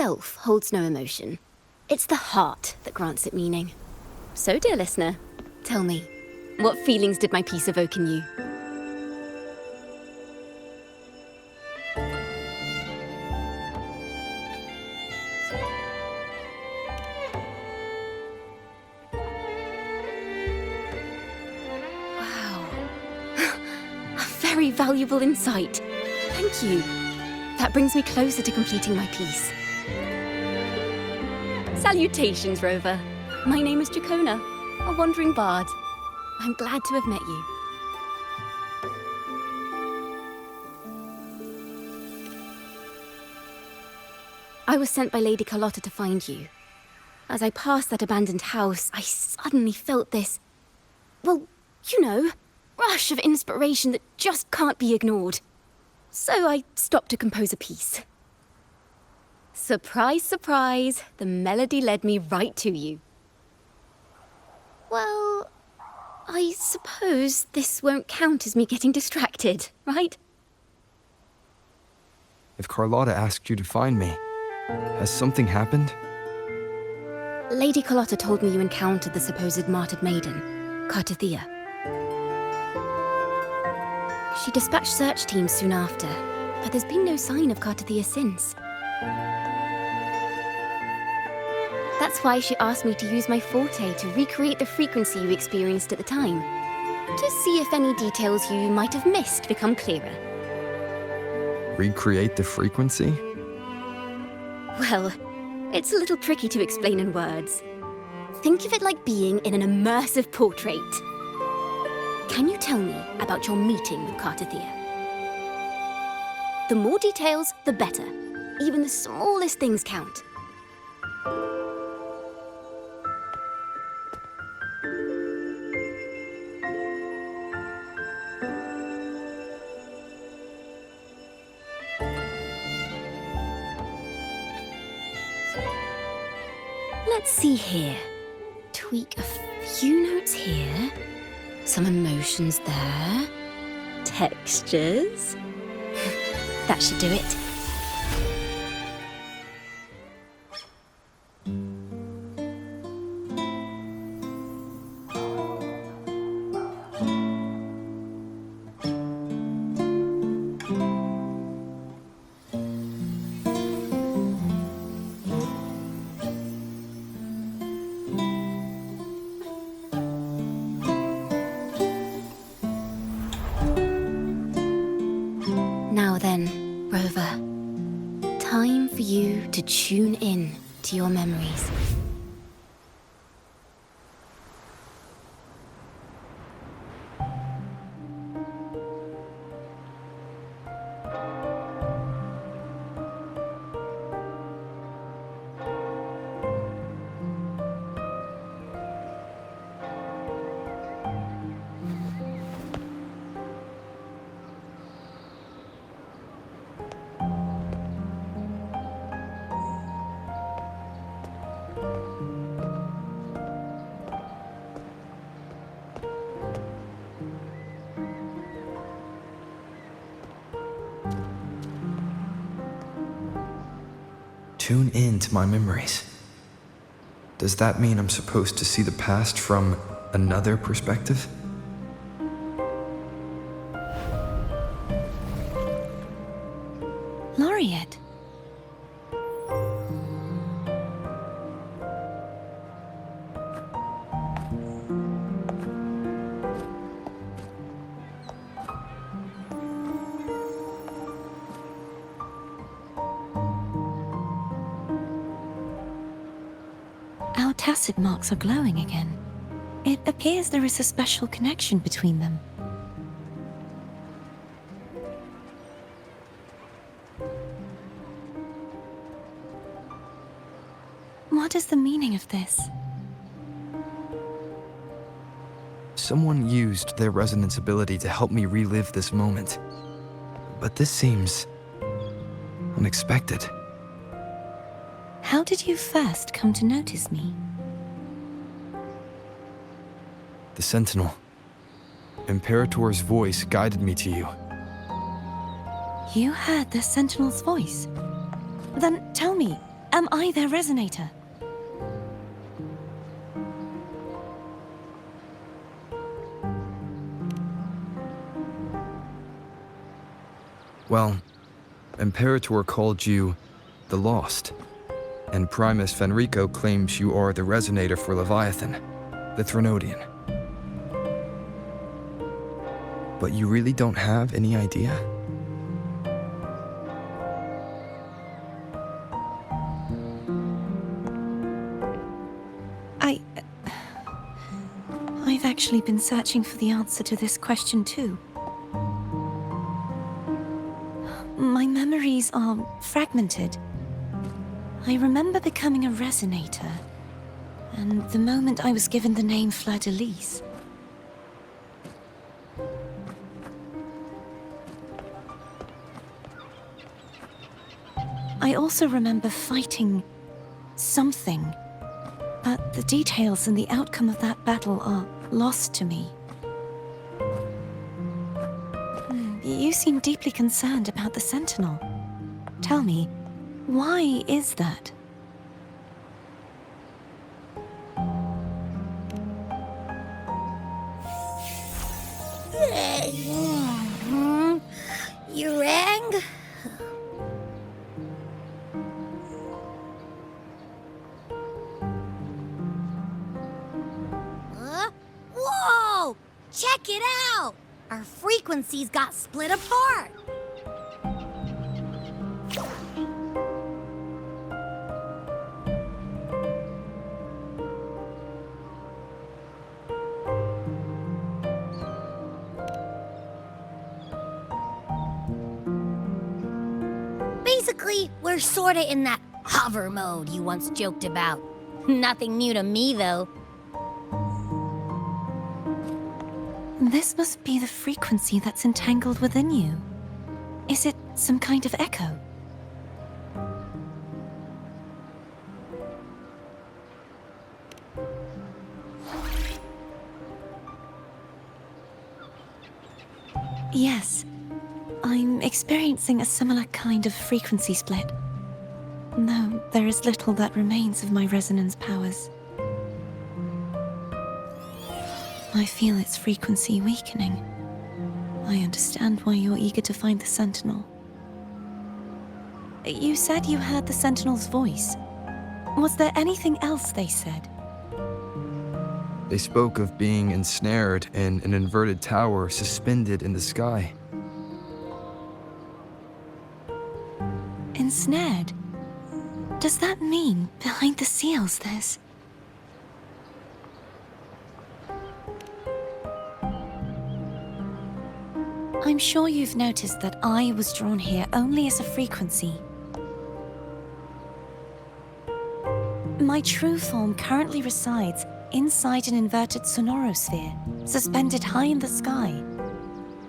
itself holds no emotion. It's the heart that grants it meaning. So, dear listener, tell me, what feelings did my piece evoke in you? Wow. A very valuable insight. Thank you. That brings me closer to completing my piece. Salutations, Rover. My name is Jacona, a wandering bard. I'm glad to have met you. I was sent by Lady Carlotta to find you. As I passed that abandoned house, I suddenly felt this, well, you know, rush of inspiration that just can't be ignored. So I stopped to compose a piece. Surprise, surprise, the melody led me right to you. Well, I suppose this won't count as me getting distracted, right? If Carlotta asked you to find me, has something happened? Lady Carlotta told me you encountered the supposed Martyred Maiden, Cartethyia. She dispatched search teams soon after, but there's been no sign of Cartethyia since. That's why she asked me to use my forte to recreate the frequency you experienced at the time, to see if any details you might have missed become clearer. Recreate the frequency? Well, it's a little tricky to explain in words. Think of it like being in an immersive portrait. Can you tell me about your meeting with Cartethyia? The more details, the better. Even the smallest things count. Let's see here. Tweak a few notes here. Some emotions there. Textures. That should do it. Now then, Rover, time for you to tune in to your memories. Tune in to my memories. Does that mean I'm supposed to see the past from another perspective? Laureate. Our tacit marks are glowing again. It appears there is a special connection between them. What is the meaning of this? Someone used their resonance ability to help me relive this moment. But this seems unexpected. How did you first come to notice me? The Sentinel. Imperator's voice guided me to you. You heard the Sentinel's voice? Then tell me, Am I their resonator? Well, Imperator called you the Lost, and Primus Fenrico claims you are the resonator for Leviathan, the Threnodian. But you really don't have any idea? I've actually been searching for the answer to this question too. My memories are fragmented. I remember becoming a resonator, and the moment I was given the name Fleur-de-Lis. I also remember fighting something, but the details and the outcome of that battle are lost to me. You seem deeply concerned about the Sentinel. Tell me, why is that? You rang? Whoa! Check it out! Our frequencies got split apart! Basically, we're sorta in that hover mode you once joked about. Nothing new to me, though. This must be the frequency that's entangled within you. Is it some kind of echo? Yes, I'm experiencing a similar kind of frequency split. Though there is little that remains of my resonance powers. I feel its frequency weakening. I understand why you're eager to find the Sentinel. You said you heard the Sentinel's voice. Was there anything else they said? They spoke of being ensnared in an inverted tower suspended in the sky. Ensnared? Does that mean behind the seals there's... I'm sure you've noticed that I was drawn here only as a frequency. My true form currently resides inside an inverted sonorosphere, suspended high in the sky.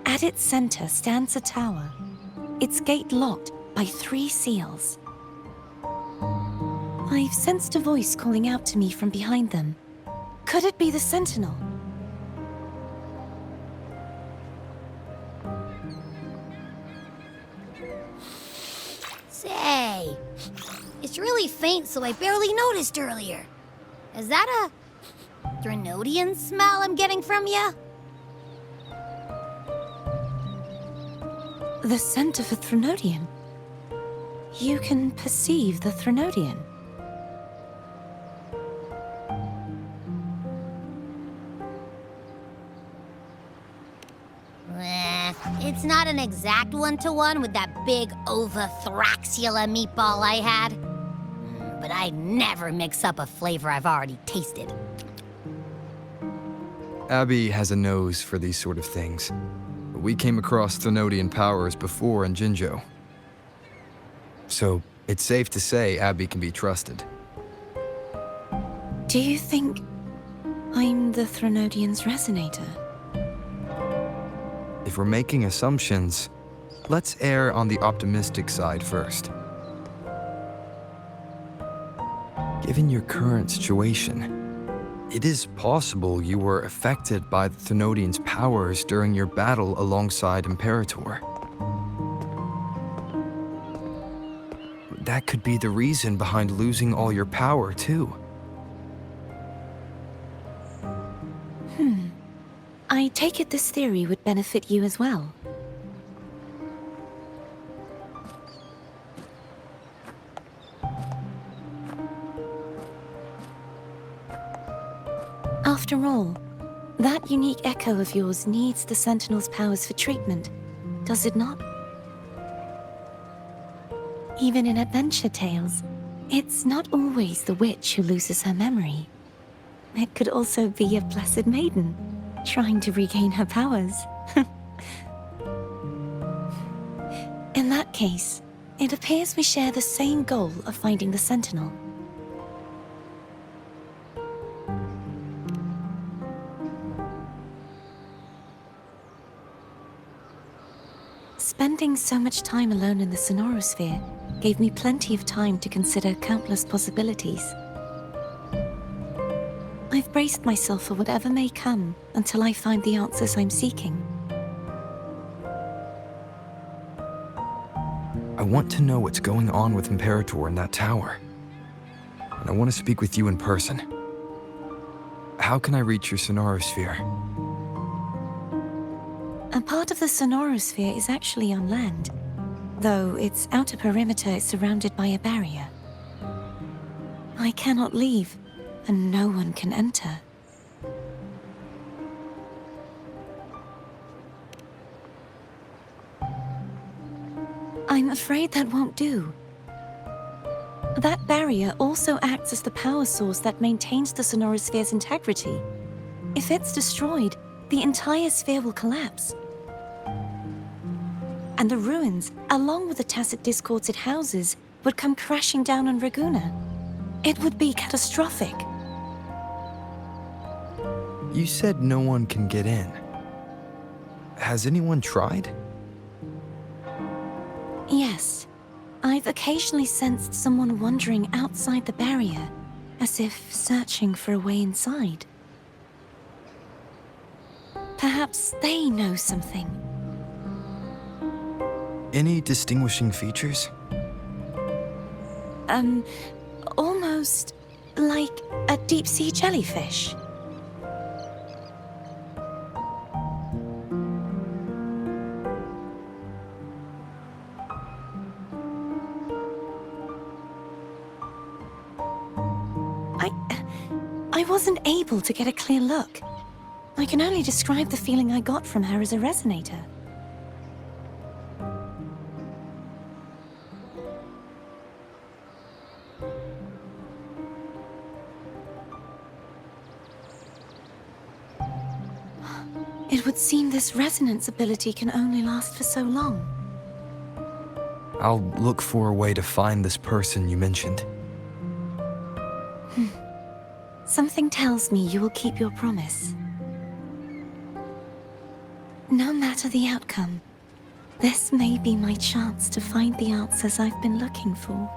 At its center stands a tower, its gate locked by 3 seals. I've sensed a voice calling out to me from behind them. Could it be the Sentinel? Say, it's really faint, so I barely noticed earlier. Is that a Threnodian smell I'm getting from you? The scent of a Threnodian? You can perceive the Threnodian? It's not an exact one-to-one with that big Ovathraxula meatball I had. But I'd never mix up a flavor I've already tasted. Abby has a nose for these sort of things. We came across Threnodian powers before in Jinzhou. So it's safe to say Abby can be trusted. Do you think I'm the Threnodian's resonator? If we're making assumptions, let's err on the optimistic side first. Given your current situation, it is possible you were affected by the Threnodian's powers during your battle alongside Imperator. that could be the reason behind losing all your power, too. I take it this theory would benefit you as well. After all, that unique echo of yours needs the Sentinel's powers for treatment, does it not? Even in adventure tales, it's not always the witch who loses her memory. It could also be a blessed maiden, trying to regain her powers. In that case, it appears we share the same goal of finding the Sentinel. Spending so much time alone in the Sonorosphere gave me plenty of time to consider countless possibilities. I've braced myself for whatever may come until I find the answers I'm seeking. I want to know what's going on with Imperator in that tower. And I want to speak with you in person. How can I reach your Sonorosphere? A part of the Sonorosphere is actually on land, though its outer perimeter is surrounded by a barrier. I cannot leave, and no one can enter. I'm afraid that won't do. That barrier also acts as the power source that maintains the Sonorosphere's integrity. If it's destroyed, the entire sphere will collapse. And the ruins, along with the tacit discords it houses, would come crashing down on Raguna. It would be catastrophic. You said no one can get in. Has anyone tried? Yes. I've occasionally sensed someone wandering outside the barrier, as if searching for a way inside. Perhaps they know something. Any distinguishing features? Almost like a deep-sea jellyfish. I wasn't able to get a clear look. I can only describe the feeling I got from her as a resonator. It would seem this resonance ability can only last for so long. I'll look for a way to find this person you mentioned. Something tells me you will keep your promise. No matter the outcome, this may be my chance to find the answers I've been looking for.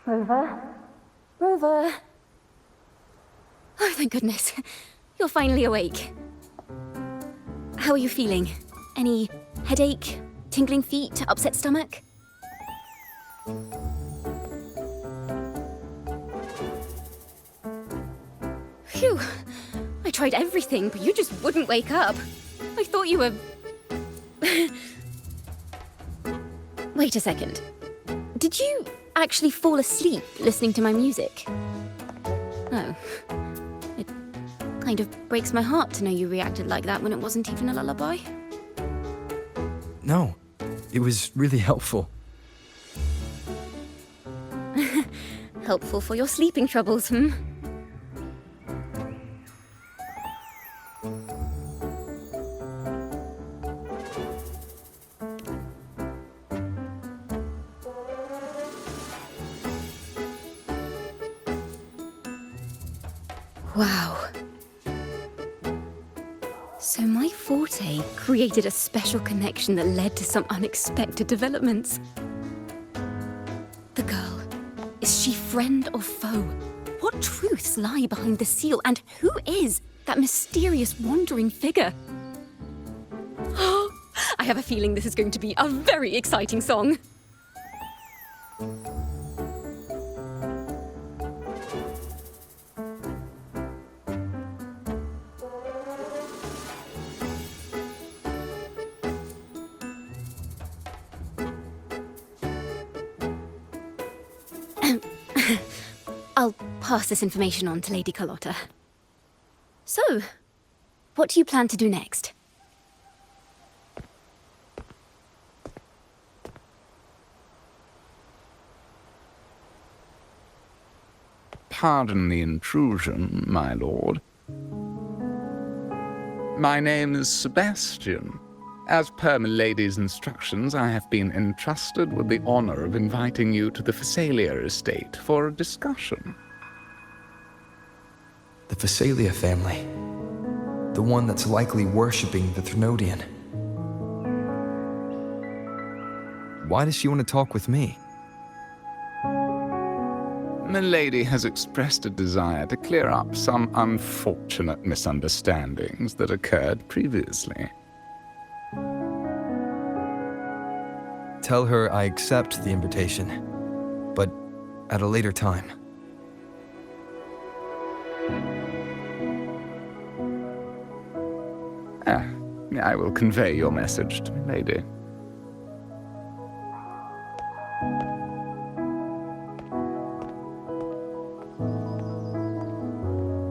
Rover? Rover? Oh, thank goodness. You're finally awake. How are you feeling? Any headache, tingling feet, upset stomach? Phew. I tried everything, but you just wouldn't wake up. I thought you were... Wait a second. Did you actually fall asleep listening to my music? Oh. It kind of breaks my heart to know you reacted like that when it wasn't even a lullaby. No, it was really helpful. Helpful for your sleeping troubles, hmm? Wow. So my forte created a special connection that led to some unexpected developments. friend or foe? What truths lie behind the seal, and who is that mysterious wandering figure? I have a feeling this is going to be a very exciting song. I'll pass this information on to Lady Carlotta. So, what do you plan to do next? Pardon the intrusion, my lord. My name is Sebastian. As per milady's instructions, I have been entrusted with the honor of inviting you to the Fisalia estate for a discussion. The Fisalia family. The one that's likely worshipping the Thrunodian. Why does she want to talk with me? Milady has expressed a desire to clear up some unfortunate misunderstandings that occurred previously. Tell her I accept the invitation, but at a later time. I will convey your message to Milady.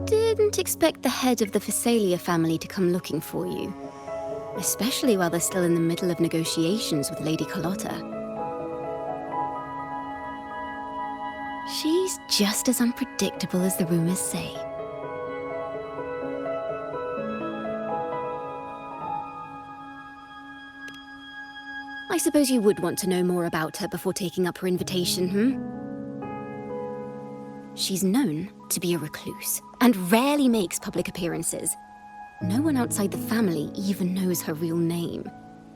Didn't expect the head of the Fisalia family to come looking for you. Especially while they're still in the middle of negotiations with Lady Carlotta. She's just as unpredictable as the rumors say. I suppose you would want to know more about her before taking up her invitation, She's known to be a recluse, and rarely makes public appearances. No one outside the family even knows her real name.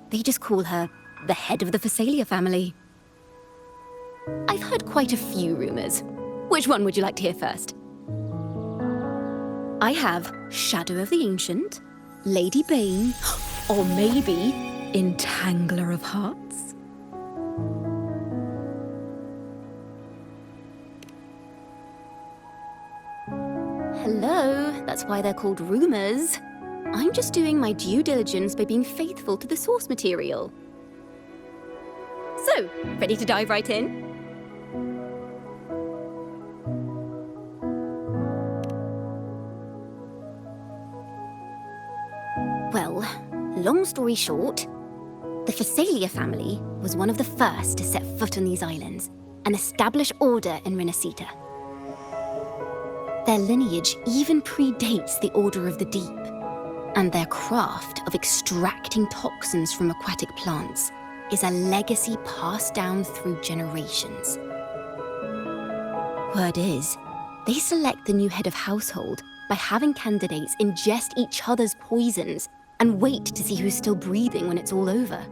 They just call her the head of the Fisalia family. I've heard quite a few rumors. Which one would you like to hear first? I have Shadow of the Ancient, Lady Bane, or maybe Entangler of Hearts. Hello, that's why they're called rumors. I'm just doing my due diligence by being faithful to the source material. So, ready to dive right in? Well, long story short, the Fisalia family was one of the first to set foot on these islands and establish order in Renacita. Their lineage even predates the Order of the Deep, and their craft of extracting toxins from aquatic plants is a legacy passed down through generations. Word is, they select the new head of household by having candidates ingest each other's poisons and wait to see who's still breathing when it's all over.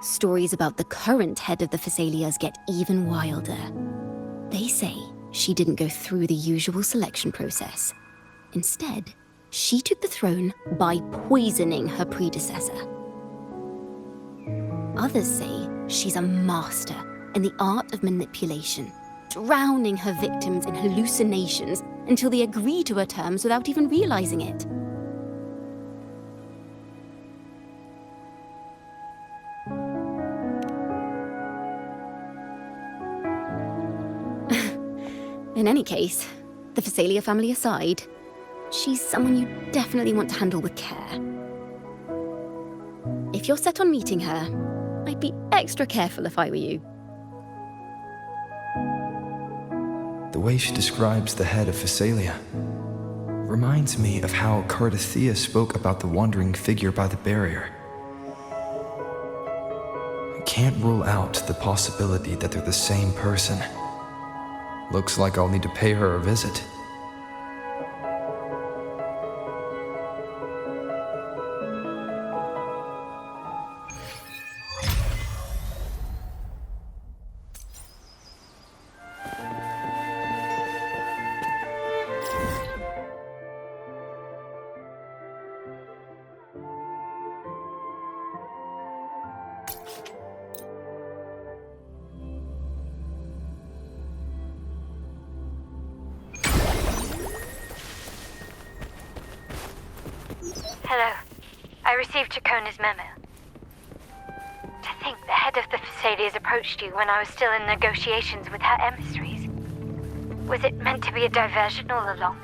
Stories about the current head of the Fisalias get even wilder. They say she didn't go through the usual selection process. Instead, she took the throne by poisoning her predecessor. Others say she's a master in the art of manipulation, drowning her victims in hallucinations until they agree to her terms without even realizing it. In any case, the Fisalia family aside, she's someone you definitely want to handle with care. If you're set on meeting her, I'd be extra careful if I were you. The way she describes the head of Fisalia reminds me of how Cartethyia spoke about the wandering figure by the barrier. I can't rule out the possibility that they're the same person. Looks like I'll need to pay her a visit. Hello. I received Chacona's memo. To think the head of the Fisalias approached you when I was still in negotiations with her emissaries. Was it meant to be a diversion all along?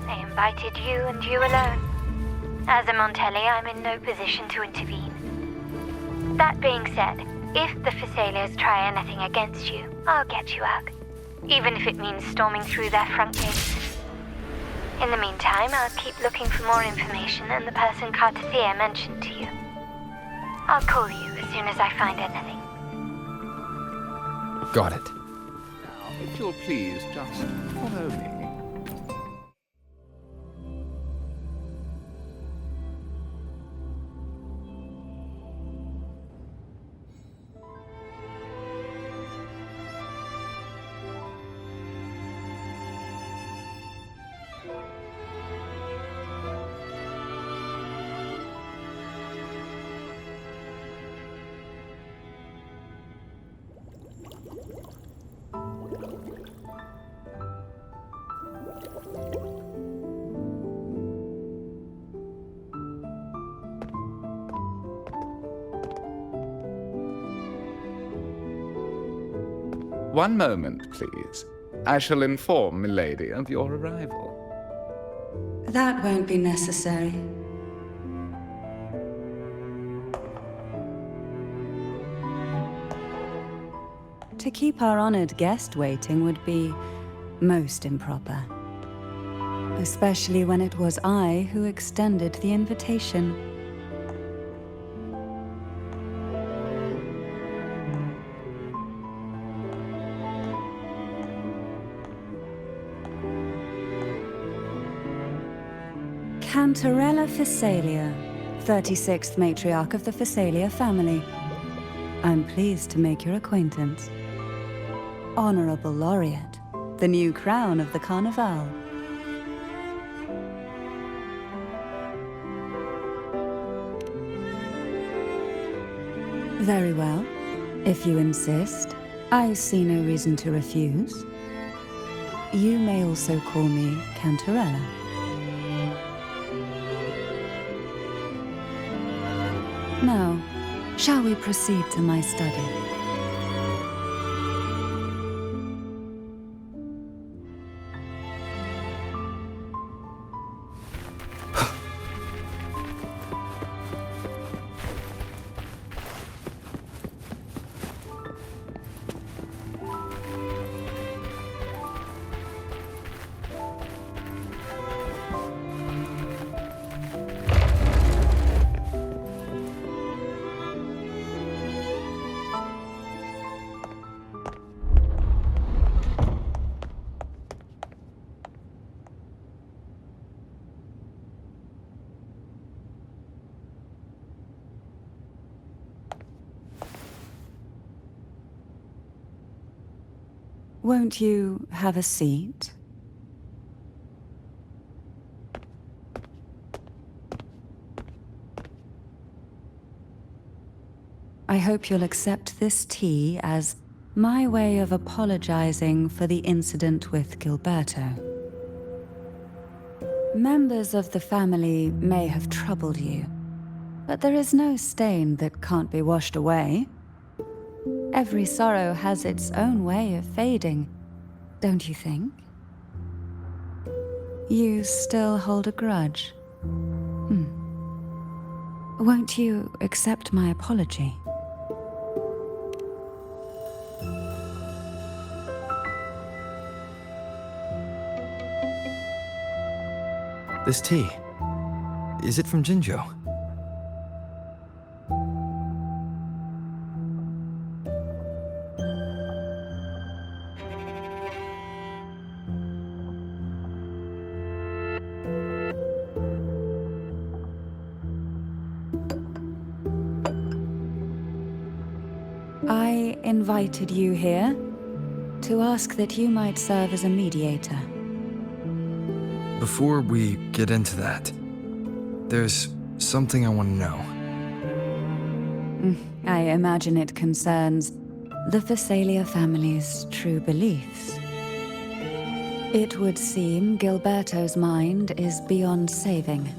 They invited you and you alone. As a Montelli, I'm in no position to intervene. That being said, if the Fisalias try anything against you, I'll get you out. Even if it means storming through their front gates. In the meantime, I'll keep looking for more information and the person Cartethyia mentioned to you. I'll call you as soon as I find anything. Got it. Now, if you'll please just follow me. One moment, please. I shall inform Milady of your arrival. That won't be necessary. To keep our honored guest waiting would be most improper. Especially when it was I who extended the invitation. Cantarella Fisalia, 36th matriarch of the Fisalia family. I'm pleased to make your acquaintance. Honorable Laureate, the new crown of the Carnevale. Very well. If you insist, I see no reason to refuse. You may also call me Cantarella. Now, shall we proceed to my study? Won't you have a seat? I hope you'll accept this tea as my way of apologizing for the incident with Gilberto. Members of the family may have troubled you, but there is no stain that can't be washed away. Every sorrow has its own way of fading, don't you think? You still hold a grudge? Won't you accept my apology? This tea, is it from Jinjo? I invited you here to ask that you might serve as a mediator. Before we get into that, there's something I want to know. I imagine it concerns the Fisalia family's true beliefs. It would seem Gilberto's mind is beyond saving.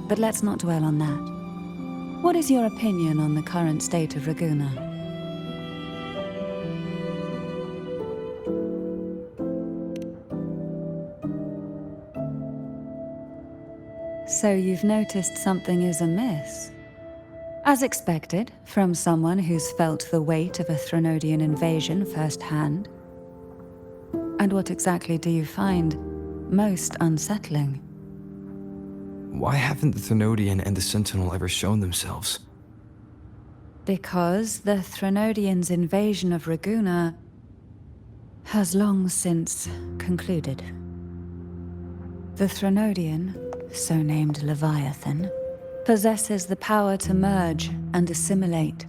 But let's not dwell on that. What is your opinion on the current state of Raguna? So you've noticed something is amiss? As expected, from someone who's felt the weight of a Threnodian invasion firsthand. And what exactly do you find most unsettling? Why haven't the Threnodian and the Sentinel ever shown themselves? Because the Threnodians' invasion of Raguna has long since concluded. The Threnodian, so named Leviathan, possesses the power to merge and assimilate.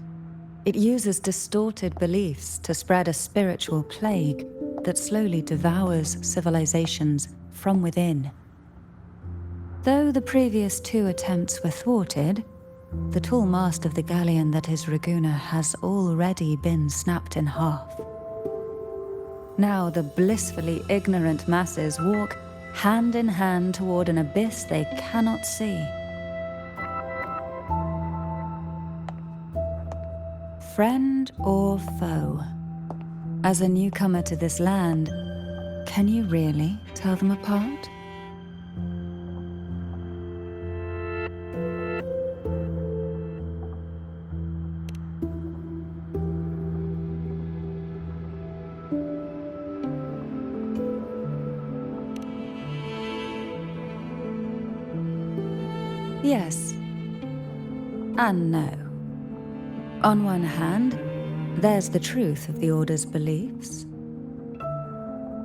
It uses distorted beliefs to spread a spiritual plague that slowly devours civilizations from within. Though the previous 2 attempts were thwarted, the tall mast of the galleon that is Raguna has already been snapped in half. Now the blissfully ignorant masses walk hand in hand toward an abyss they cannot see. Friend or foe? As a newcomer to this land, can you really tell them apart? Yes. And no. On one hand, there's the truth of the Order's beliefs.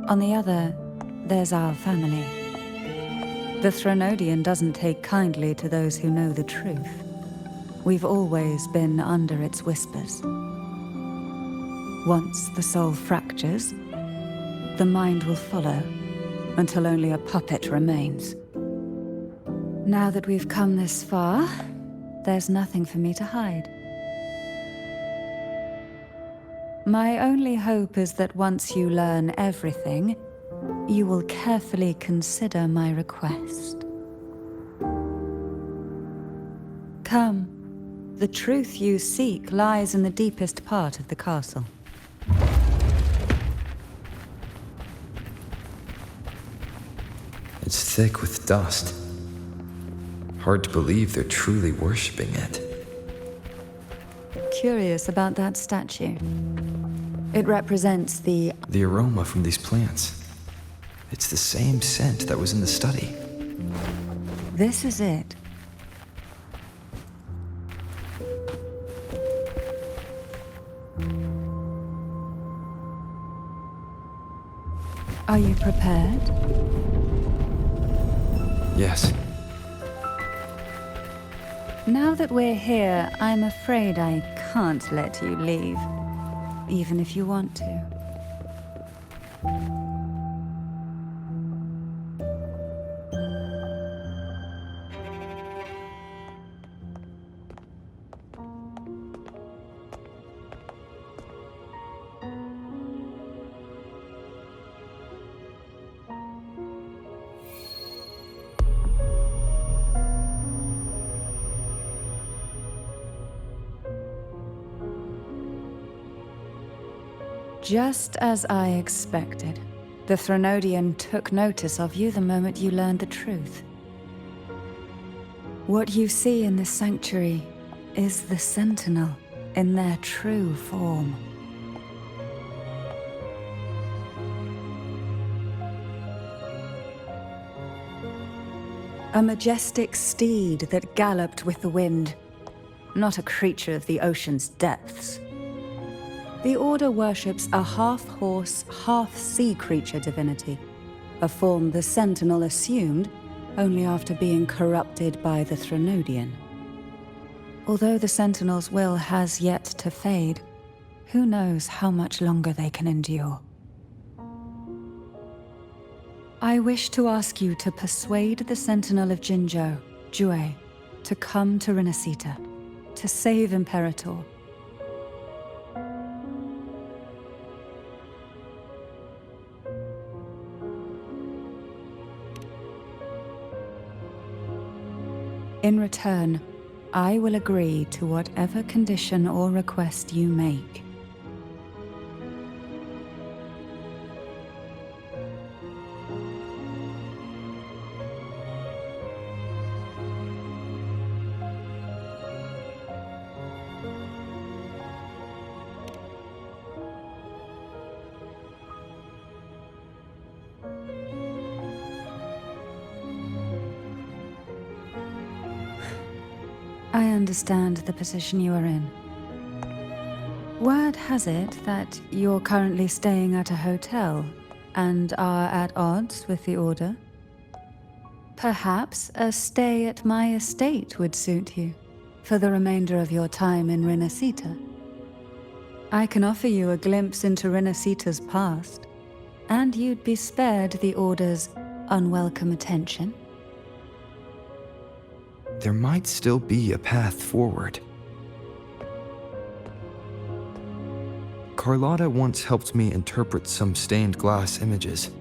On the other, there's our family. The Threnodian doesn't take kindly to those who know the truth. We've always been under its whispers. Once the soul fractures, the mind will follow, until only a puppet remains. Now that we've come this far, there's nothing for me to hide. My only hope is that once you learn everything, you will carefully consider my request. Come. The truth you seek lies in the deepest part of the castle. It's thick with dust. Hard to believe they're truly worshipping it. Curious about that statue. It represents the aroma from these plants. It's the same scent that was in the study. This is it. Are you prepared? Yes. Now that we're here, I'm afraid I can't let you leave, even if you want to. Just as I expected, the Threnodian took notice of you the moment you learned the truth. What you see in this sanctuary is the Sentinel in their true form. A majestic steed that galloped with the wind, not a creature of the ocean's depths. The Order worships a half-horse, half-sea creature divinity, a form the Sentinel assumed only after being corrupted by the Threnodian. Although the Sentinel's will has yet to fade, who knows how much longer they can endure. I wish to ask you to persuade the Sentinel of Jinzhou, Jue, to come to Renacita, to save Imperator. In return, I will agree to whatever condition or request you make. I understand the position you are in. Word has it that you're currently staying at a hotel and are at odds with the Order. Perhaps a stay at my estate would suit you for the remainder of your time in Renacita. I can offer you a glimpse into Renacita's past, and you'd be spared the Order's unwelcome attention. There might still be a path forward. Carlotta once helped me interpret some stained glass images.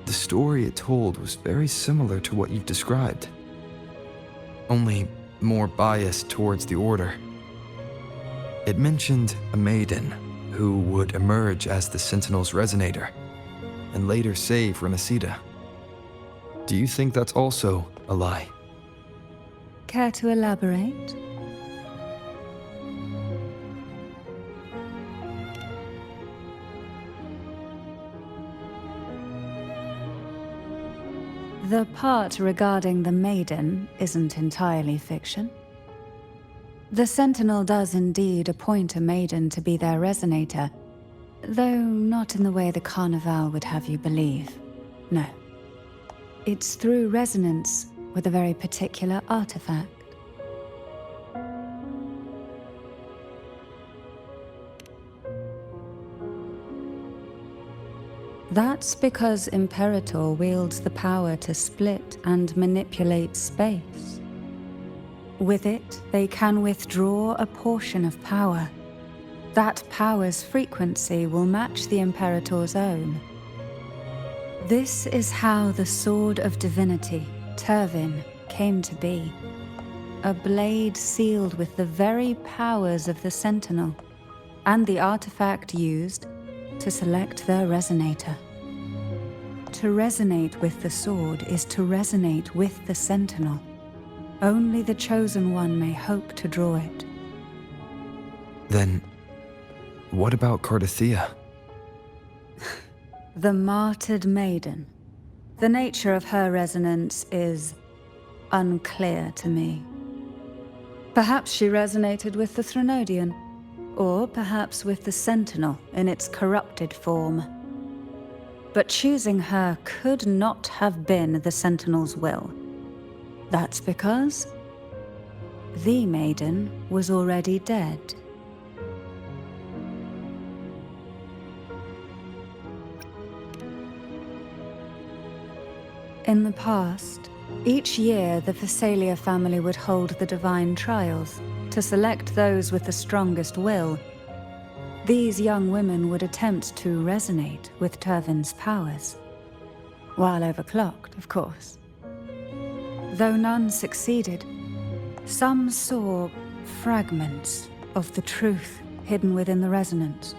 The story it told was very similar to what you've described, only more biased towards the Order. It mentioned a maiden who would emerge as the Sentinel's Resonator and later save Renacita. Do you think that's also a lie? Care to elaborate? The part regarding the maiden isn't entirely fiction. The Sentinel does indeed appoint a maiden to be their resonator, though not in the way the Carnevale would have you believe. No. It's through resonance with a very particular artifact. That's because Imperator wields the power to split and manipulate space. With it, they can withdraw a portion of power. That power's frequency will match the Imperator's own. This is how the Sword of Divinity, Turvin, came to be. A blade sealed with the very powers of the Sentinel, and the artifact used to select their resonator. To resonate with the sword is to resonate with the Sentinel. Only the Chosen One may hope to draw it. Then, what about Cartethyia? The Martyred Maiden. The nature of her resonance is unclear to me. Perhaps she resonated with the Threnodian, or perhaps with the Sentinel in its corrupted form. But choosing her could not have been the Sentinel's will. That's because the Maiden was already dead. In the past, each year the Fisalia family would hold the Divine Trials to select those with the strongest will. These young women would attempt to resonate with Turvin's powers. While overclocked, of course. Though none succeeded, some saw fragments of the truth hidden within the resonance.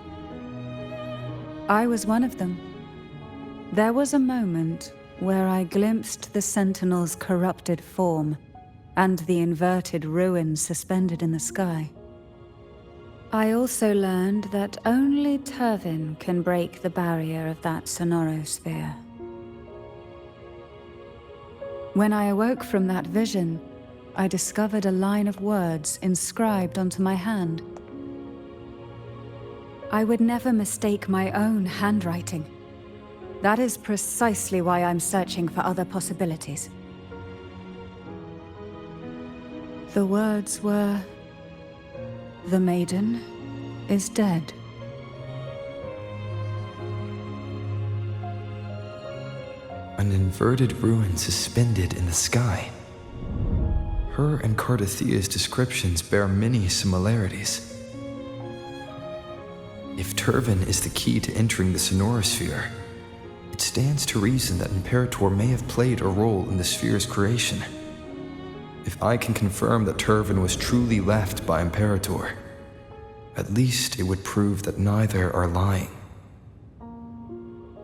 I was one of them. There was a moment where I glimpsed the Sentinel's corrupted form and the inverted ruins suspended in the sky. I also learned that only Turvin can break the barrier of that sonorosphere. When I awoke from that vision, I discovered a line of words inscribed onto my hand. I would never mistake my own handwriting. That is precisely why I'm searching for other possibilities. The words were, "The Maiden is dead." An inverted ruin suspended in the sky. Her and Cartethyia's descriptions bear many similarities. If Turvin is the key to entering the sonorosphere, it stands to reason that Imperator may have played a role in the sphere's creation. If I can confirm that Turvin was truly left by Imperator, at least it would prove that neither are lying.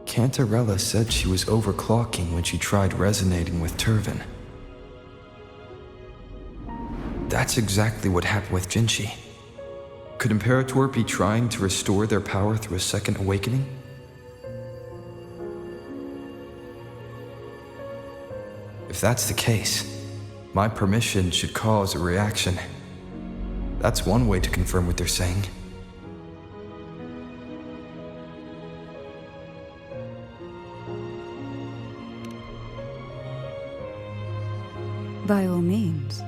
Cantarella said she was overclocking when she tried resonating with Turvin. That's exactly what happened with Jinshi. Could Imperator be trying to restore their power through a second awakening? If that's the case, my permission should cause a reaction. That's one way to confirm what they're saying. By all means.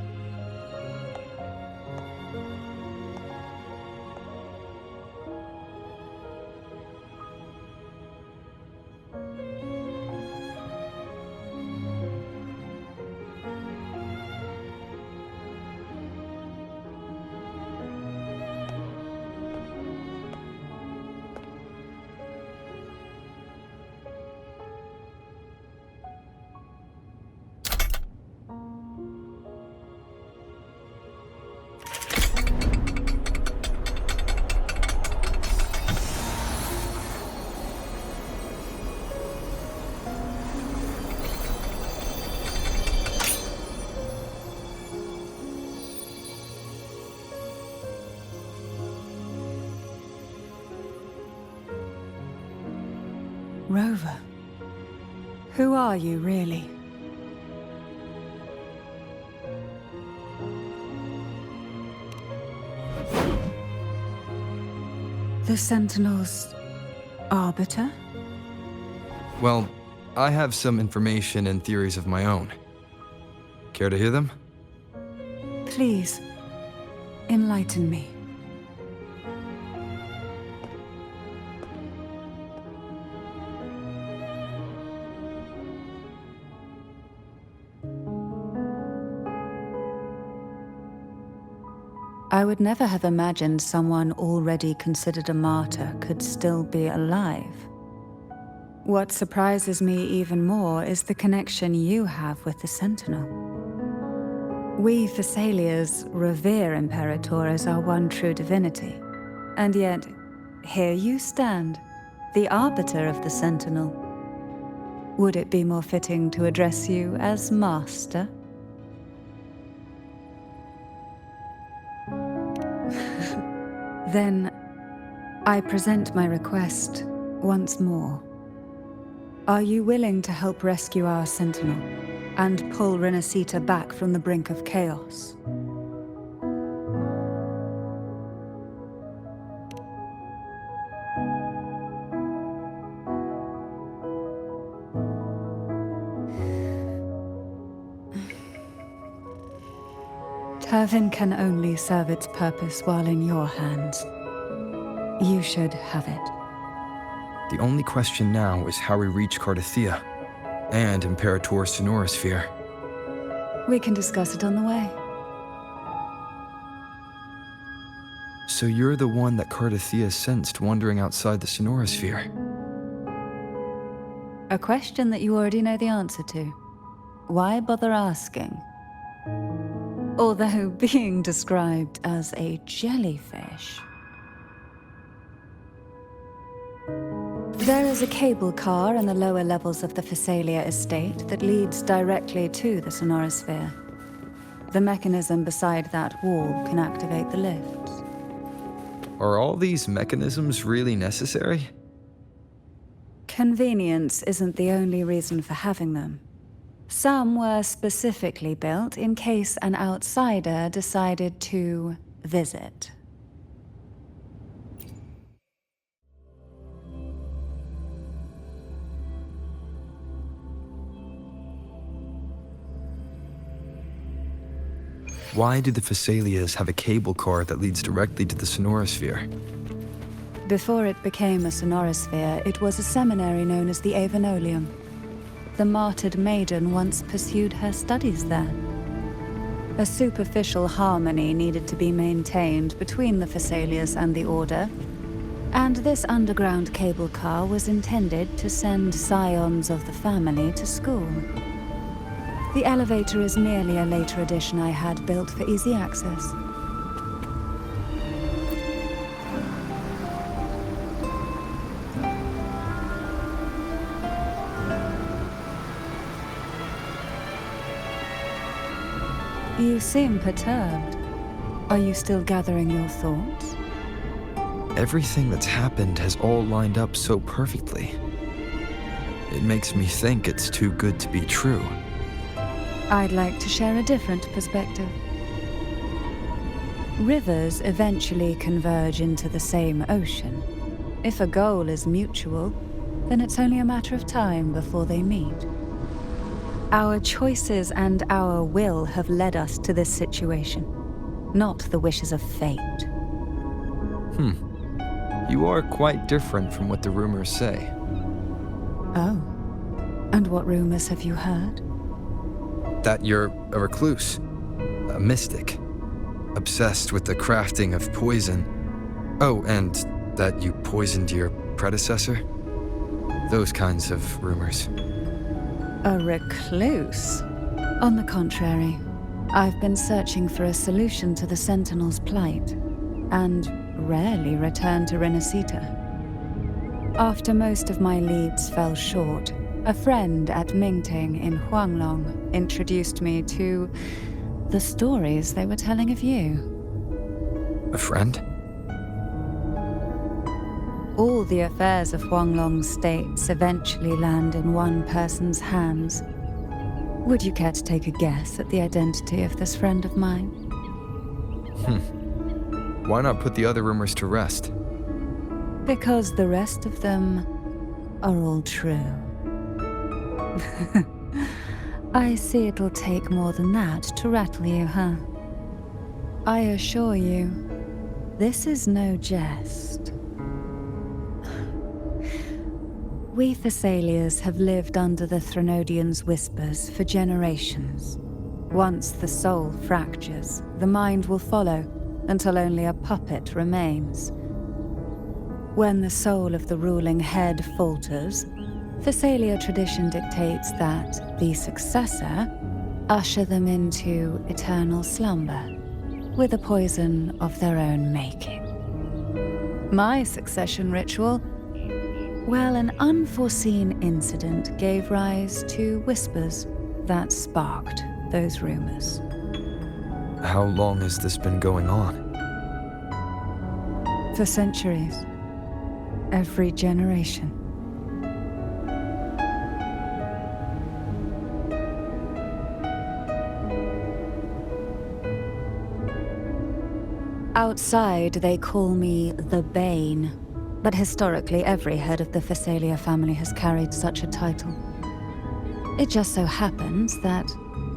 Rover, who are you really? The Sentinel's arbiter? Well, I have some information and theories of my own. Care to hear them? Please, enlighten me. I would never have imagined someone already considered a martyr could still be alive. What surprises me even more is the connection you have with the Sentinel. We Fisalias revere Imperator as our one true divinity, and yet, here you stand, the arbiter of the Sentinel. Would it be more fitting to address you as Master? Then, I present my request once more. Are you willing to help rescue our Sentinel and pull Renacita back from the brink of chaos? Turvin can only serve its purpose while in your hands. You should have it. The only question now is how we reach Cartethyia and Imperator's Sonorosphere. We can discuss it on the way. So you're the one that Cartethyia sensed wandering outside the Sonorosphere? A question that you already know the answer to. Why bother asking? Although being described as a jellyfish. There is a cable car in the lower levels of the Fisalia estate that leads directly to the Sonorosphere. The mechanism beside that wall can activate the lifts. Are all these mechanisms really necessary? Convenience isn't the only reason for having them. Some were specifically built in case an outsider decided to visit. Why do the Fisalias have a cable car that leads directly to the Sonorosphere? Before it became a Sonorosphere, it was a seminary known as the Avenolium. The Martyred Maiden once pursued her studies there. A superficial harmony needed to be maintained between the Fisalias and the Order, and this underground cable car was intended to send scions of the family to school. The elevator is merely a later addition I had built for easy access. You seem perturbed. Are you still gathering your thoughts? Everything that's happened has all lined up so perfectly. It makes me think it's too good to be true. I'd like to share a different perspective. Rivers eventually converge into the same ocean. If a goal is mutual, then it's only a matter of time before they meet. Our choices and our will have led us to this situation, not the wishes of fate. You are quite different from what the rumors say. Oh. And what rumors have you heard? That you're a recluse, a mystic, obsessed with the crafting of poison. Oh, and that you poisoned your predecessor? Those kinds of rumors. A recluse? On the contrary, I've been searching for a solution to the Sentinel's plight, and rarely return to Renacita. After most of my leads fell short, a friend at Mingting in Huanglong introduced me to the stories they were telling of you. A friend? All the affairs of Huanglong's states eventually land in one person's hands. Would you care to take a guess at the identity of this friend of mine? Why not put the other rumors to rest? Because the rest of them are all true. I see it'll take more than that to rattle you, huh? I assure you, this is no jest. We Fisalias have lived under the Threnodians' whispers for generations. Once the soul fractures, the mind will follow, until only a puppet remains. When the soul of the ruling head falters, Fisalia tradition dictates that the successor usher them into eternal slumber, with a poison of their own making. My succession ritual, well, an unforeseen incident gave rise to whispers that sparked those rumors. How long has this been going on? For centuries. Every generation. Outside, they call me the Bane, but historically every head of the Fisalia family has carried such a title. It just so happens that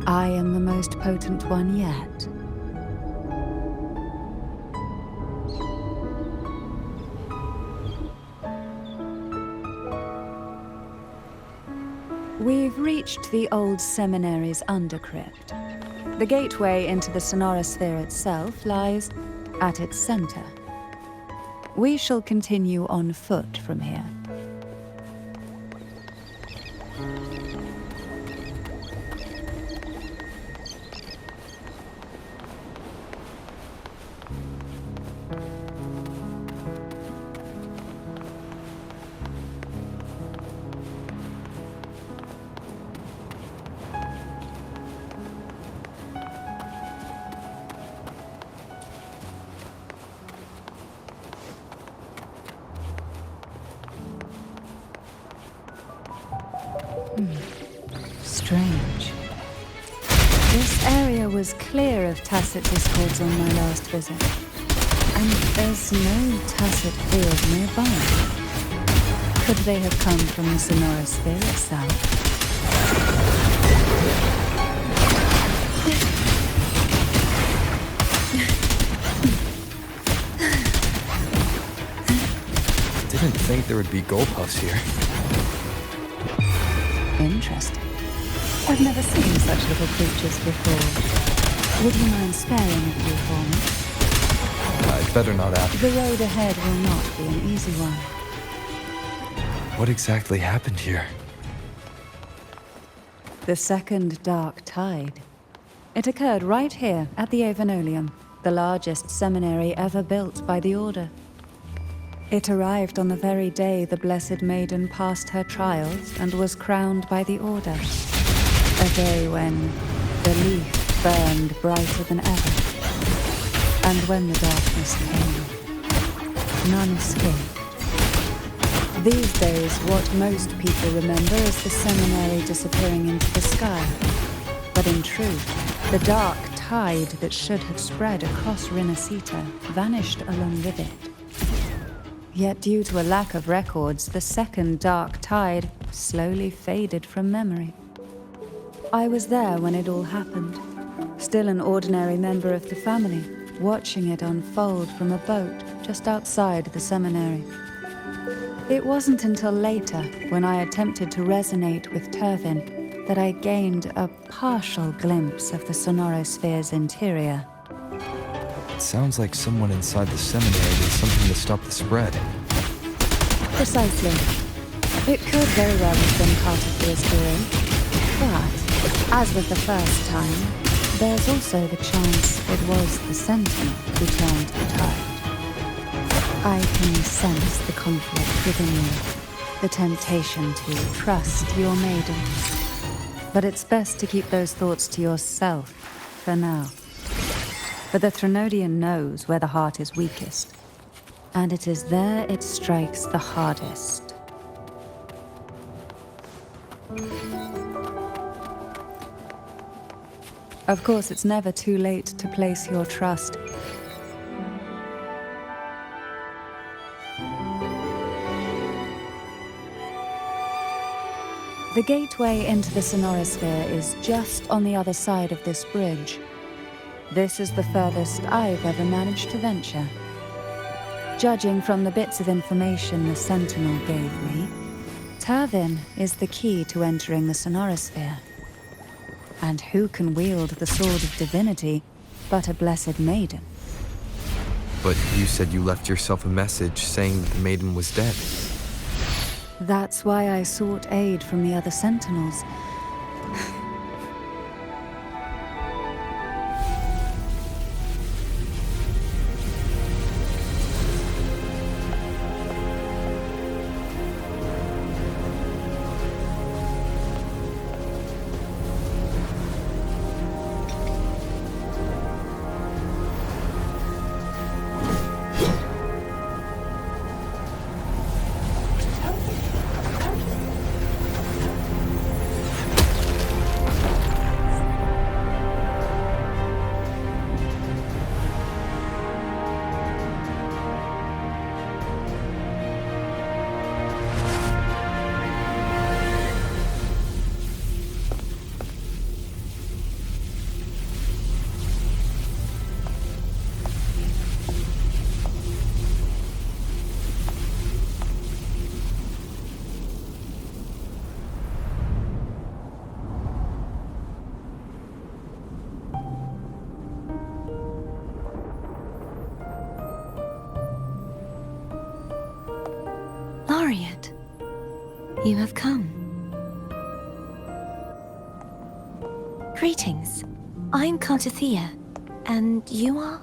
I am the most potent one yet. We've reached the old seminary's undercrypt. The gateway into the Sonorosphere itself lies at its center. We shall continue on foot from here. Strange. This area was clear of tacit discords on my last visit. And there's no tacit field nearby. Could they have come from the Sonorosphere itself? Didn't think there would be goldpuffs here. Interesting. I've never seen such little creatures before. Would you mind sparing a few for me? I'd better not ask. The road ahead will not be an easy one. What exactly happened here? The second dark tide. It occurred right here at the Avenolium, the largest seminary ever built by the Order. It arrived on the very day the Blessed Maiden passed her trials and was crowned by the Order. A day when the leaf burned brighter than ever. And when the darkness came, none escaped. These days, what most people remember is the seminary disappearing into the sky. But in truth, the dark tide that should have spread across Rinascita vanished along with it. Yet due to a lack of records, the second dark tide slowly faded from memory. I was there when it all happened, still an ordinary member of the family, watching it unfold from a boat just outside the seminary. It wasn't until later, when I attempted to resonate with Turvin, that I gained a partial glimpse of the Sonorosphere's interior. It sounds like someone inside the seminary did something to stop the spread. Precisely. It could very well have been Cartethyia's doing. But, as with the first time, there's also the chance it was the Sentinel who turned the tide. I can sense the conflict within you, the temptation to trust your maiden. But it's best to keep those thoughts to yourself for now. For the Threnodian knows where the heart is weakest, and it is there it strikes the hardest. Of course, it's never too late to place your trust. The gateway into the Sonorosphere is just on the other side of this bridge. This is the furthest I've ever managed to venture. Judging from the bits of information the Sentinel gave me, Turvin is the key to entering the Sonorosphere. And who can wield the Sword of Divinity but a Blessed Maiden? But you said you left yourself a message saying the maiden was dead. That's why I sought aid from the other Sentinels. Laureate, you have come. Greetings. I'm Cartethyia, and you are?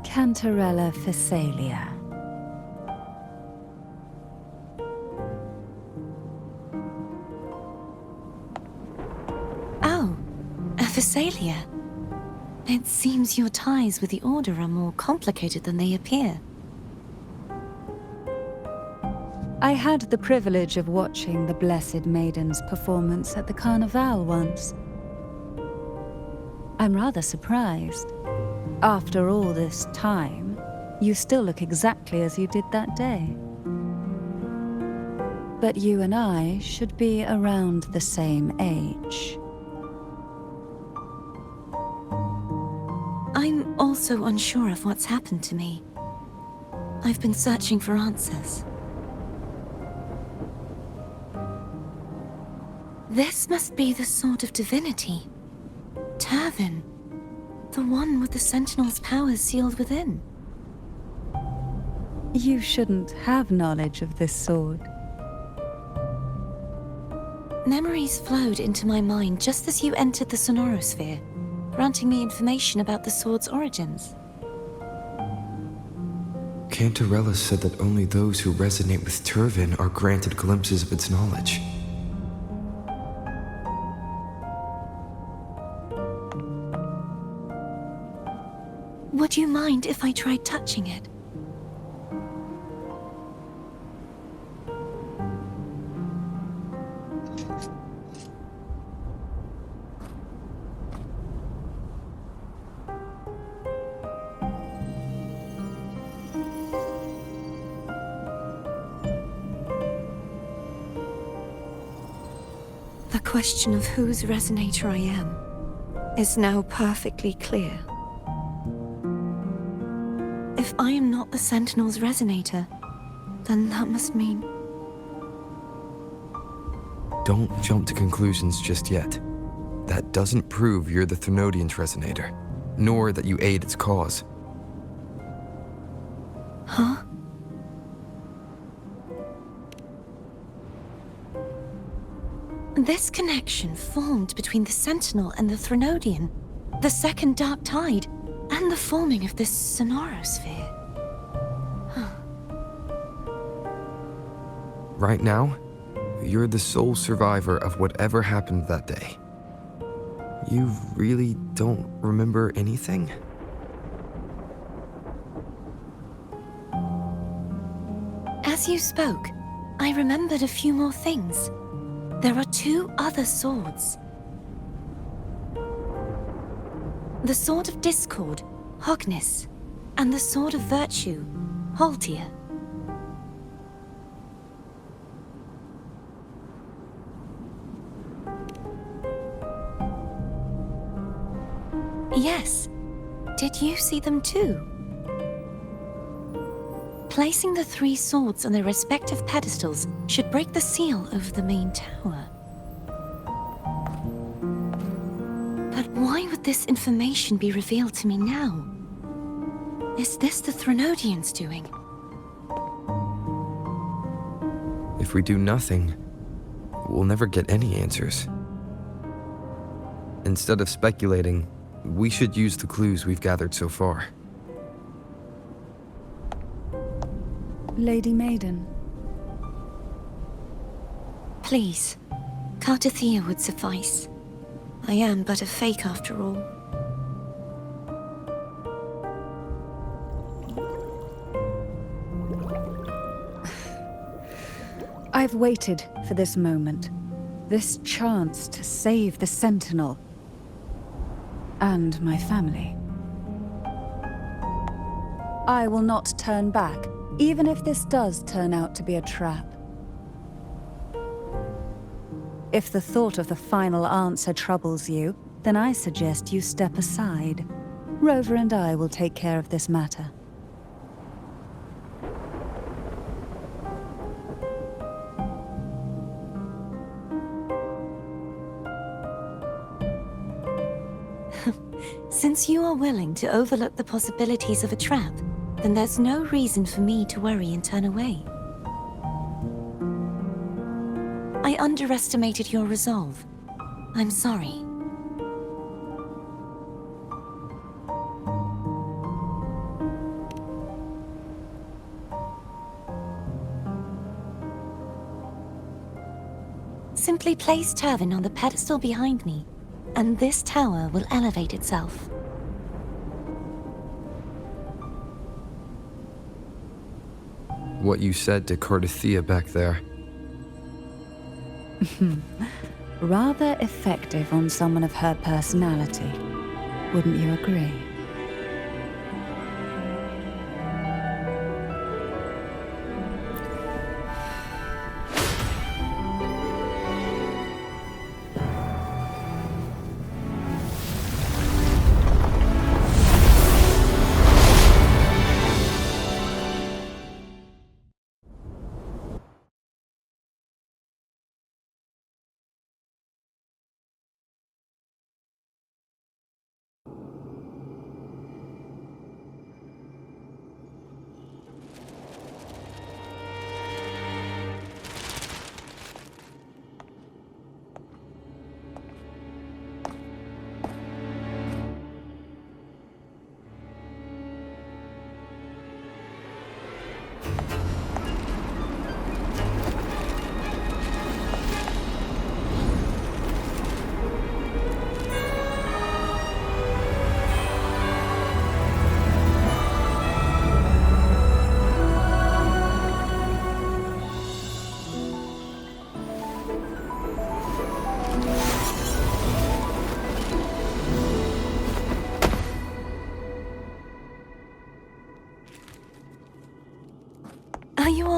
Cantarella Fisalia. Oh, a Fisalia. It seems your ties with the Order are more complicated than they appear. I had the privilege of watching the Blessed Maiden's performance at the Carnevale once. I'm rather surprised. After all this time, you still look exactly as you did that day. But you and I should be around the same age. I'm also unsure of what's happened to me. I've been searching for answers. This must be the Sword of Divinity. Turvin, the one with the Sentinel's powers sealed within. You shouldn't have knowledge of this sword. Memories flowed into my mind just as you entered the Sonorosphere, granting me information about the sword's origins. Cantarella said that only those who resonate with Turvin are granted glimpses of its knowledge. Would you mind if I tried touching it? The question of whose resonator I am is now perfectly clear. If I am not the Sentinel's resonator, then that must mean... Don't jump to conclusions just yet. That doesn't prove you're the Thermodian's resonator, nor that you aid its cause. Huh? This connection formed between the Sentinel and the Thermodian, the second Dark Tide, and the forming of this Sonorosphere. Right now, you're the sole survivor of whatever happened that day. You really don't remember anything? As you spoke, I remembered a few more things. There are 2 other swords. The Sword of Discord, Hognis, and the Sword of Virtue, Haltia. Yes. Did you see them too? Placing the 3 swords on their respective pedestals should break the seal over the main tower. But why would this information be revealed to me now? Is this the Thermodian's doing? If we do nothing, we'll never get any answers. Instead of speculating, we should use the clues we've gathered so far. Lady Maiden. Please, Cartethyia would suffice. I am but a fake after all. I've waited for this moment. This chance to save the Sentinel. And my family. I will not turn back, even if this does turn out to be a trap. If the thought of the final answer troubles you, then I suggest you step aside. Rover and I will take care of this matter. Since you are willing to overlook the possibilities of a trap, then there's no reason for me to worry and turn away. I underestimated your resolve. I'm sorry. Simply place Turvin on the pedestal behind me, and this tower will elevate itself. What you said to Cartethyia back there. Rather effective on someone of her personality. Wouldn't you agree?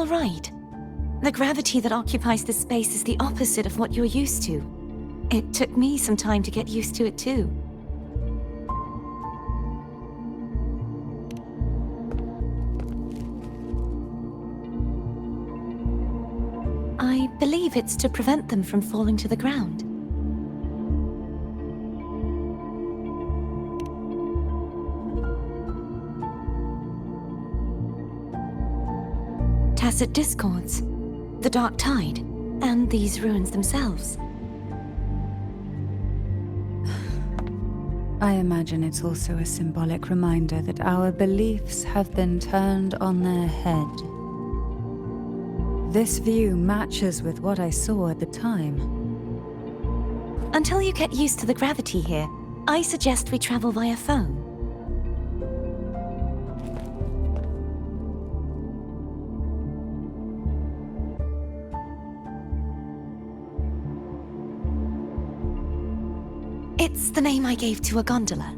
all right. The gravity that occupies this space is the opposite of what you're used to. It took me some time to get used to it too. I believe it's to prevent them from falling to the ground. Tacit discords, the dark tide, and these ruins themselves. I imagine it's also a symbolic reminder that our beliefs have been turned on their head. This view matches with what I saw at the time. Until you get used to the gravity here, I suggest we travel via phone. It's the name I gave to a gondola.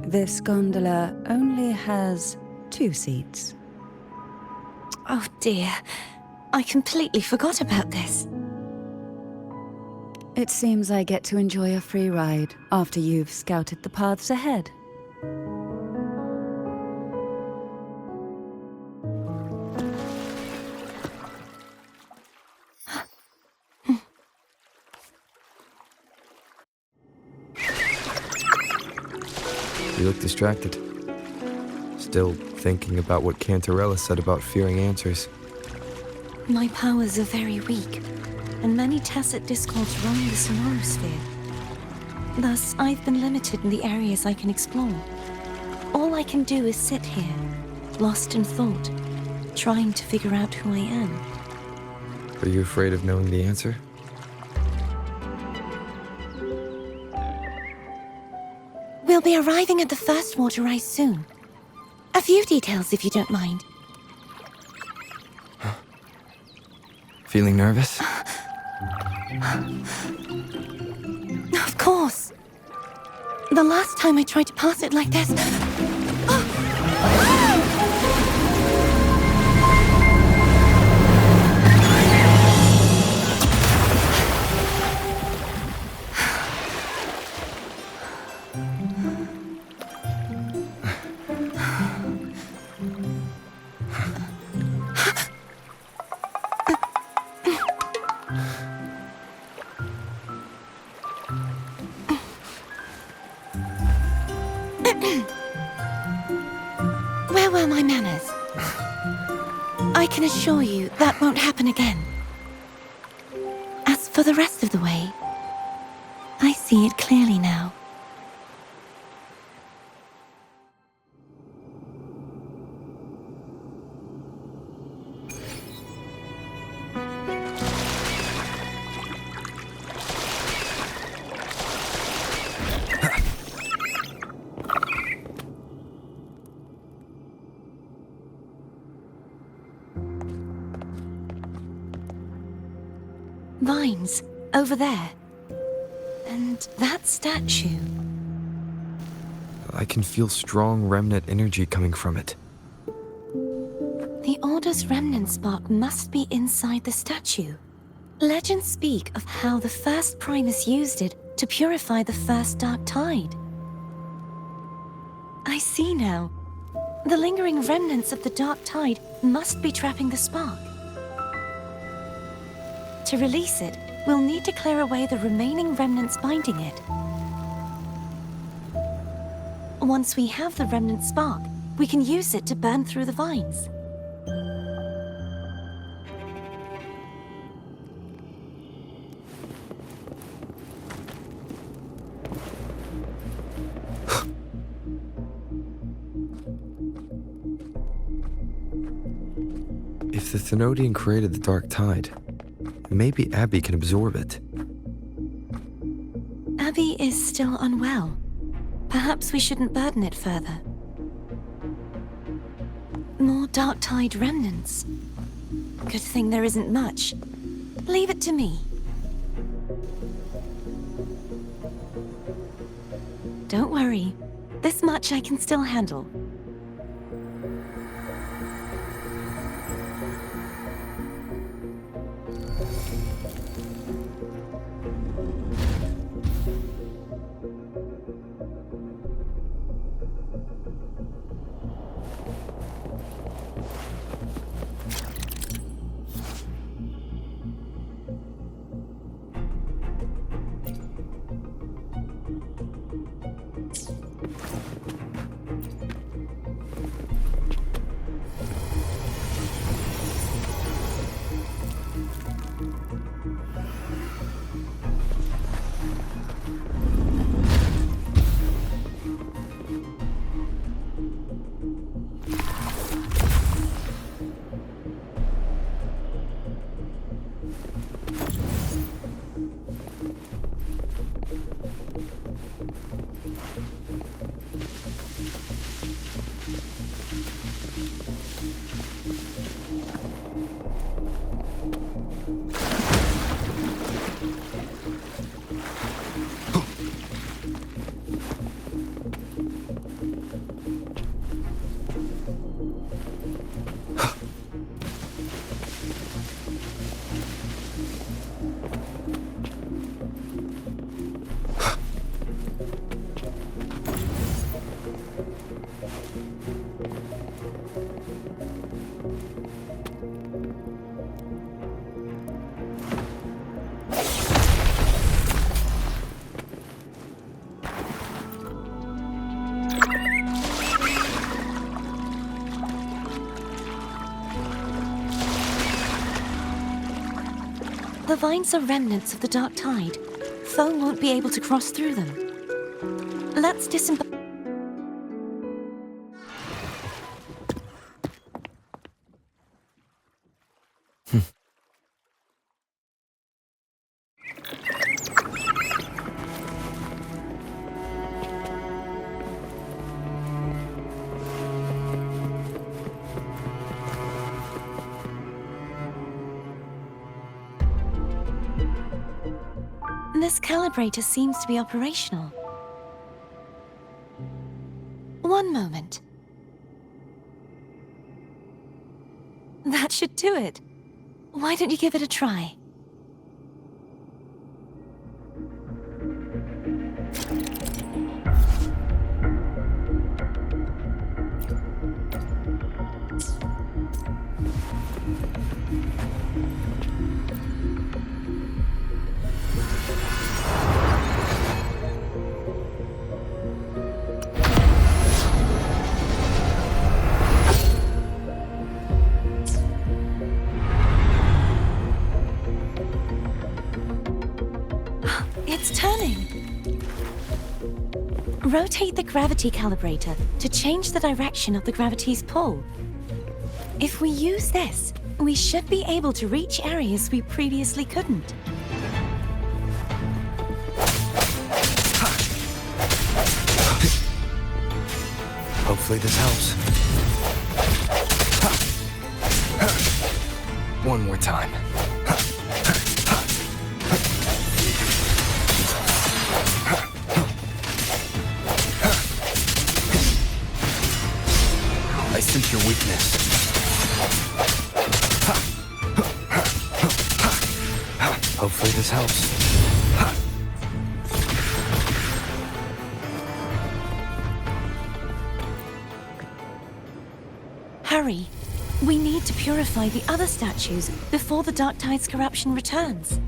This gondola only has 2 seats. Oh dear, I completely forgot about this. It seems I get to enjoy a free ride after you've scouted the paths ahead. You look distracted. Still thinking about what Cantarella said about fearing answers. My powers are very weak, and many tacit discords roam the sonorosphere. Thus, I've been limited in the areas I can explore. All I can do is sit here, lost in thought, trying to figure out who I am. Are you afraid of knowing the answer? We'll be arriving at the first water rise soon. A few details, if you don't mind. Feeling nervous? Of course. The last time I tried to pass it like this... Where were my manners? I can assure you that won't happen again. As for the rest of the way, I see it clearly now. Vines, over there. And that statue. I can feel strong remnant energy coming from it. The Order's remnant spark must be inside the statue. Legends speak of how the first Primus used it to purify the first dark tide. I see now. The lingering remnants of the dark tide must be trapping the spark. To release it, we'll need to clear away the remaining remnants binding it. Once we have the remnant spark, we can use it to burn through the vines. If the Thenodian created the Dark Tide, maybe Abby can absorb it. Abby is still unwell. Perhaps we shouldn't burden it further. More Dark Tide remnants. Good thing there isn't much. Leave it to me. Don't worry. This much I can still handle. The vines are remnants of the Dark Tide. Foe won't be able to cross through them. Let's disembark. This calibrator seems to be operational. One moment. That should do it. Why don't you give it a try? It's turning. Rotate the gravity calibrator to change the direction of the gravity's pull. If we use this, we should be able to reach areas we previously couldn't. Hopefully this helps. One more time. I sense your weakness. Hopefully this helps. Hurry. We need to purify the other statues before the Dark Tide's corruption returns.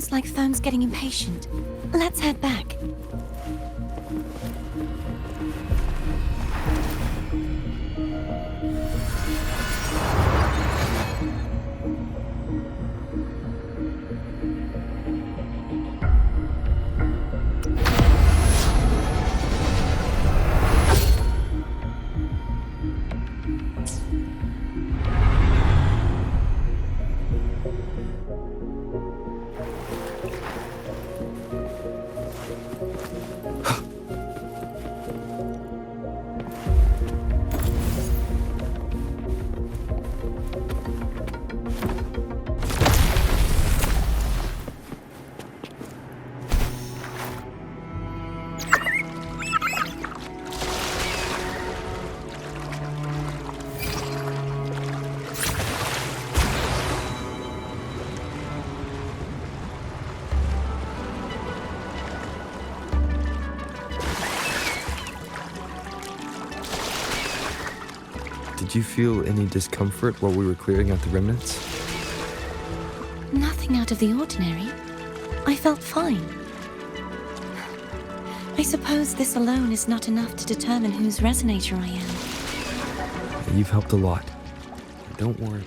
Sounds like Thone's getting impatient. Let's head back. Did you feel any discomfort while we were clearing out the remnants? Nothing out of the ordinary. I felt fine. I suppose this alone is not enough to determine whose resonator I am. You've helped a lot. Don't worry.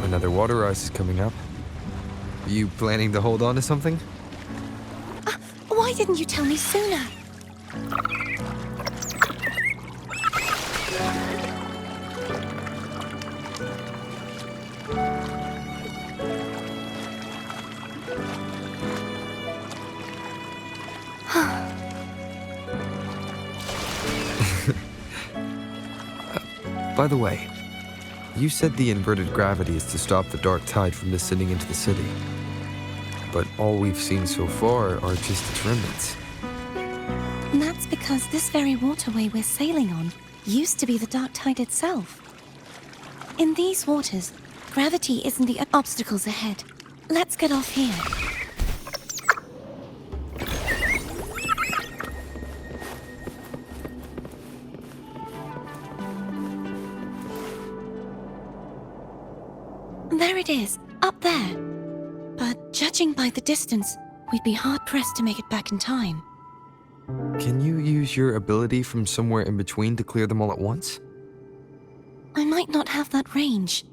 Another water ice is coming up. Are you planning to hold on to something? Why didn't you tell me sooner? By the way, you said the inverted gravity is to stop the dark tide from descending into the city. But all we've seen so far are just its remnants. And that's because this very waterway we're sailing on used to be the dark tide itself. In these waters, gravity isn't the obstacles ahead. Let's get off here. There it is, up there. But judging by the distance, we'd be hard-pressed to make it back in time. Can you use your ability from somewhere in between to clear them all at once? I might not have that range.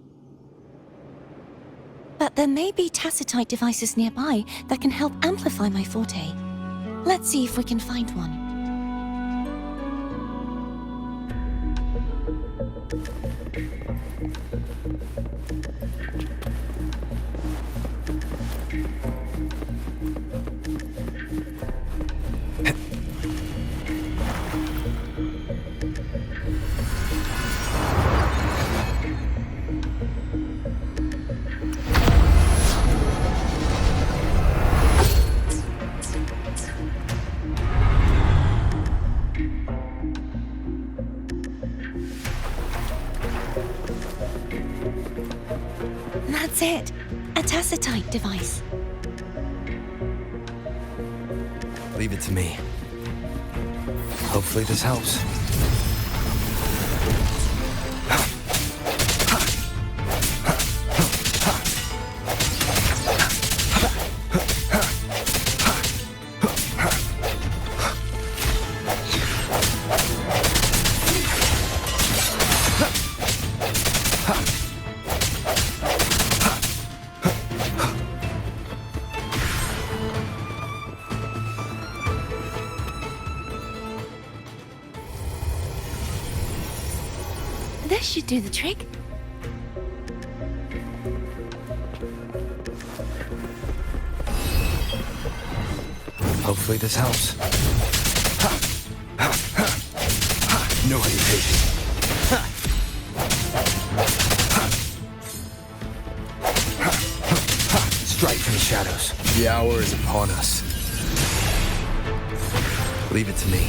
But there may be tacitite devices nearby that can help amplify my forte. Let's see if we can find one. That's it. A tacitite device. Leave it to me. Hopefully this helps. This should do the trick. Hopefully this helps. No hesitation. Strike from the shadows. The hour is upon us. Leave it to me.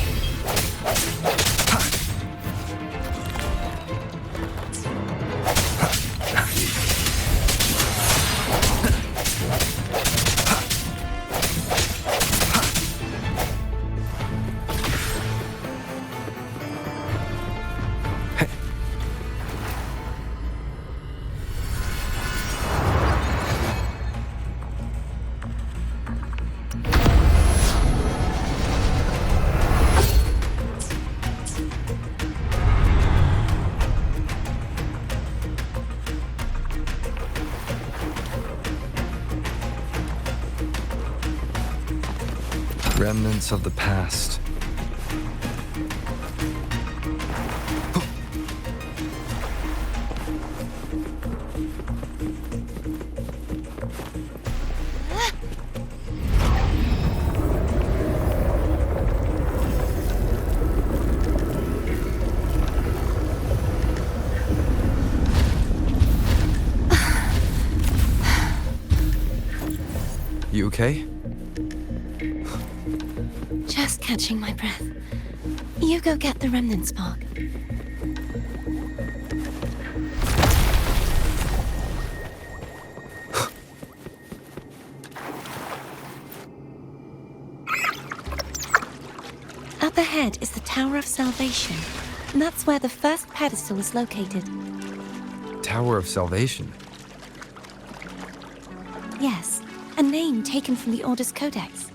remnants of the past. You okay? Just catching my breath. You go get the remnant spark. Up ahead is the Tower of Salvation, and that's where the first pedestal is located. Tower of Salvation? Yes, a name taken from the Order's Codex.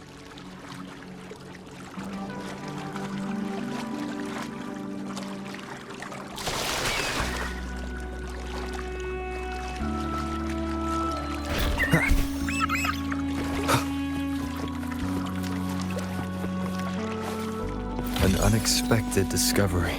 An unexpected discovery.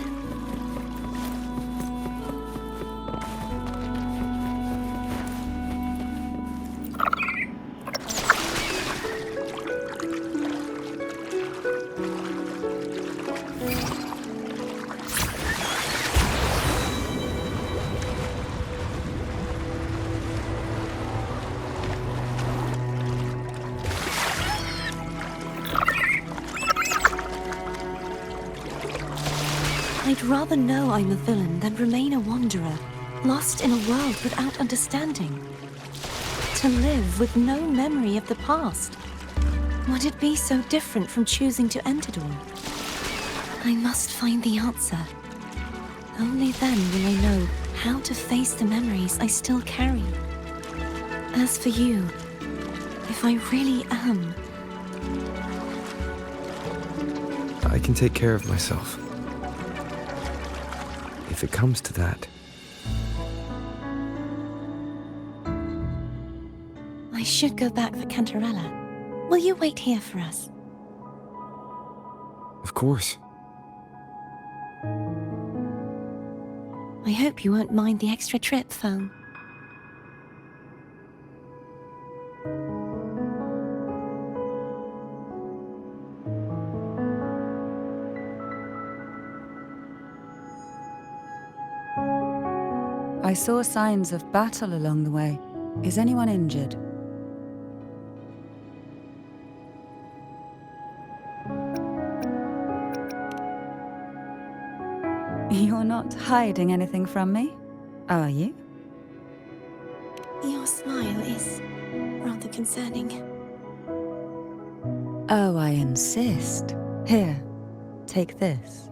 I'd rather know I'm a villain than remain a wanderer, lost in a world without understanding. To live with no memory of the past. Would it be so different from choosing to end it all? I must find the answer. Only then will I know how to face the memories I still carry. As for you, if I really am... I can take care of myself. If it comes to that. I should go back for Cantarella. Will you wait here for us? Of course. I hope you won't mind the extra trip, Foam. I saw signs of battle along the way. Is anyone injured? You're not hiding anything from me, are you? Your smile is rather concerning. Oh, I insist. Here, take this.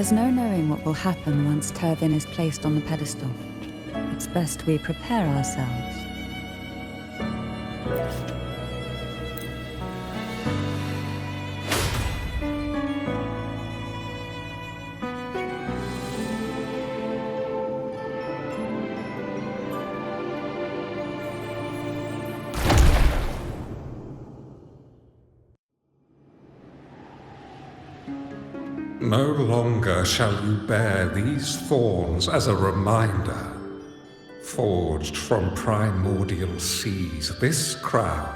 There's no knowing what will happen once Tervin is placed on the pedestal. It's best we prepare ourselves. No longer shall you bear these thorns as a reminder. Forged from primordial seas, this crown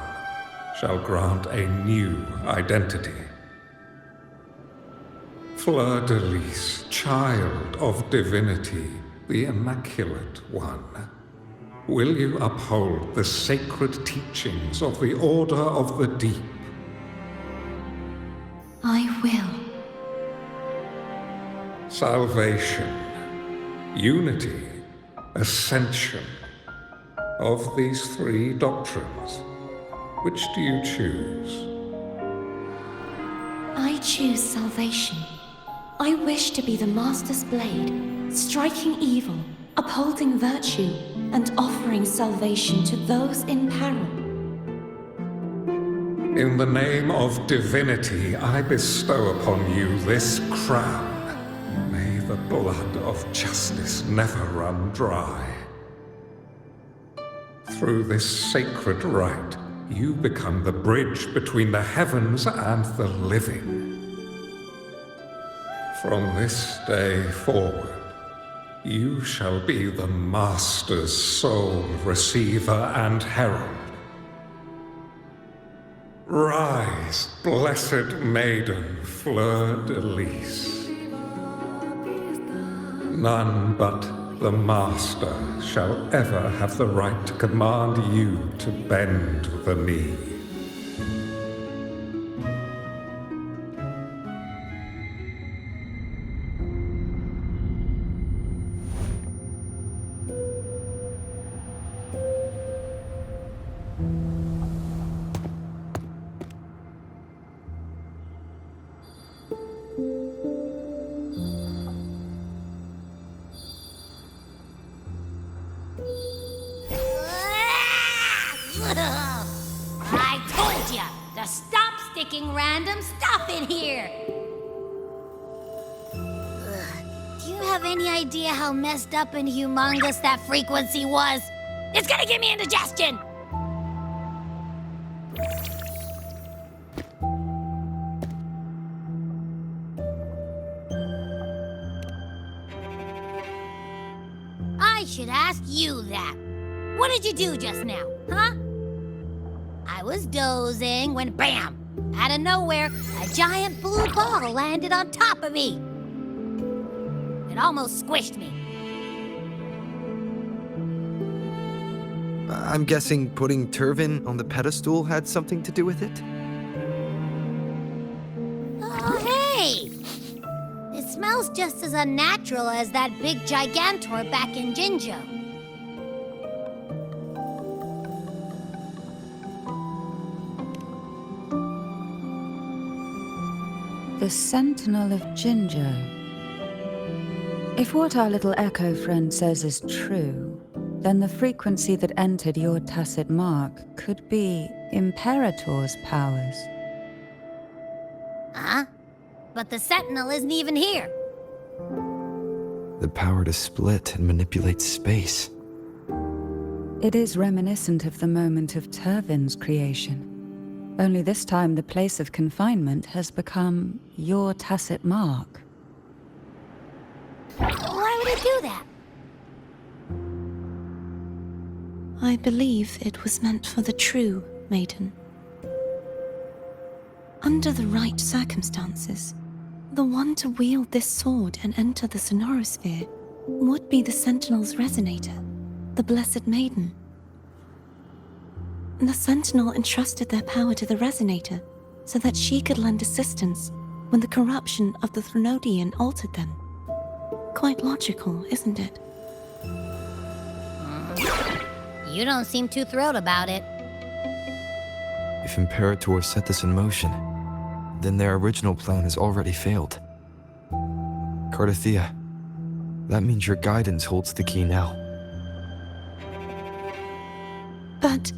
shall grant a new identity. Fleur-de-Lis, child of divinity, the Immaculate One, will you uphold the sacred teachings of the Order of the Deep? I will. Salvation, unity, ascension. Of these three doctrines, which do you choose? I choose salvation. I wish to be the Master's blade, striking evil, upholding virtue, and offering salvation to those in peril. In the name of divinity, I bestow upon you this crown. May the blood of justice never run dry. Through this sacred rite, you become the bridge between the heavens and the living. From this day forward, you shall be the Master's sole receiver and herald. Rise, blessed maiden, Fleur-de-Lis. None but the Master shall ever have the right to command you to bend the knee. I told ya to stop sticking random stuff in here! Do you have any idea how messed up and humongous that frequency was? It's gonna give me indigestion! I should ask you that. What did you do just now, huh? I was dozing when bam! Out of nowhere, a giant blue ball landed on top of me. It almost squished me. I'm guessing putting Tervin on the pedestal had something to do with it? Oh, hey! It smells just as unnatural as that big gigantor back in Jinjo. The Sentinel of Jinjo. If what our little echo friend says is true, then the frequency that entered your tacit mark could be Imperator's powers. Huh? But the Sentinel isn't even here. The power to split and manipulate space. It is reminiscent of the moment of Tervin's creation. Only this time the place of confinement has become your tacit mark. Why would it do that? I believe it was meant for the true maiden. Under the right circumstances, the one to wield this sword and enter the sonorosphere would be the Sentinel's Resonator, the Blessed Maiden. The Sentinel entrusted their power to the Resonator so that she could lend assistance when the corruption of the Threnodian altered them. Quite logical, isn't it? You don't seem too thrilled about it. If Imperator set this in motion, then their original plan has already failed. Cartethyia, that means your guidance holds the key now. But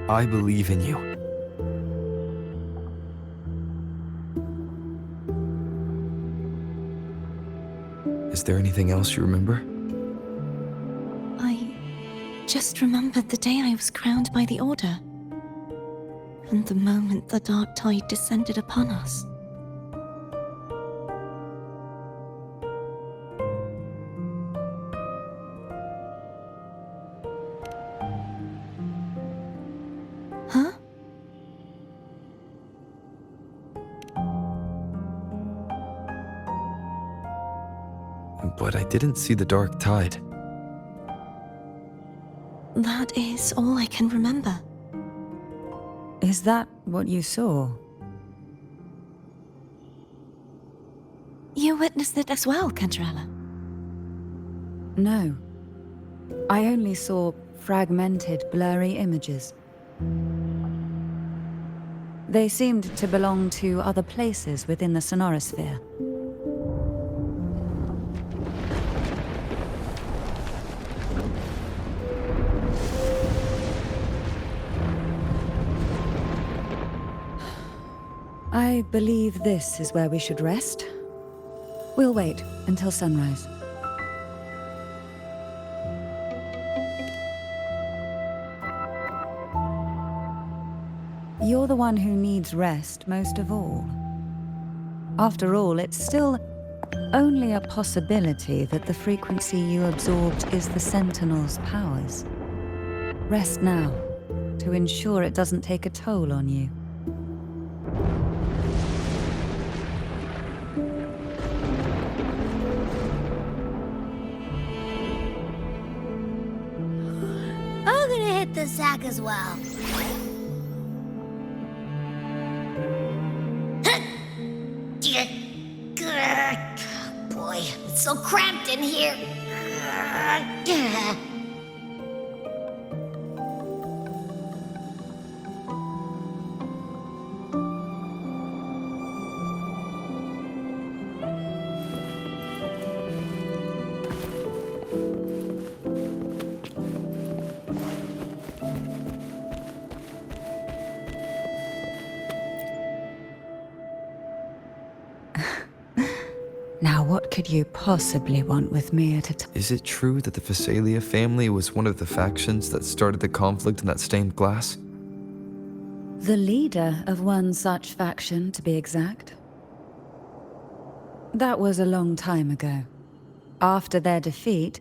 I believe in you. Is there anything else you remember? I just remembered the day I was crowned by the Order, and the moment the dark tide descended upon us. Huh? But I didn't see the dark tide. That is all I can remember. Is that what you saw? You witnessed it as well, Cantarella. No. I only saw fragmented, blurry images. They seemed to belong to other places within the sonorosphere. I believe this is where we should rest. We'll wait until sunrise. You're the one who needs rest most of all. After all, it's still only a possibility that the frequency you absorbed is the Sentinel's powers. Rest now, to ensure it doesn't take a toll on you. I'm gonna hit the sack as well. Boy, it's so cramped in here. Now what could you possibly want with me at a time? Is it true that the Fisalia family was one of the factions that started the conflict in that stained glass? The leader of one such faction, to be exact. That was a long time ago. After their defeat,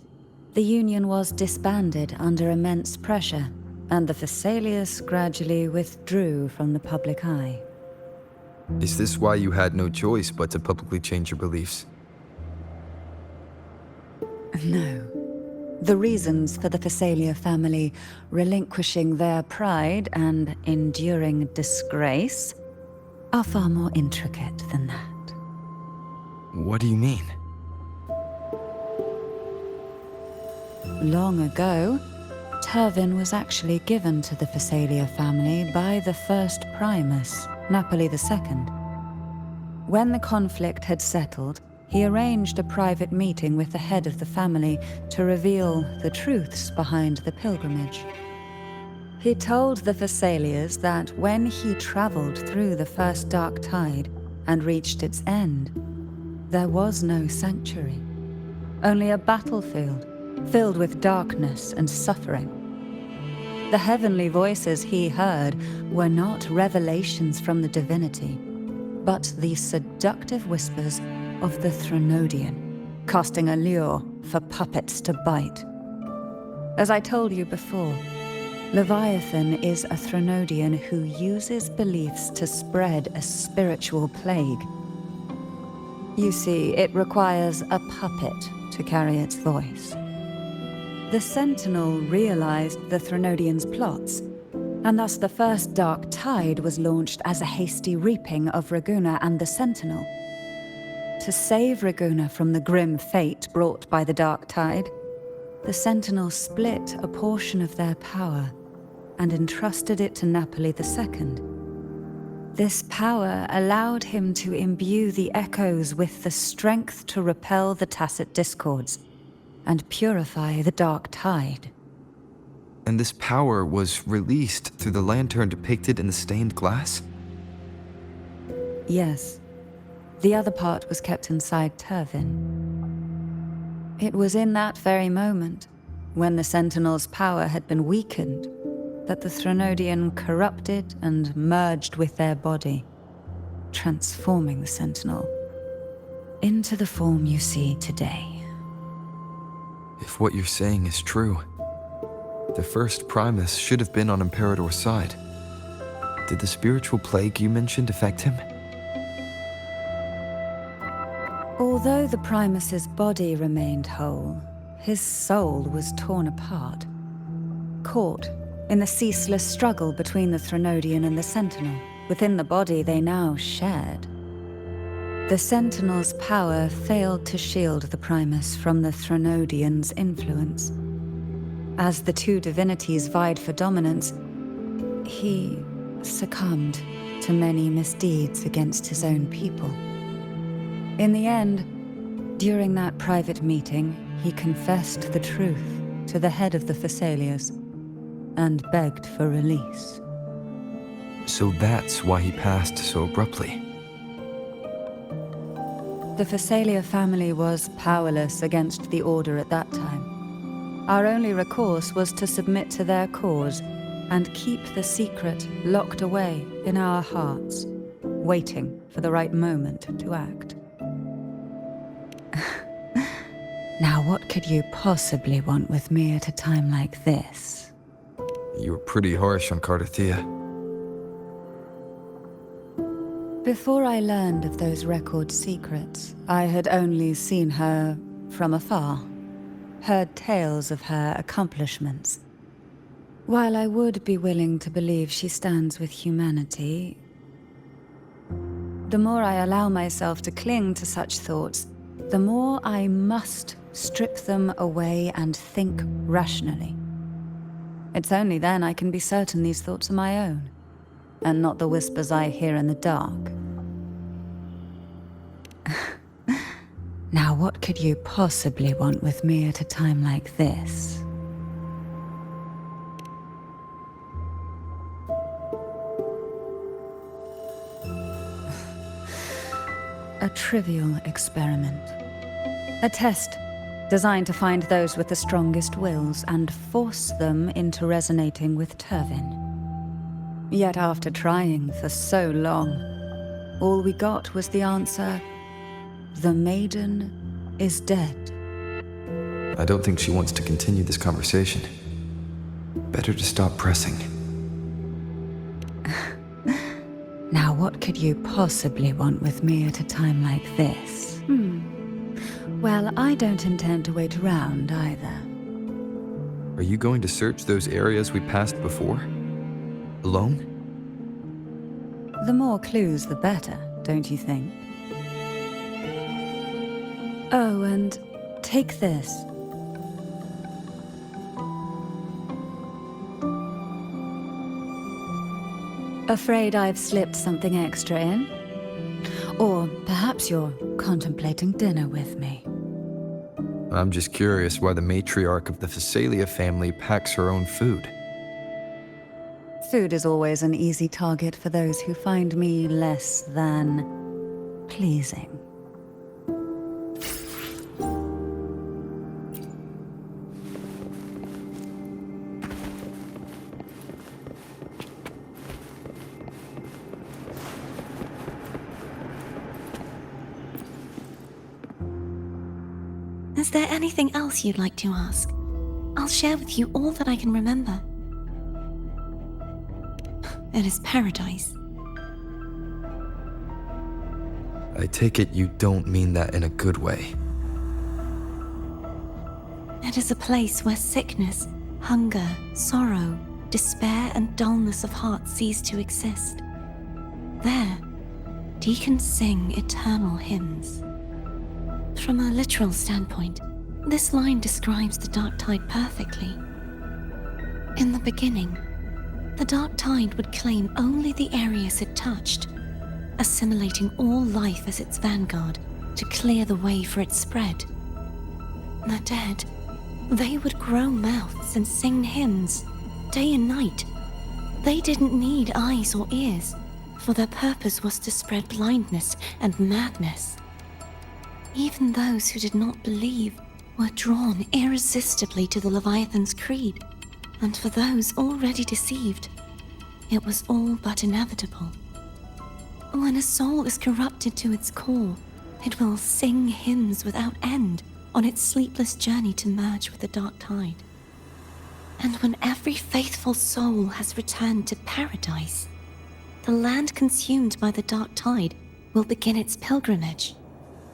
the Union was disbanded under immense pressure, and the Fisalias gradually withdrew from the public eye. Is this why you had no choice but to publicly change your beliefs? No. The reasons for the Fisalia family relinquishing their pride and enduring disgrace are far more intricate than that. What do you mean? Long ago, Turvin was actually given to the Fisalia family by the first Primus, Napoli II. When the conflict had settled, he arranged a private meeting with the head of the family to reveal the truths behind the pilgrimage. He told the Fisalias that when he traveled through the first dark tide and reached its end, there was no sanctuary, only a battlefield filled with darkness and suffering. The heavenly voices he heard were not revelations from the divinity, but the seductive whispers of the Threnodian, casting a lure for puppets to bite. As I told you before, Leviathan is a Threnodian who uses beliefs to spread a spiritual plague. You see, it requires a puppet to carry its voice. The Sentinel realized the Threnodian's plots, and thus the first Dark Tide was launched as a hasty reaping of Raguna and the Sentinel. To save Raguna from the grim fate brought by the Dark Tide, the Sentinel split a portion of their power and entrusted it to Napoli II. This power allowed him to imbue the echoes with the strength to repel the tacit discords and purify the dark tide. And this power was released through the lantern depicted in the stained glass? Yes. The other part was kept inside Turvin. It was in that very moment, when the Sentinel's power had been weakened, that the Threnodian corrupted and merged with their body, transforming the Sentinel into the form you see today. If what you're saying is true, the first Primus should have been on Imperador's side. Did the spiritual plague you mentioned affect him? Although the Primus's body remained whole, his soul was torn apart, caught in the ceaseless struggle between the Threnodian and the Sentinel. Within the body they now shared. The Sentinel's power failed to shield the Primus from the Threnodian's influence. As the two divinities vied for dominance, he succumbed to many misdeeds against his own people. In the end, during that private meeting, he confessed the truth to the head of the Fisalias and begged for release. So that's why he passed so abruptly. The Fisalia family was powerless against the Order at that time. Our only recourse was to submit to their cause and keep the secret locked away in our hearts, waiting for the right moment to act. Now, what could you possibly want with me at a time like this? You were pretty harsh on Cartethyia. Before I learned of those record secrets, I had only seen her from afar, heard tales of her accomplishments. While I would be willing to believe she stands with humanity, the more I allow myself to cling to such thoughts, the more I must strip them away and think rationally. It's only then I can be certain these thoughts are my own, and not the whispers I hear in the dark. Now, what could you possibly want with me at a time like this? A trivial experiment. A test designed to find those with the strongest wills and force them into resonating with Turvin. Yet after trying for so long, all we got was the answer, "The maiden is dead." I don't think she wants to continue this conversation. Better to stop pressing. Now, what could you possibly want with me at a time like this? Well, I don't intend to wait around either. Are you going to search those areas we passed before? Alone? The more clues, the better, don't you think? Oh, and take this. Afraid I've slipped something extra in? Or perhaps you're contemplating dinner with me. I'm just curious why the matriarch of the Fisalia family packs her own food. Food is always an easy target for those who find me less than pleasing. Is there anything else you'd like to ask? I'll share with you all that I can remember. It is paradise. I take it you don't mean that in a good way. It is a place where sickness, hunger, sorrow, despair, and dullness of heart cease to exist. There, deacons sing eternal hymns. From a literal standpoint, this line describes the dark tide perfectly. In the beginning, the dark tide would claim only the areas it untouched, assimilating all life as its vanguard to clear the way for its spread. The dead, they would grow mouths and sing hymns, day and night. They didn't need eyes or ears, for their purpose was to spread blindness and madness. Even those who did not believe were drawn irresistibly to the Leviathan's creed, and for those already deceived, it was all but inevitable. When a soul is corrupted to its core, it will sing hymns without end on its sleepless journey to merge with the dark tide. And when every faithful soul has returned to paradise, the land consumed by the dark tide will begin its pilgrimage,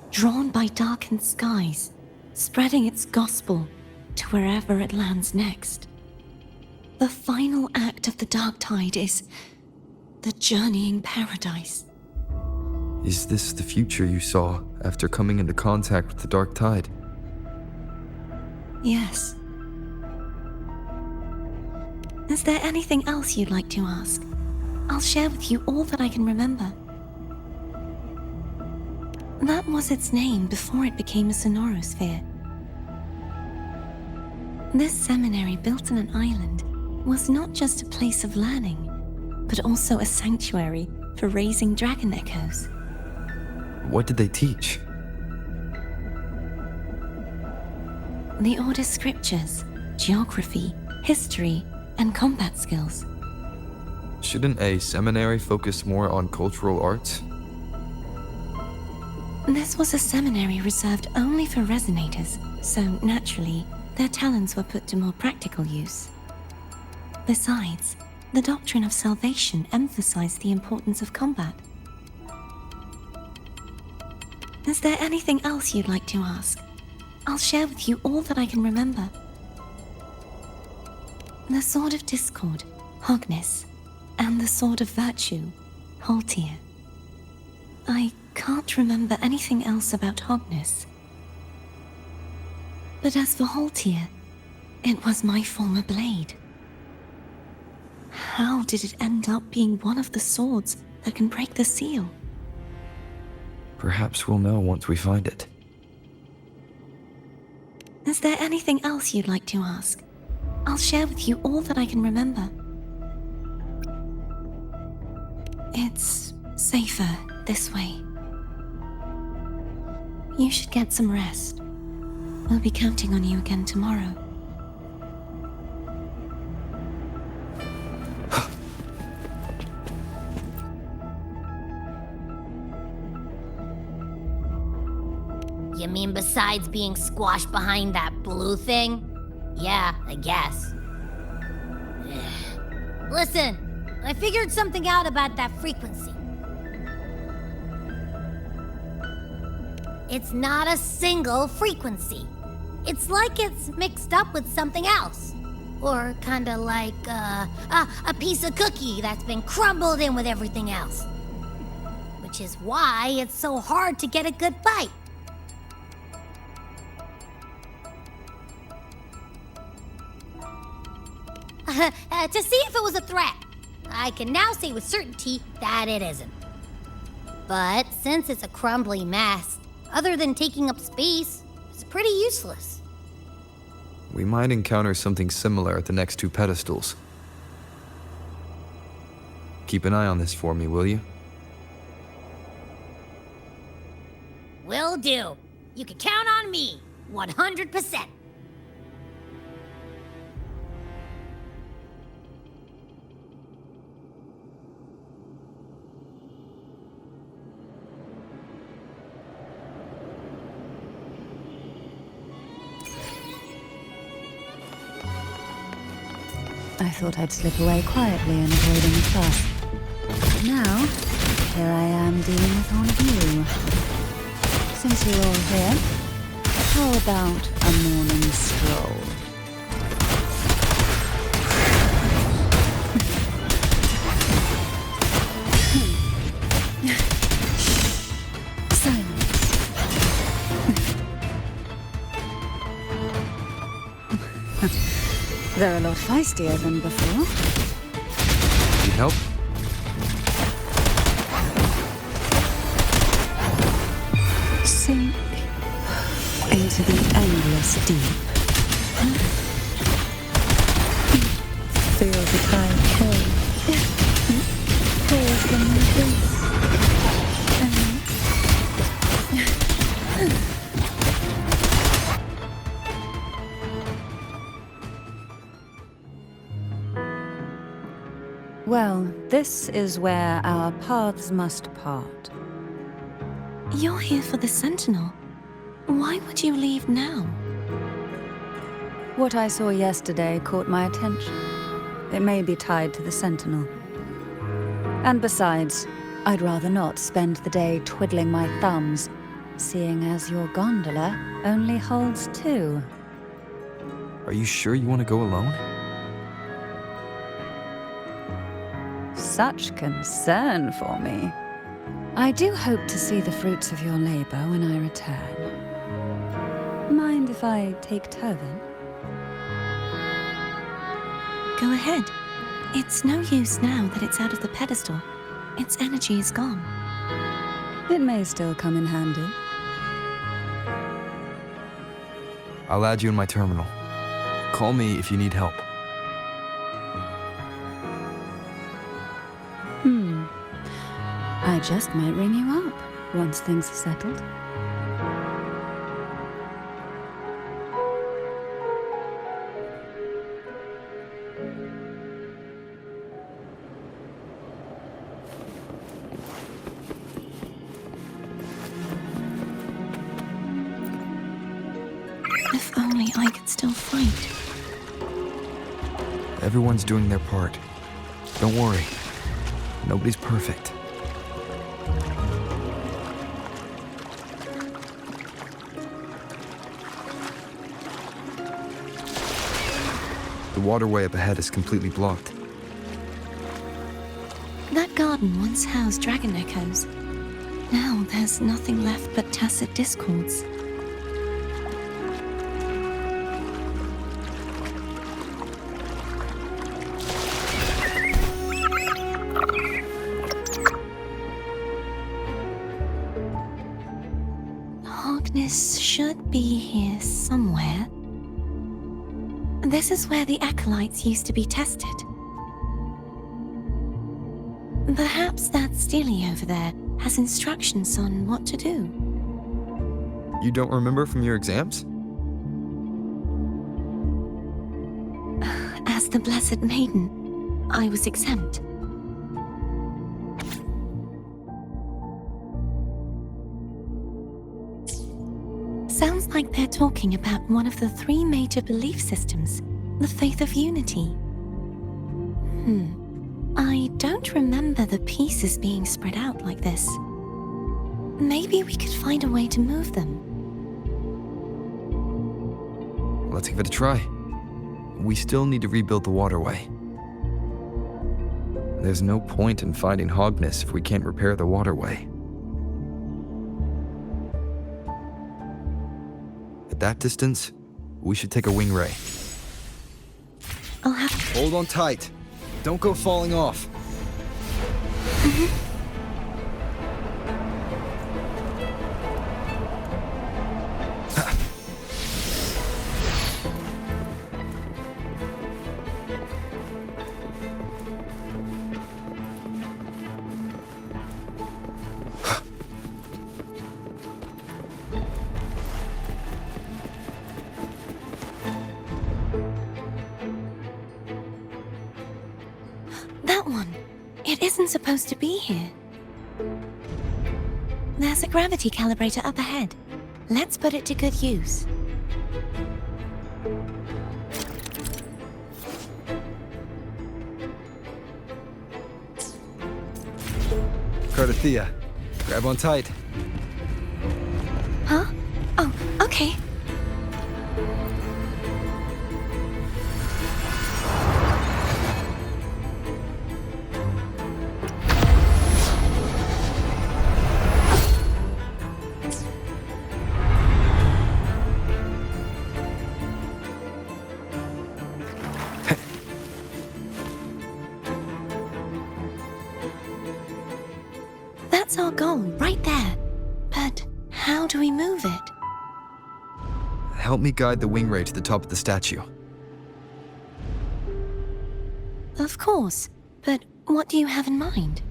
drawn by darkened skies, spreading its gospel to wherever it lands next. The final act of the dark tide is the journeying paradise. Is this the future you saw after coming into contact with the dark tide? Yes. Is there anything else you'd like to ask? I'll share with you all that I can remember. That was its name before it became a sonorosphere. This seminary, built on an island, was not just a place of learning, but also a sanctuary for raising dragon echoes. What did they teach? The Order's scriptures, geography, history, and combat skills. Shouldn't a seminary focus more on cultural arts? This was a seminary reserved only for Resonators, so naturally, their talents were put to more practical use. Besides, the doctrine of salvation emphasized the importance of combat. Is there anything else you'd like to ask? I'll share with you all that I can remember. The Sword of Discord, Hogness, and the Sword of Virtue, Haltir. I can't remember anything else about Hogness. But as for Haltir, it was my former blade. How did it end up being one of the swords that can break the seal? Perhaps we'll know once we find it. Is there anything else you'd like to ask? I'll share with you all that I can remember. It's safer this way. You should get some rest. We'll be counting on you again tomorrow. You mean besides being squashed behind that blue thing? Yeah, I guess. Listen, I figured something out about that frequency. It's not a single frequency. It's like it's mixed up with something else. Or kinda like, a piece of cookie that's been crumbled in with everything else. Which is why it's so hard to get a good bite. To see if it was a threat. I can now say with certainty that it isn't. But since it's a crumbly mess, other than taking up space, it's pretty useless. We might encounter something similar at the next two pedestals. Keep an eye on this for me, will you? Will do. You can count on me, 100%. I thought I'd slip away quietly and avoid any fuss. Now, here I am dealing with all of you. Since you're all here, how about a morning stroll? Silence. They're a lot feistier than before. Need help? That's deep. Feel the tide pull. Pull from my face. Well, this is where our paths must part. You're here for the Sentinel. Why would you leave now? What I saw yesterday caught my attention. It may be tied to the Sentinel. And besides, I'd rather not spend the day twiddling my thumbs, seeing as your gondola only holds 2. Are you sure you want to go alone? Such concern for me. I do hope to see the fruits of your labor when I return. Mind if I take Turvin? Go ahead. It's no use now that it's out of the pedestal. Its energy is gone. It may still come in handy. I'll add you in my terminal. Call me if you need help. I just might ring you up once things are settled. If only I could still fight. Everyone's doing their part. Don't worry. Nobody's perfect. The waterway up ahead is completely blocked. That garden once housed dragon echoes. Now there's nothing left but tacit discords. Hogness should be here somewhere. This is where the acolytes used to be tested. Perhaps that Steely over there has instructions on what to do. You don't remember from your exams? As the Blessed Maiden, I was exempt. Sounds like they're talking about one of the 3 major belief systems, the faith of unity. I don't remember the pieces being spread out like this. Maybe we could find a way to move them. Let's give it a try. We still need to rebuild the waterway. There's no point in fighting Hogness if we can't repair the waterway. At that distance, we should take a wing ray. I'll have to... Hold on tight. Don't go falling off. That one. It isn't supposed to be here. There's a gravity calibrator up ahead. Let's put it to good use. Cartethyia, grab on tight. Huh? Oh, okay. That's our goal, right there. But how do we move it? help me guide the wing ray to the top of the statue. Of course, but what do you have in mind?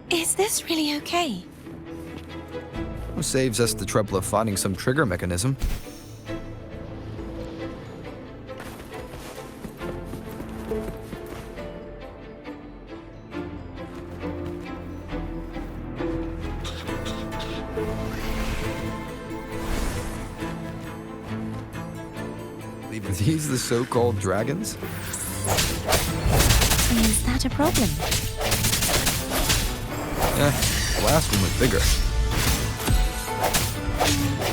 Is this really okay? Saves us the trouble of finding some trigger mechanism. Are these the so-called dragons? Is that a problem? The last one was bigger.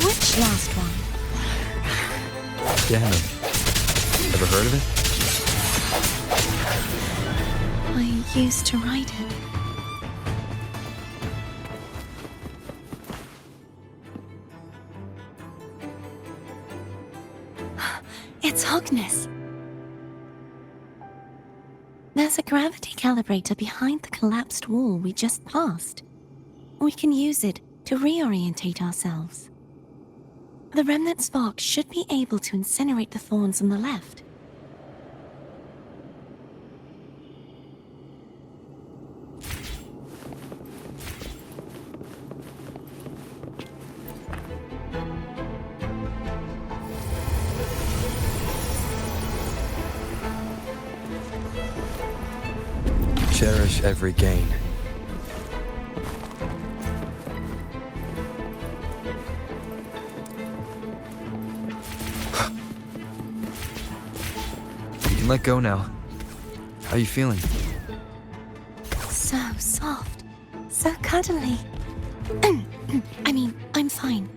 Which last one? Damn it. Ever heard of it? I used to ride it. It's Hogness. There's a gravity calibrator behind the collapsed wall we just passed. We can use it to reorientate ourselves. The remnant spark should be able to incinerate the thorns on the left. Cherish every gain. You can let go now. How are you feeling? So soft. So cuddly. I mean, I'm fine.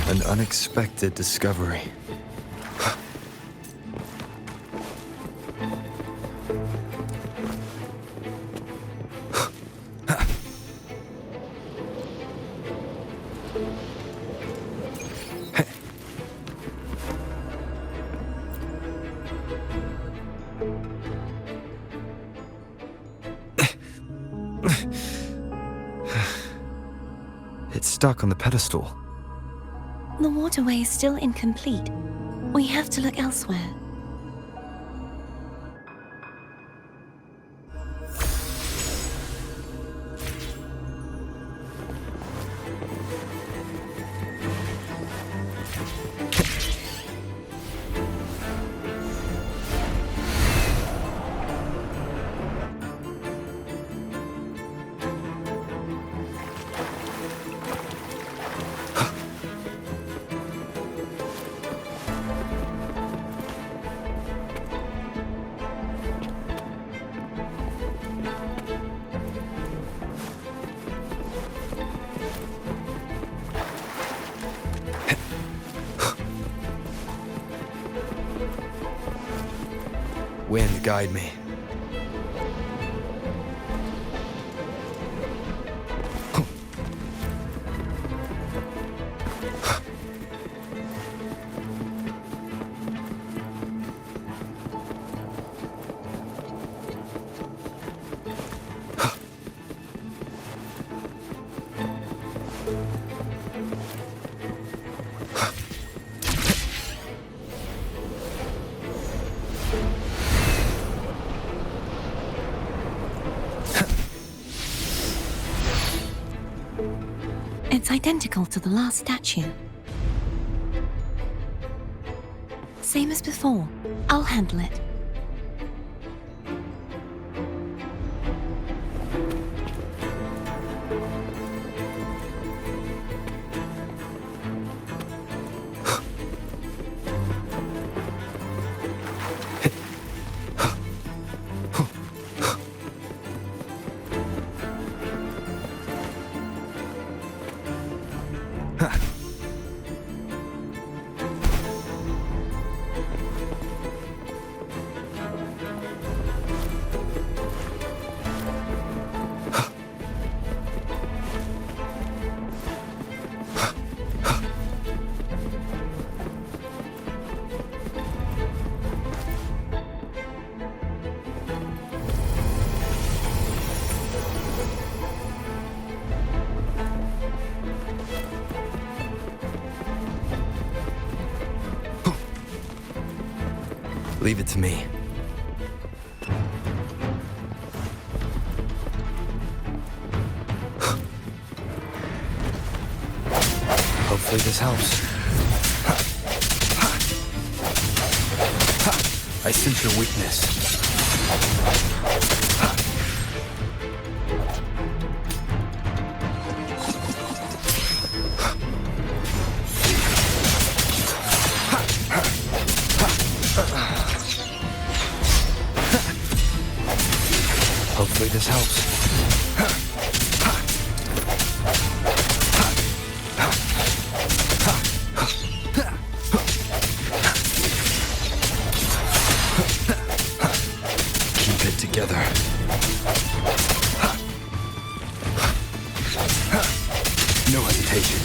An unexpected discovery. It's stuck on the pedestal. The waterway is still incomplete. We have to look elsewhere. Wind, guide me. It's identical to the last statue. Same as before. I'll handle it. Leave it to me. Hopefully this helps. I sense your weakness. Hopefully this helps. Keep it together. No hesitation.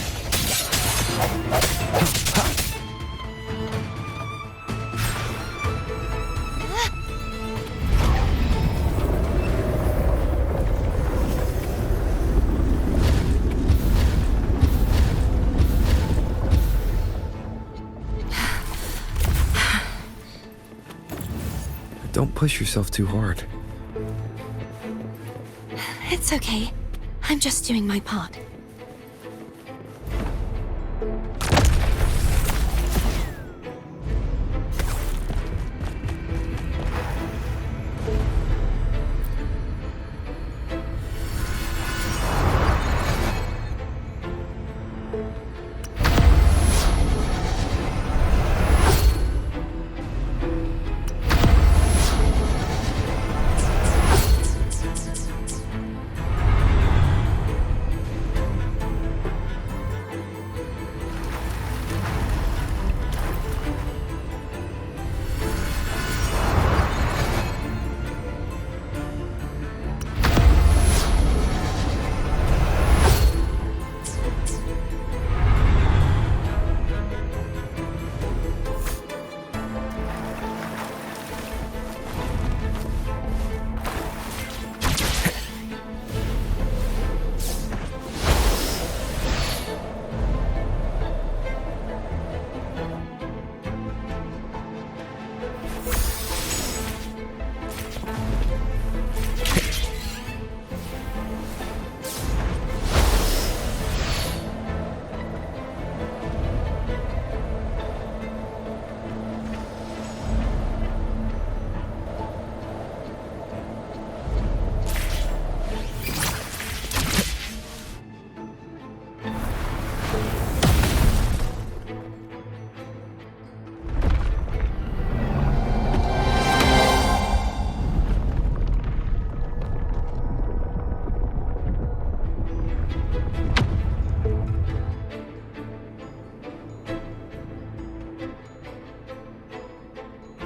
Don't push yourself too hard. It's okay. I'm just doing my part.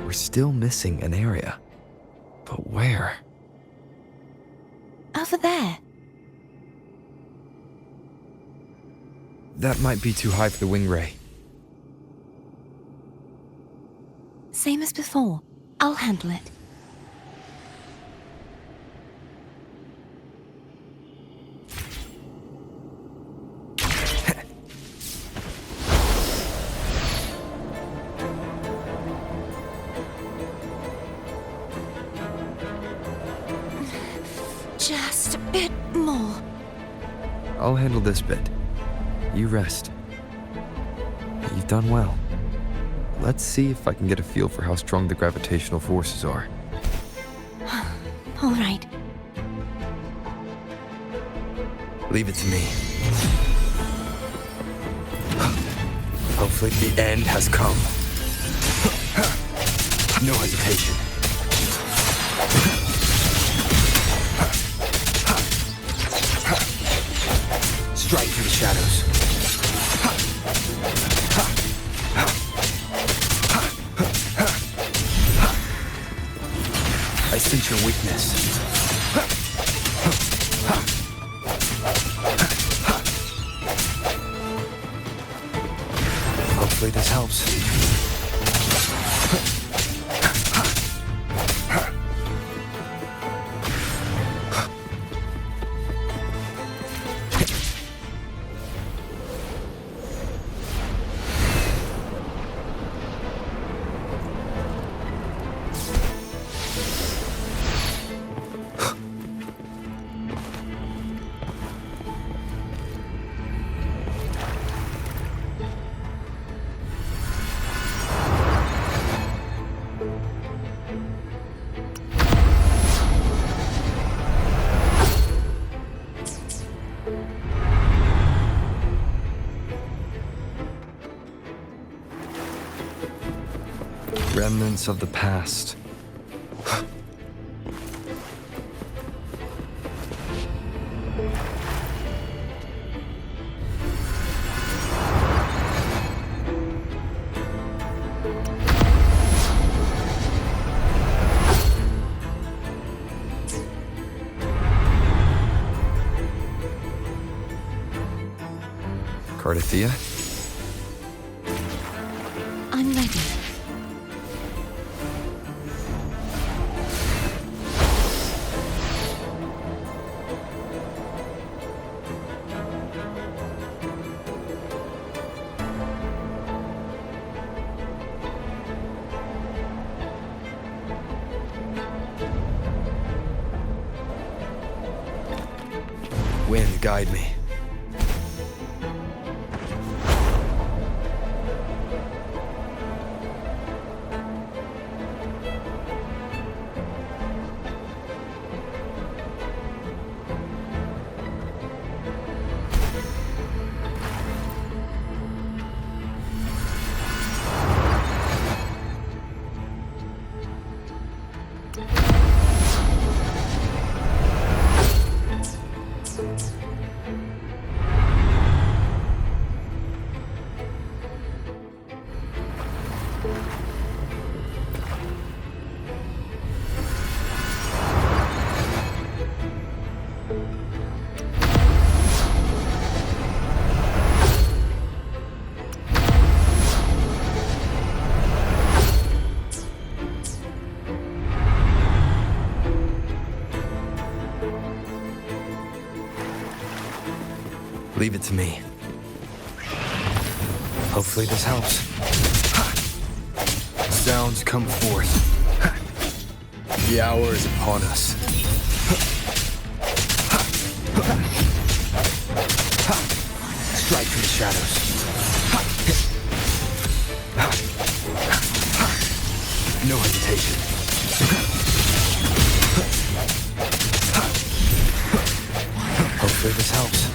We're still missing an area. But where? Over there. That might be too high for the wing ray. Same as before. I'll handle it. Just a bit more. I'll handle this bit. You rest. You've done well. Let's see if I can get a feel for how strong the gravitational forces are. All right. Leave it to me. Hopefully the end has come. No hesitation. Strike through the shadows. I sense your weakness. Hopefully this helps. Remnants of the past. Cartethyia? I'm ready. Wind, guide me. Leave it to me. Hopefully this helps. Sounds come forth. The hour is upon us. Strike through the shadows. No hesitation. Hopefully this helps.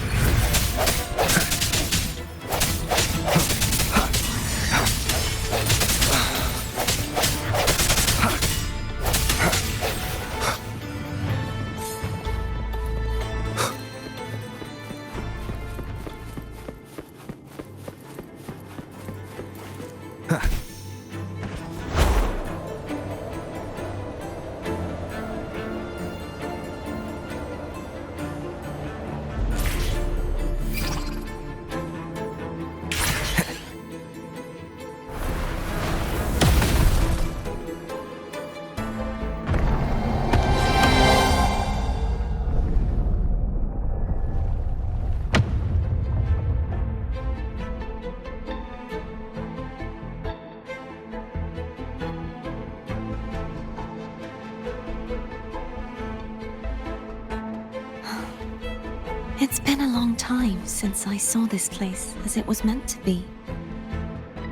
It's been a long time since I saw this place as it was meant to be.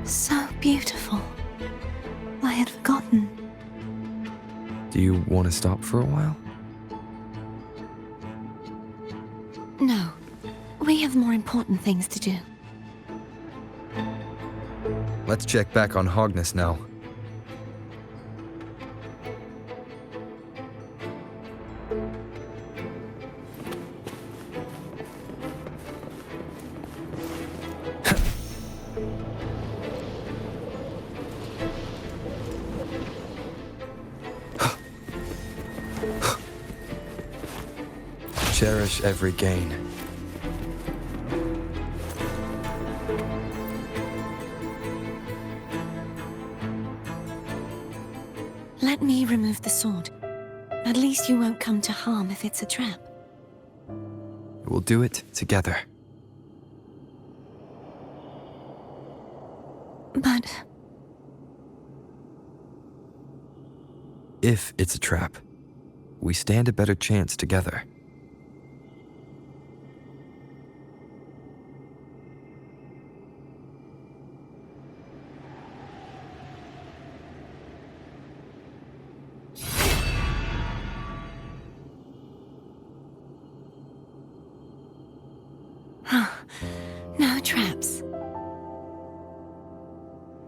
So beautiful. I had forgotten. Do you want to stop for a while? No. We have more important things to do. Let's check back on Hogness now. Cherish every gain. Let me remove the sword. At least you won't come to harm if it's a trap. We'll do it together. But If it's a trap, we stand a better chance together. no traps.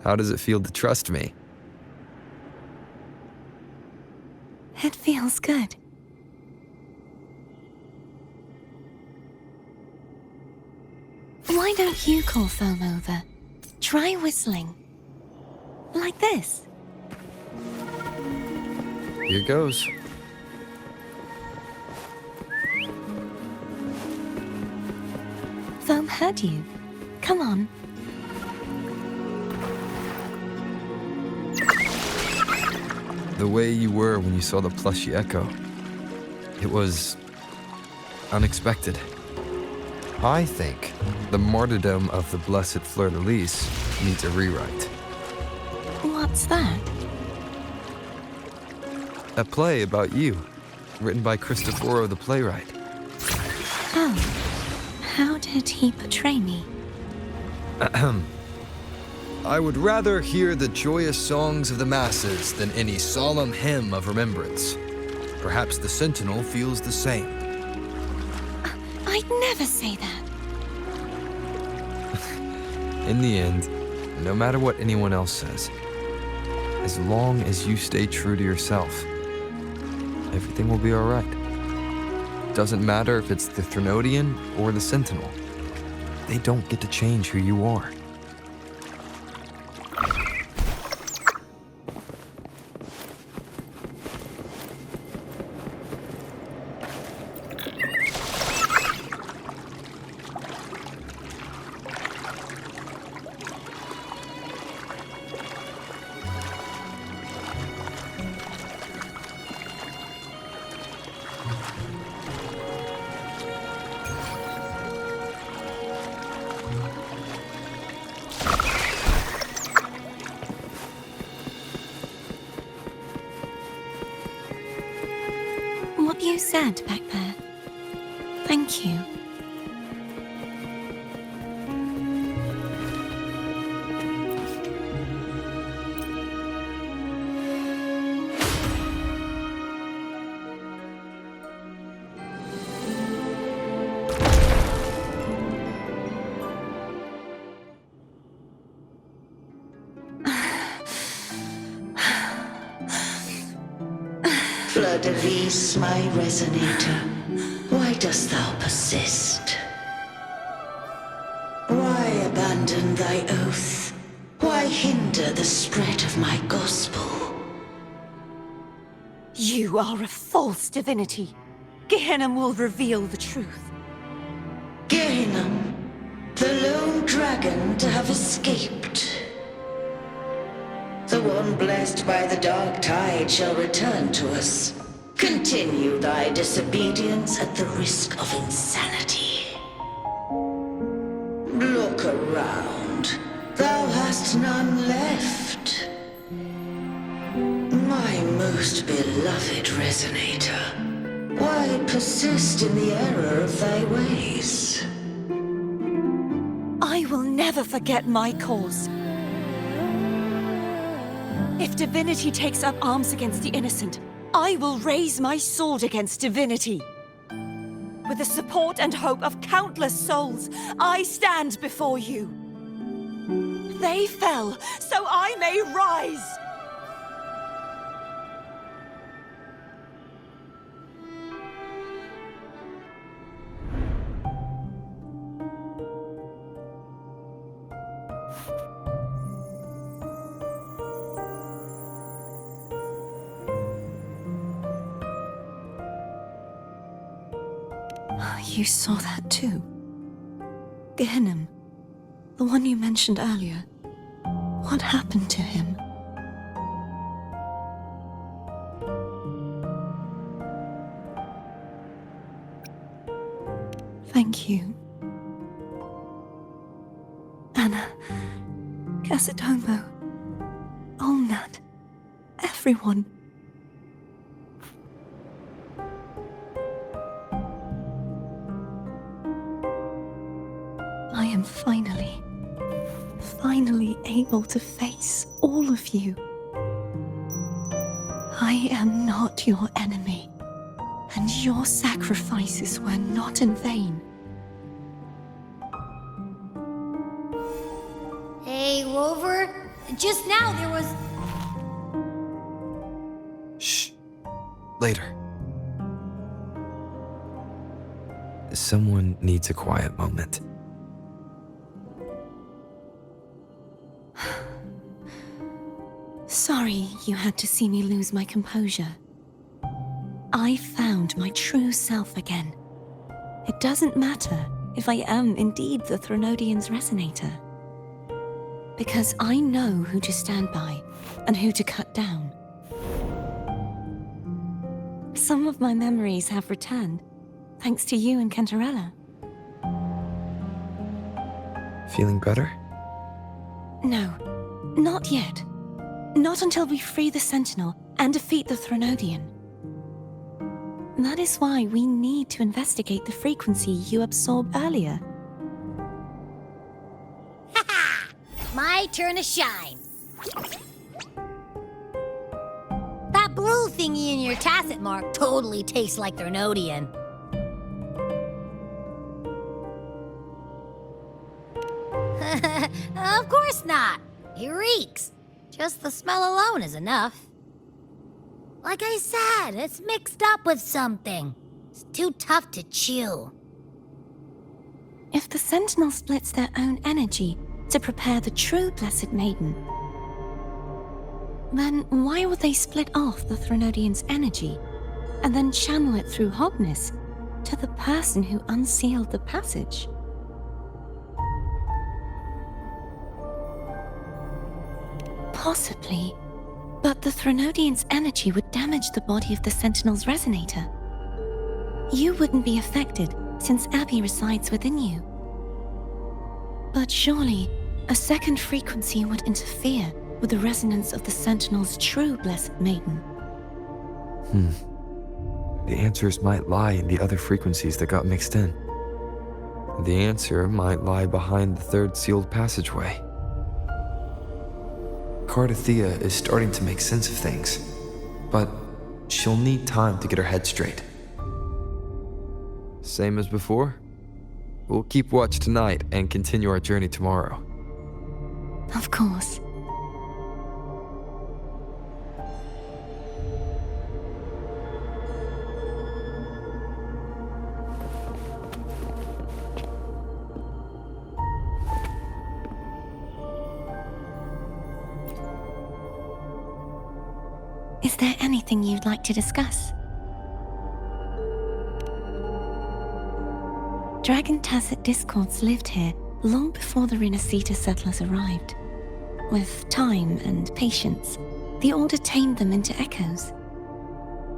How does it feel to trust me? It feels good. Why don't you call Foam over? Try whistling. Like this. Here goes. Foam heard you. Come on. The way you were when you saw the plushy echo. It was unexpected. I think the martyrdom of the blessed fleur-de-lis needs a rewrite. What's that? A play about you, written by Cristoforo the playwright. Oh. How did he portray me? I would rather hear the joyous songs of the masses than any solemn hymn of remembrance. Perhaps the Sentinel feels the same. I'd never say that. In the end, no matter what anyone else says, as long as you stay true to yourself, everything will be all right. Doesn't matter if it's the Threnodian or the Sentinel. They don't get to change who you are. What you said back there. Thank you. Fleur-de-lis, my resonator, why dost thou persist? Why abandon thy oath? Why hinder the spread of my gospel? You are a false divinity. Gehenna will reveal the truth. Gehenna, the lone dragon to have escaped. The one blessed by the dark tide shall return to us. Continue thy disobedience at the risk of insanity. Look around. Thou hast none left. My most beloved resonator, Why persist in the error of thy ways? I will never forget my cause. If divinity takes up arms against the innocent, I will raise my sword against divinity. With the support and hope of countless souls, I stand before you. They fell, so I may rise! You saw that too? Gehenna, the one you mentioned earlier. What happened to him? Thank you. Anna, Casitomo, Olnat, everyone. I am finally able to face all of you. I am not your enemy, and your sacrifices were not in vain. Hey, Rover, just now there was... Shh. Later. Someone needs a quiet moment. Sorry you had to see me lose my composure. I found my true self again. It doesn't matter if I am indeed the Threnodian's Resonator. Because I know who to stand by and who to cut down. Some of my memories have returned, thanks to you and Cantarella. Feeling better? No, not yet. Not until we free the Sentinel and defeat the Threnodian. That is why we need to investigate the frequency you absorbed earlier. Ha-ha! My turn to shine. That blue thingy in your tacit mark totally tastes like Threnodian. Of course not. It reeks. Just the smell alone is enough. Like I said, it's mixed up with something. It's too tough to chew. If the Sentinel splits their own energy to prepare the true Blessed Maiden, then why would they split off the Threnodian's energy and then channel it through Hognis to the person who unsealed the passage? Possibly, but the Threnodian's energy would damage the body of the Sentinel's Resonator. You wouldn't be affected, since Abby resides within you. But surely, a second frequency would interfere with the resonance of the Sentinel's true Blessed Maiden. The answers might lie in the other frequencies that got mixed in. The answer might lie behind the third sealed passageway. Cartethyia is starting to make sense of things, but she'll need time to get her head straight. Same as before? We'll keep watch tonight and continue our journey tomorrow. Of course. Is there anything you'd like to discuss? Dragon Tacet discords lived here long before the Renacita settlers arrived. With time and patience, the Order tamed them into echoes.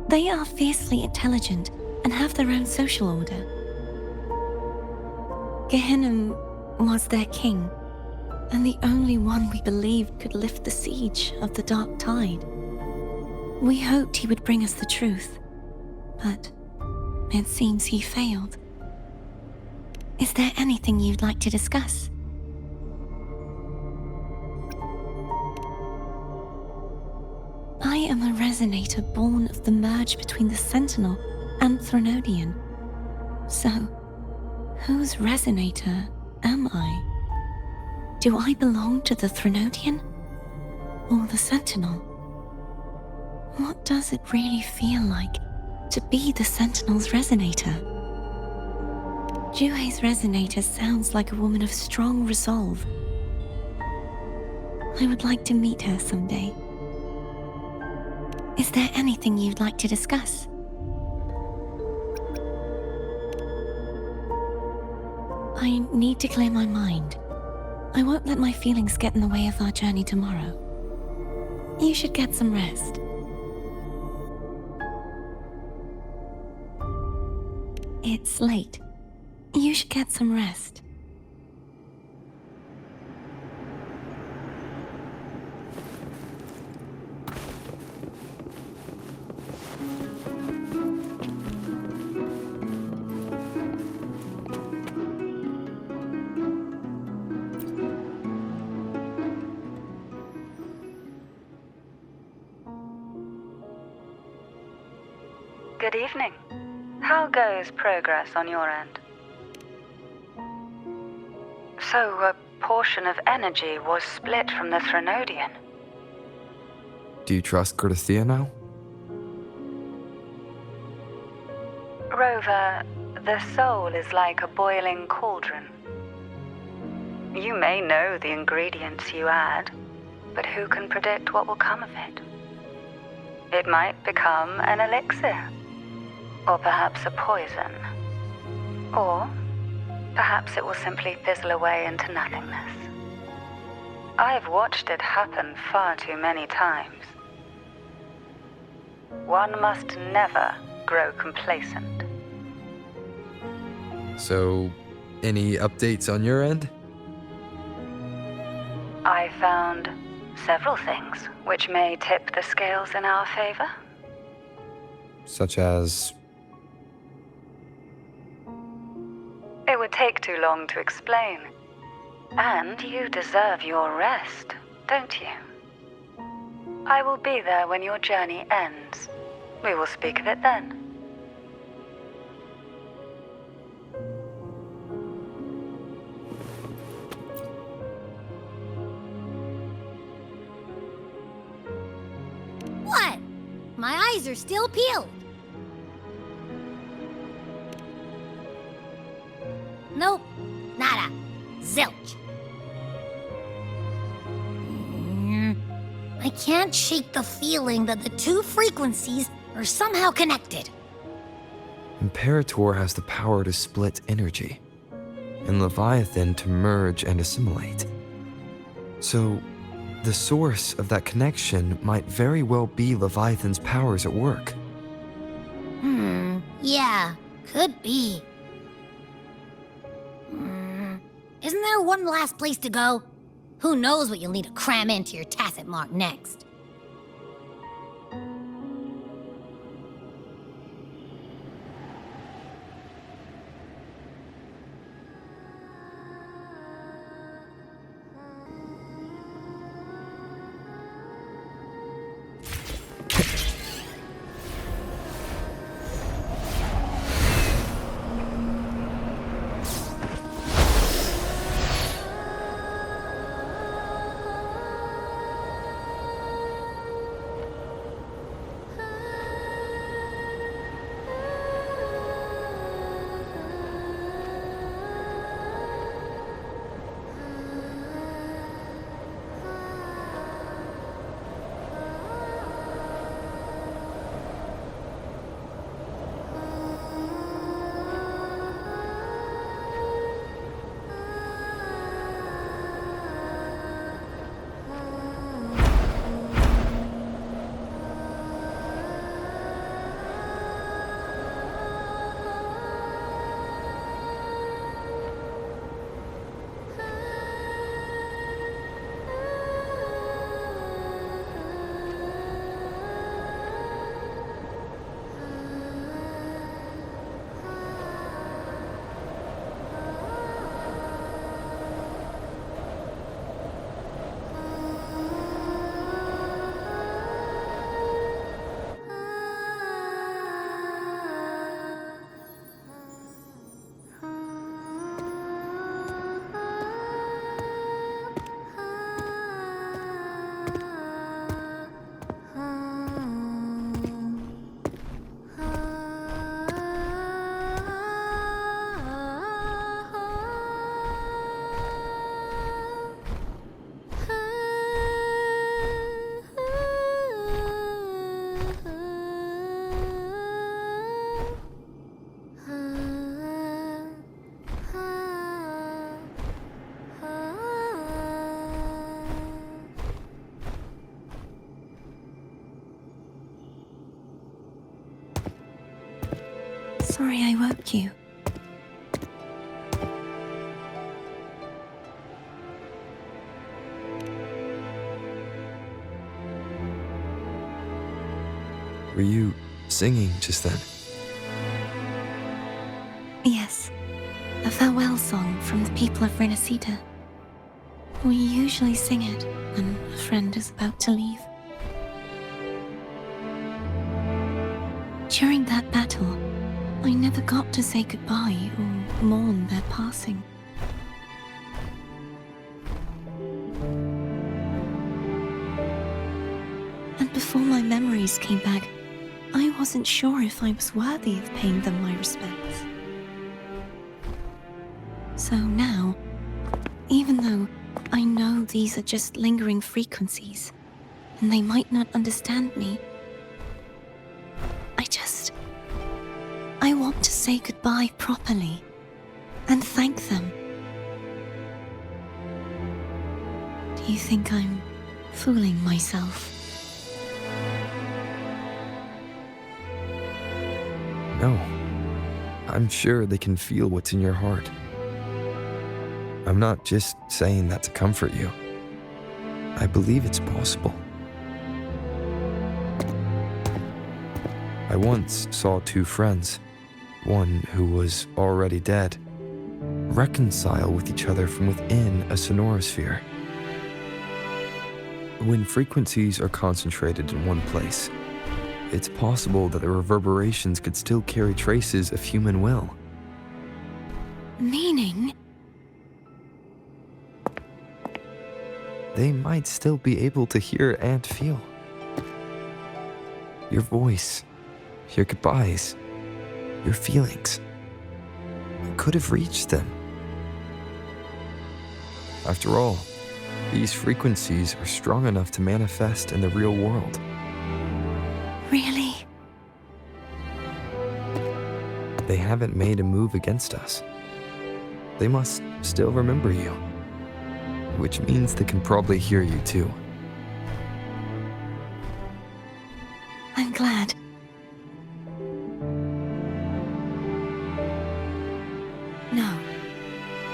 They are fiercely intelligent and have their own social order. Gehenna was their king, and the only one we believed could lift the siege of the Dark Tide. We hoped he would bring us the truth, but It seems he failed. Is there anything you'd like to discuss? I am a Resonator born of the merge between the Sentinel and Threnodian. So, whose Resonator am I? Do I belong to the Threnodian? Or the Sentinel? What does it really feel like to be the Sentinel's Resonator? Juhe's Resonator sounds like a woman of strong resolve. I would like to meet her someday. Is there anything you'd like to discuss? I need to clear my mind. I won't let my feelings get in the way of our journey tomorrow. You should get some rest. It's late. You should get some rest. Good evening. How goes progress on your end? So, a portion of energy was split from the Threnodian. Do you trust Cartethyia now? Rover, the soul is like a boiling cauldron. You may know the ingredients you add, but who can predict what will come of it? It might become an elixir, or perhaps a poison, or perhaps it will simply fizzle away into nothingness. I've watched it happen far too many times. One must never grow complacent. So, any updates on your end? I found several things which may tip the scales in our favor. Such as... It would take too long to explain. And you deserve your rest, don't you? I will be there when your journey ends. We will speak of it then. What? My eyes are still peeled. Nope. Nada. Zilch. I can't shake the feeling that the two frequencies are somehow connected. Imperator has the power to split energy, and Leviathan to merge and assimilate. So, the source of that connection might very well be Leviathan's powers at work. Yeah, could be. Isn't there one last place to go? Who knows what you'll need to cram into your tacit mark next? Sorry I woke you. Were you singing just then? Yes, a farewell song from the people of Resonators. We usually sing it when a friend is about to leave. During that battle, I never got to say goodbye or mourn their passing. And before my memories came back, I wasn't sure if I was worthy of paying them my respects. So now, even though I know these are just lingering frequencies, and they might not understand me, I want to say goodbye properly and thank them. Do you think I'm fooling myself? No. I'm sure they can feel what's in your heart. I'm not just saying that to comfort you. I believe it's possible. I once saw two friends, one who was already dead, reconcile with each other from within a sonorosphere. When frequencies are concentrated in one place, it's possible that the reverberations could still carry traces of human will. Meaning? They might still be able to hear and feel. Your voice, your goodbyes, your feelings could have reached them. After all, these frequencies are strong enough to manifest in the real world. Really? They haven't made a move against us. They must still remember you, which means they can probably hear you too. I'm glad. No.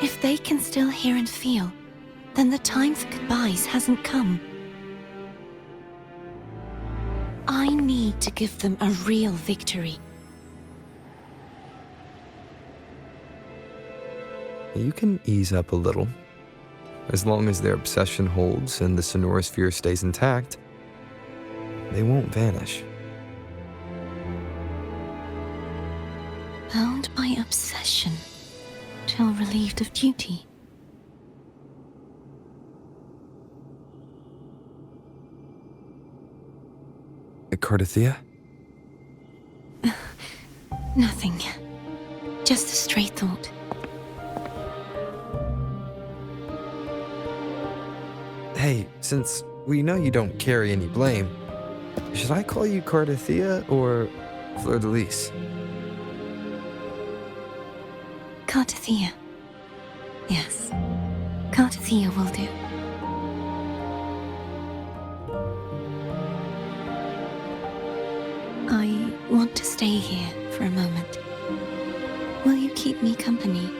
If they can still hear and feel, then the time for goodbyes hasn't come. I need to give them a real victory. You can ease up a little. As long as their obsession holds and the sonorosphere stays intact, they won't vanish. Bound by obsession, till relieved of duty. Cartethyia? Nothing. Just a stray thought. Hey, since we know you don't carry any blame, should I call you Cartethyia or Fleur-de-Lis? Cartethyia. Yes. Cartethyia will do. I want to stay here for a moment. Will you keep me company?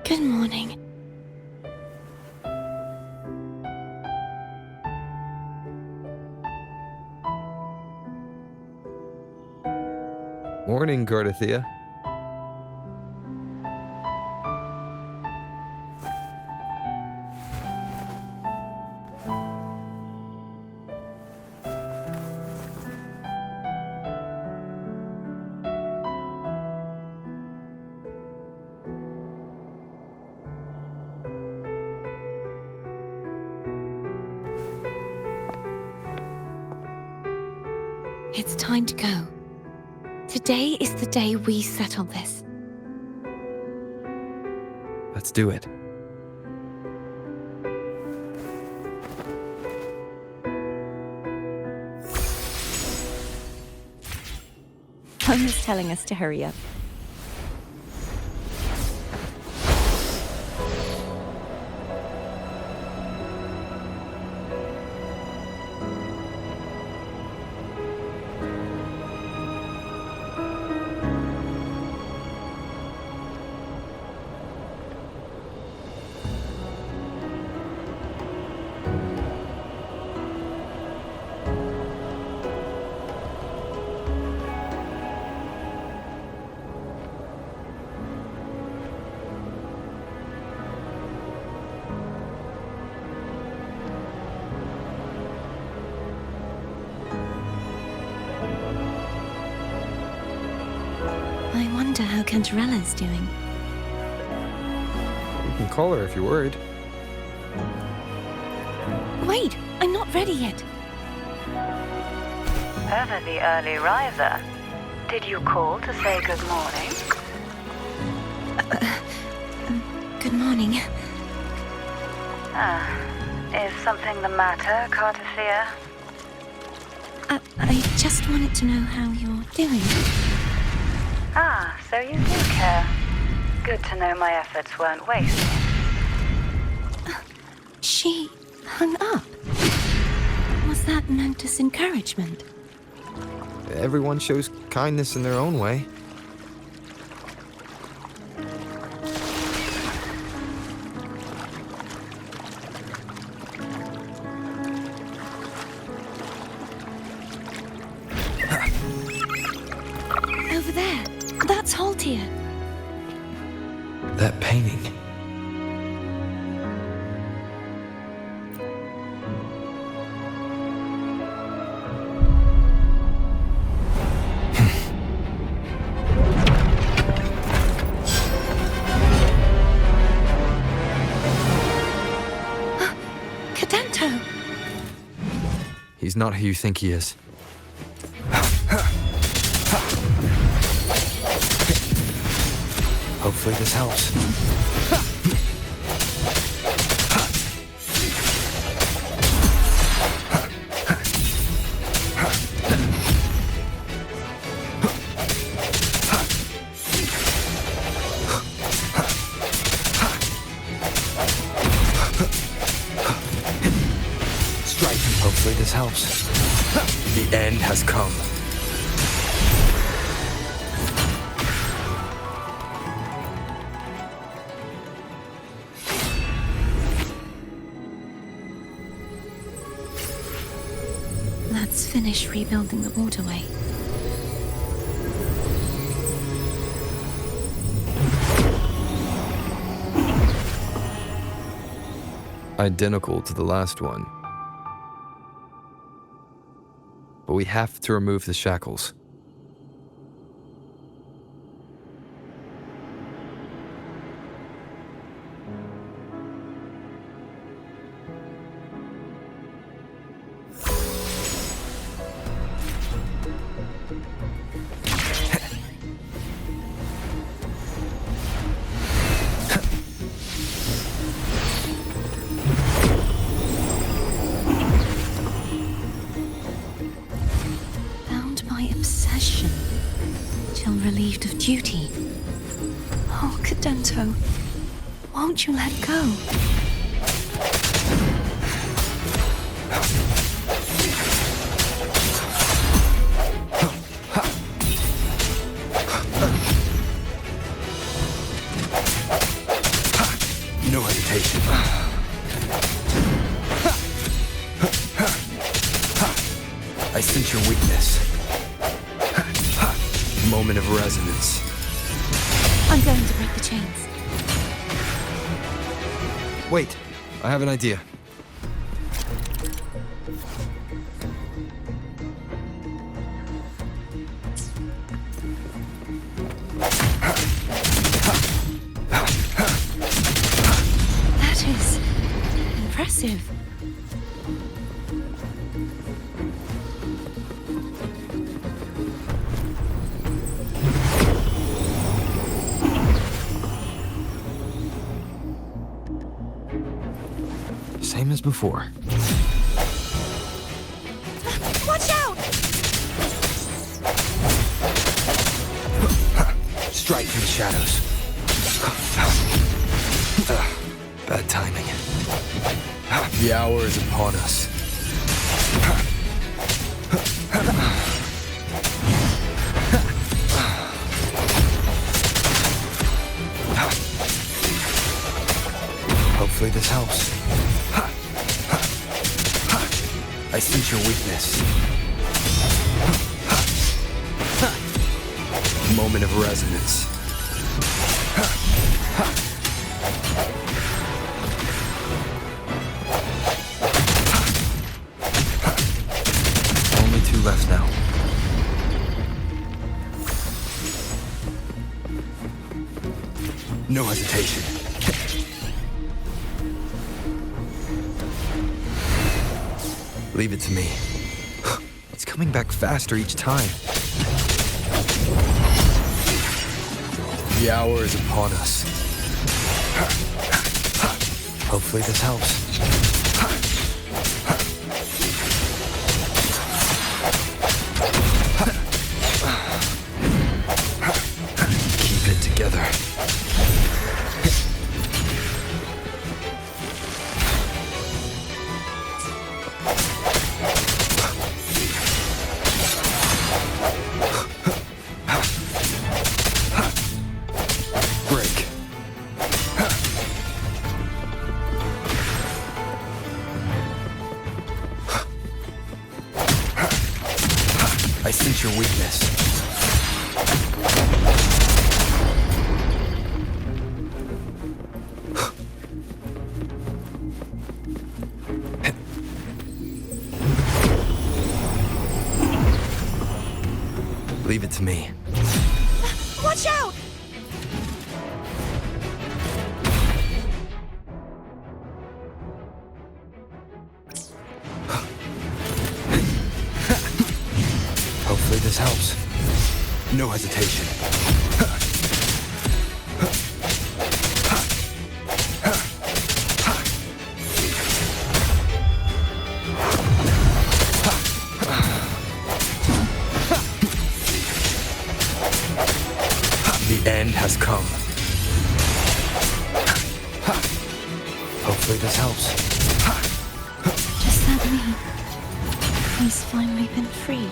Good morning. Morning, Cartethyia. It's time to go. Today is the day we settle this. Let's do it. Home is telling us to hurry up. I wonder how Cantarella's doing. You can call her if you're worried. Wait, I'm not ready yet. Ever the early riser. Did you call to say good morning? Good morning. Is something the matter, Cartethyia? I just wanted to know how you're doing. So you do care. Good to know my efforts weren't wasted. She hung up. Was that meant as encouragement? Everyone shows kindness in their own way. Over there. That's Haltia. That painting. Cadento! He's not who you think he is. Hopefully this helps. Strike. Hopefully this helps. The end has come. Let's finish rebuilding the waterway. Identical to the last one. But we have to remove the shackles. Relieved of duty. Oh, Cadento, won't you let go? No hesitation. I sense your weakness. Moment of resonance. I'm going to break the chains. Wait, I have an idea. That is impressive. Same as before. Watch out! Strike from the shadows. Bad timing. The hour is upon us. Hopefully this helps. I sense your weakness. Moment of resonance. Only 2 left now. No hesitation. Leave it to me. It's coming back faster each time. The hour is upon us. Hopefully this helps. Keep it together. I sense your weakness. Leave it to me. Watch out! Hopefully this helps. No hesitation. The end has come. Hopefully this helps. Does that mean he's finally been freed?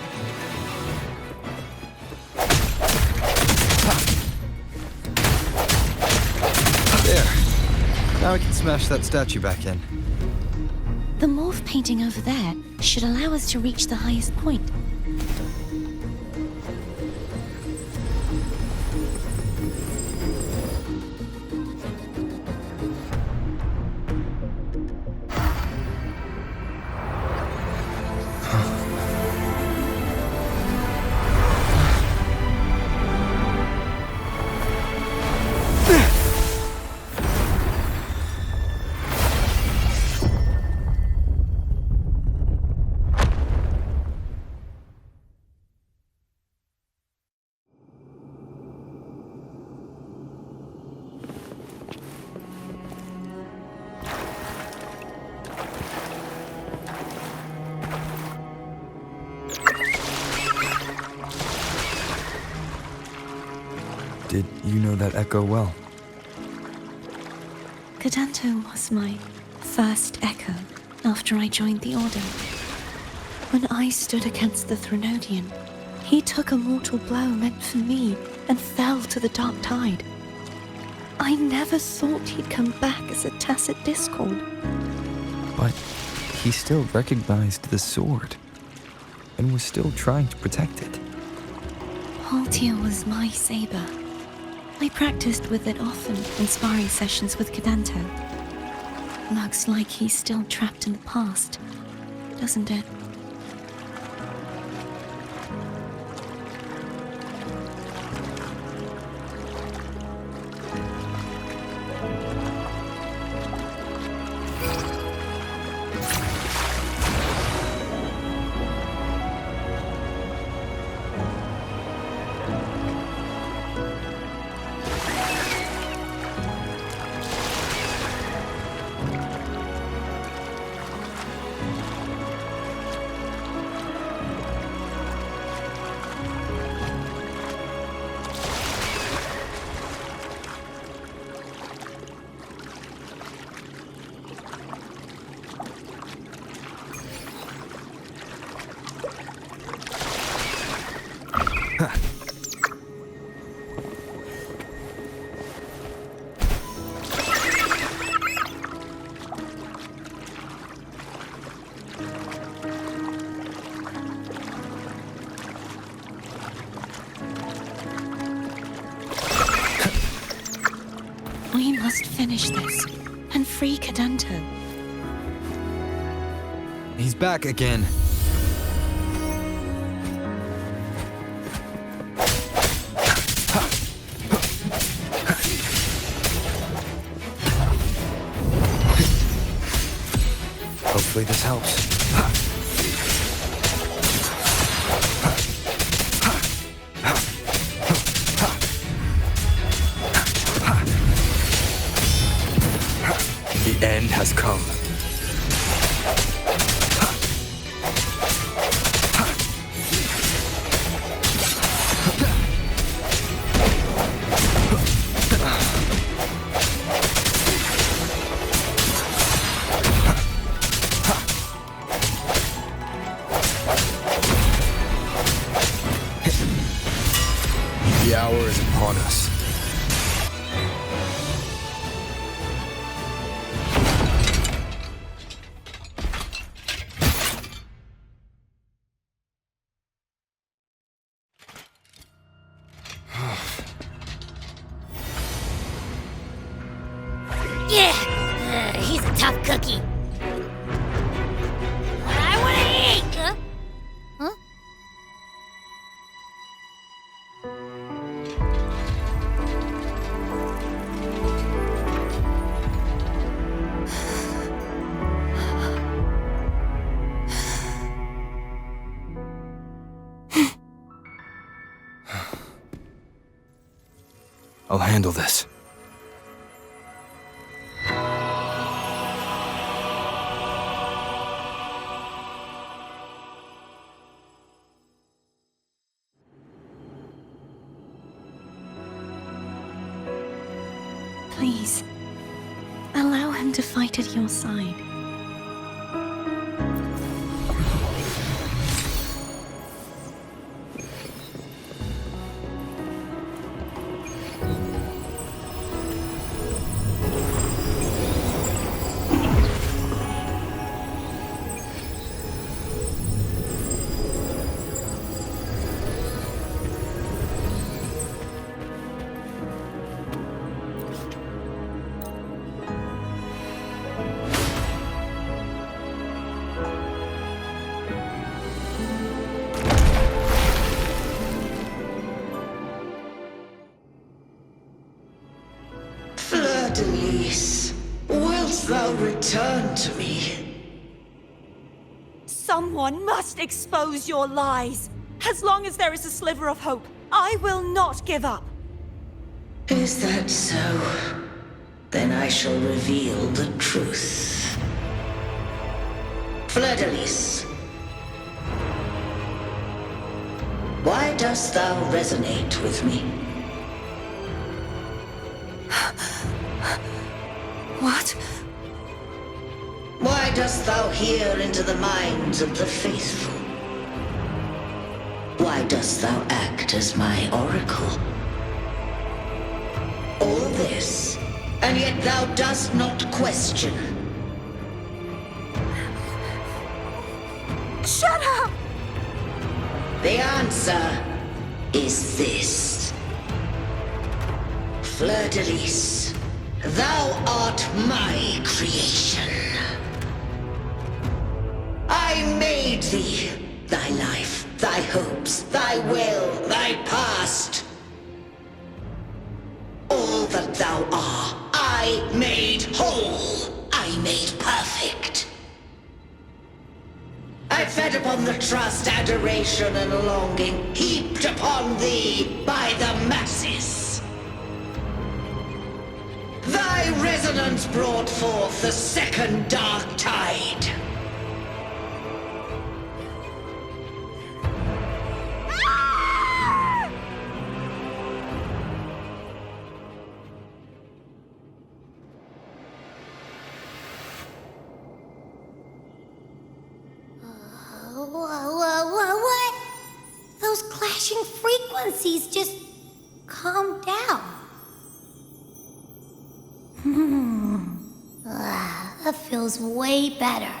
There. Now I can smash that statue back in. The morph painting over there should allow us to reach the highest point. Did you know that echo well? Cartethyia was my first echo after I joined the Order. When I stood against the Threnodian, he took a mortal blow meant for me and fell to the dark tide. I never thought he'd come back as a tacit discord. But he still recognized the sword and was still trying to protect it. Haltia was my saber. I practiced with it often in sparring sessions with Cartethyia. Looks like he's still trapped in the past, doesn't it? We must finish this and free Cadento. He's back again. Hopefully this helps. The end has come. The hour is upon us. Yeah, he's a tough cookie. I want to eat. Huh? I'll handle this. Please, allow him to fight at your side. Denise, wilt thou return to me? Someone must expose your lies. As long as there is a sliver of hope, I will not give up. Is that so? Then I shall reveal the truth. Fleur-de-Lis, why dost thou resonate with me? What? Why dost thou hear into the minds of the faithful? Why dost thou act as my oracle? All this, and yet thou dost not question. Shut up! The answer is this. Fleur-de-Lis, thou art my creation. I made thee, thy life, thy hopes, thy will, thy past. All that thou art, I made whole, I made perfect. I fed upon the trust, adoration, and longing heaped upon thee by the masses. Thy resonance brought forth the second dark tide. What? Those clashing frequencies just calm down. That feels way better.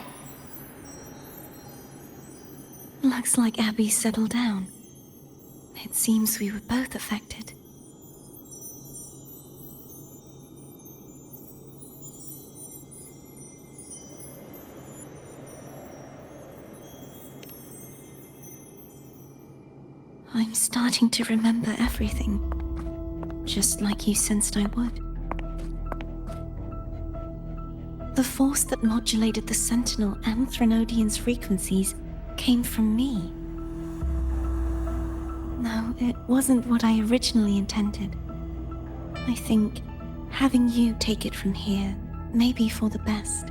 Looks like Abby settled down. It seems we were both affected. I'm starting to remember everything, just like you sensed I would. The force that modulated the Sentinel and Threnodian's frequencies came from me. No, it wasn't what I originally intended. I think having you take it from here may be for the best.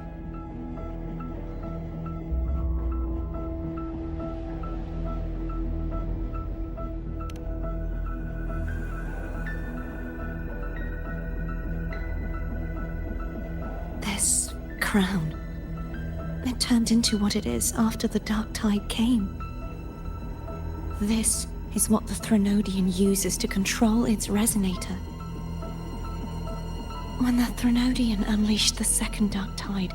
This crown, it turned into what it is after the Dark Tide came. This is what the Threnodian uses to control its resonator. When the Threnodian unleashed the second Dark Tide,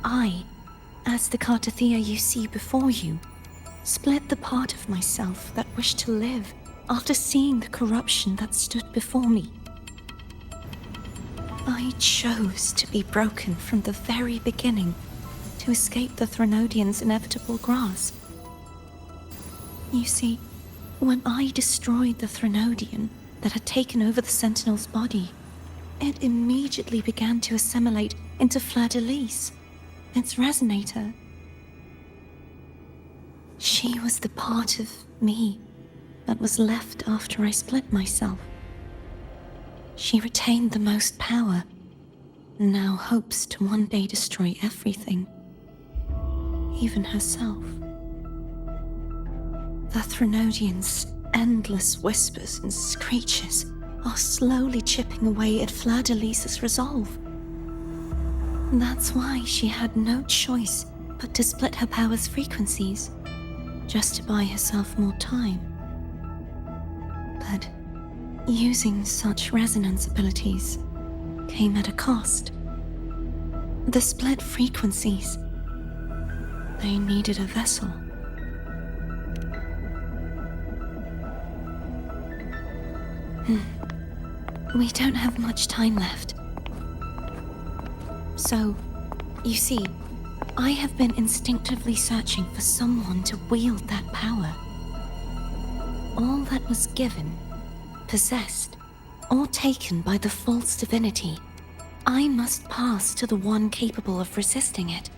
I, as the Cartethyia you see before you, split the part of myself that wished to live after seeing the corruption that stood before me. I chose to be broken from the very beginning to escape the Threnodian's inevitable grasp. You see, when I destroyed the Threnodian that had taken over the Sentinel's body, it immediately began to assimilate into Fleur-de-Lis, its resonator. She was the part of me that was left after I split myself. She retained the most power, and now hopes to one day destroy everything, even herself. The Threnodian's endless whispers and screeches are slowly chipping away at Fleur-de-Lis's resolve. That's why she had no choice but to split her power's frequencies, just to buy herself more time. But using such resonance abilities came at a cost. The split frequencies, they needed a vessel. We don't have much time left. So, you see, I have been instinctively searching for someone to wield that power. All that was given, possessed, or taken by the false divinity, I must pass to the one capable of resisting it.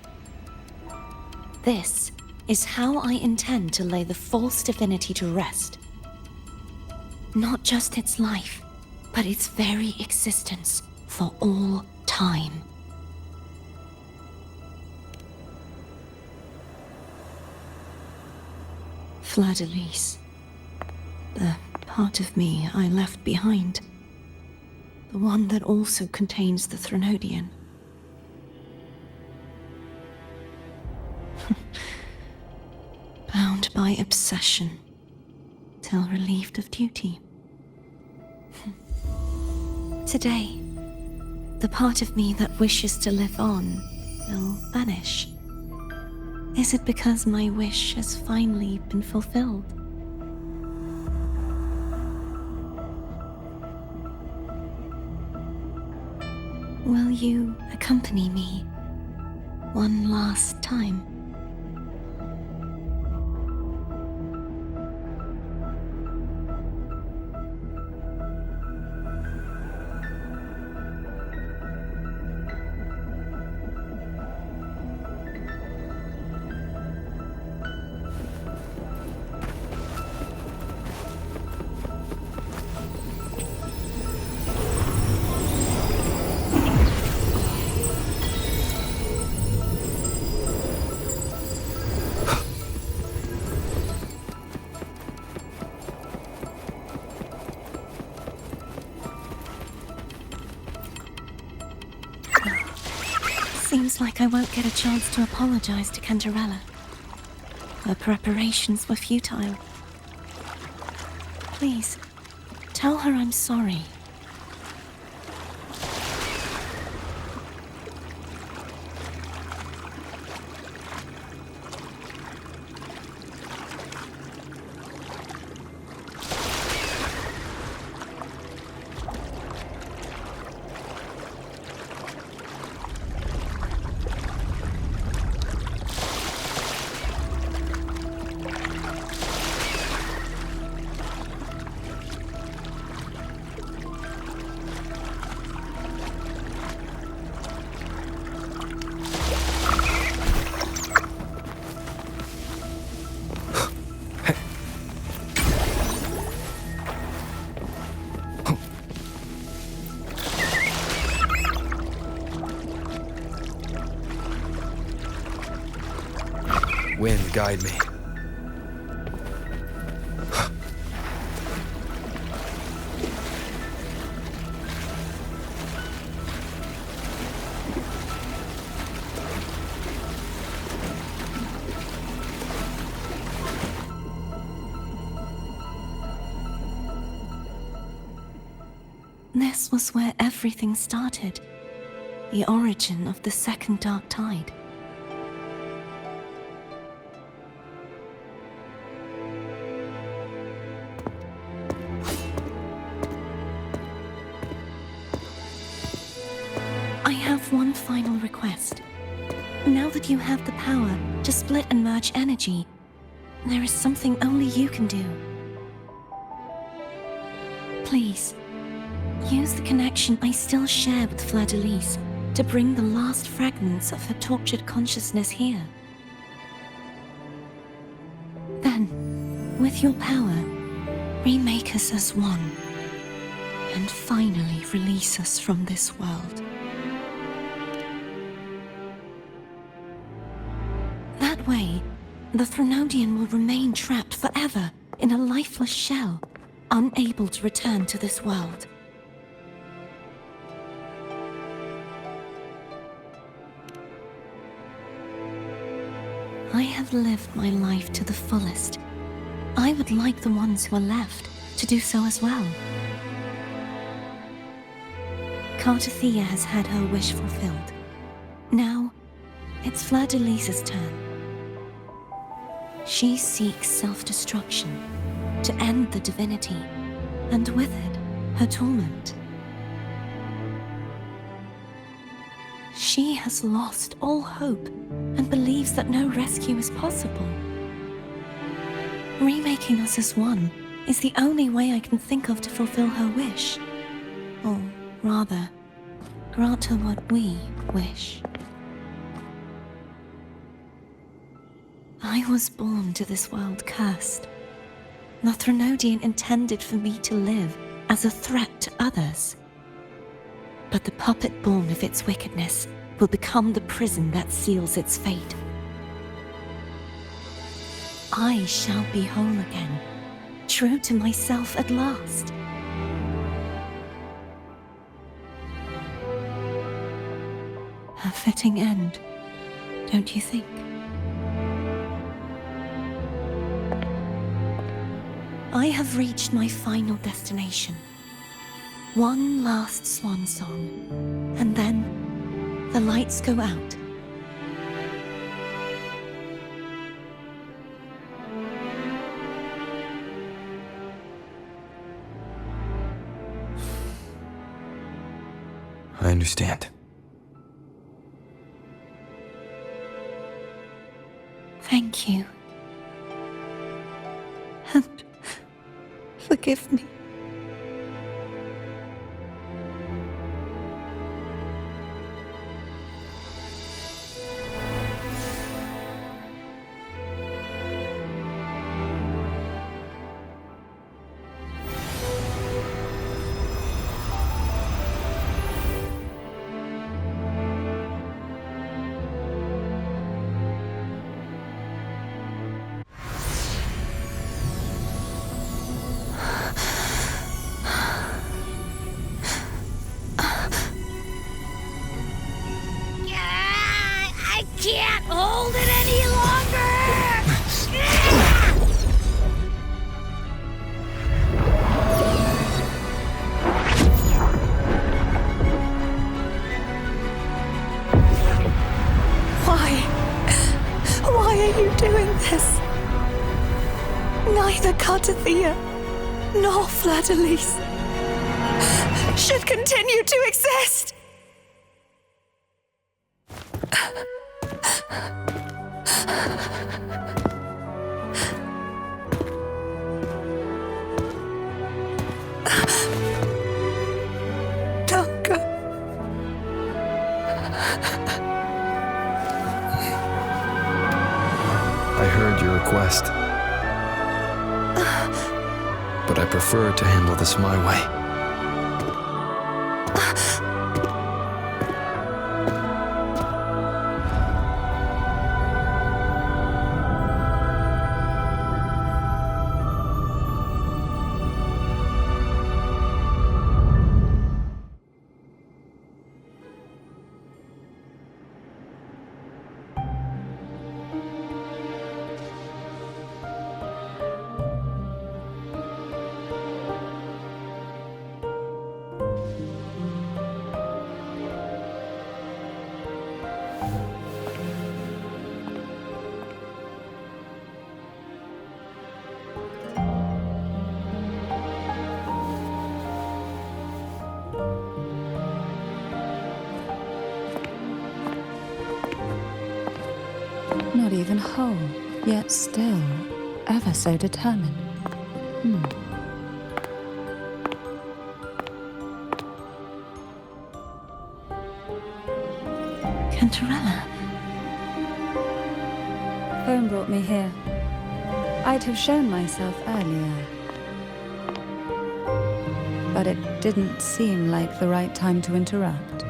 This is how I intend to lay the false divinity to rest. Not just its life, but its very existence for all time. Fleur-de-Lis, the part of me I left behind, the one that also contains the Threnodian. Bound by obsession, till relieved of duty. Today, the part of me that wishes to live on will vanish. Is it because my wish has finally been fulfilled? Will you accompany me one last time? Seems like I won't get a chance to apologize to Cantarella. Her preparations were futile. Please, tell her I'm sorry. Wind, guide me. This was where everything started. The origin of the second dark tide. I have one final request. Now that you have the power to split and merge energy, there is something only you can do. Please, use the connection I still share with Fleur-de-Lis to bring the last fragments of her tortured consciousness here. Then, with your power, remake us as one, and finally release us from this world. That way, the Threnodian will remain trapped forever in a lifeless shell, unable to return to this world. I have lived my life to the fullest. I would like the ones who are left to do so as well. Cartethyia has had her wish fulfilled. Now, it's Fleur-de-Lis's turn. She seeks self-destruction to end the divinity, and with it, her torment. She has lost all hope and believes that no rescue is possible. Remaking us as one is the only way I can think of to fulfill her wish. Or rather, grant her what we wish. I was born to this world cursed. The Threnodian intended for me to live as a threat to others. But the puppet born of its wickedness will become the prison that seals its fate. I shall be whole again, true to myself at last. A fitting end, don't you think? I have reached my final destination. One last swan song, and then the lights go out. I understand. Thank you. And forgive me. Can't hold it any longer! Why are you doing this? Neither Cartethyia nor Fleur-de-Lis should continue to exist! Don't go. I heard your request. But I prefer to handle this my way. Not even whole, yet still ever so determined. Cantarella. Phone brought me here. I'd have shown myself earlier. But it didn't seem like the right time to interrupt.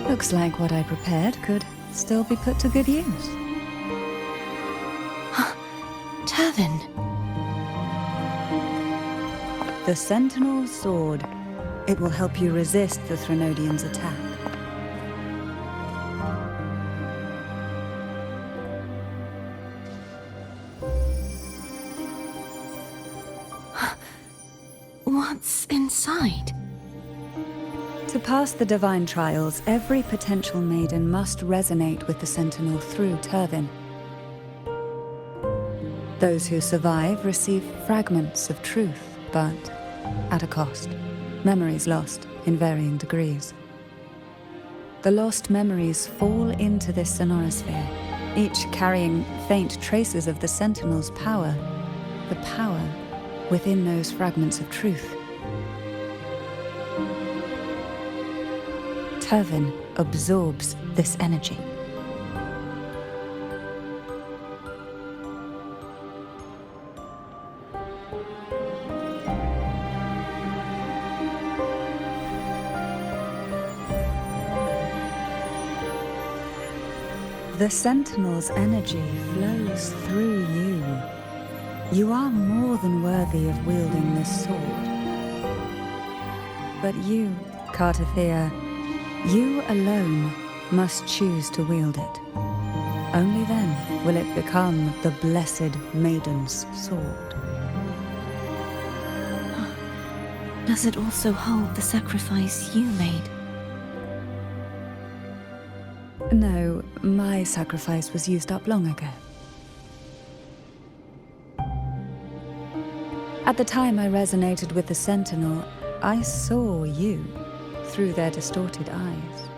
Looks like what I prepared could still be put to good use. Turvin. The Sentinel's Sword. It will help you resist the Threnodian's attack. What's inside? To pass the divine trials, every potential maiden must resonate with the Sentinel through Turvin. Those who survive receive fragments of truth, but at a cost. Memories lost in varying degrees. The lost memories fall into this sonorosphere, each carrying faint traces of the Sentinel's power, the power within those fragments of truth. Turvin absorbs this energy. The Sentinel's energy flows through you. You are more than worthy of wielding this sword. But you, Cartethyia, you alone must choose to wield it. Only then will it become the Blessed Maiden's sword. Does it also hold the sacrifice you made? No, my sacrifice was used up long ago. At the time I resonated with the Sentinel, I saw you through their distorted eyes.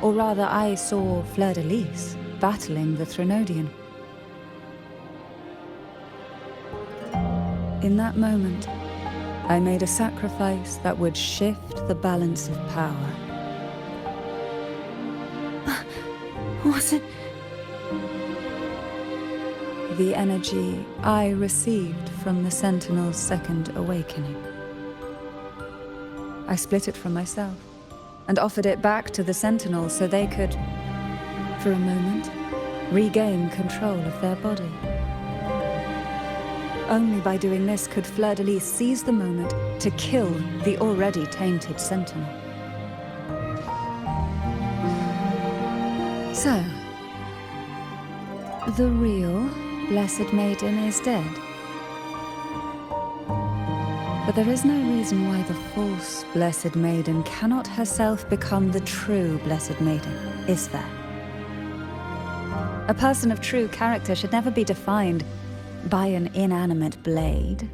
Or rather, I saw Fleur-de-Lis battling the Threnodian. In that moment, I made a sacrifice that would shift the balance of power. Was it? The energy I received from the Sentinel's second awakening. I split it from myself and offered it back to the Sentinel so they could, for a moment, regain control of their body. Only by doing this could Fleur-de-Lis seize the moment to kill the already tainted Sentinel. So, the real Blessed Maiden is dead. But there is no reason why the false Blessed Maiden cannot herself become the true Blessed Maiden, is there? A person of true character should never be defined by an inanimate blade.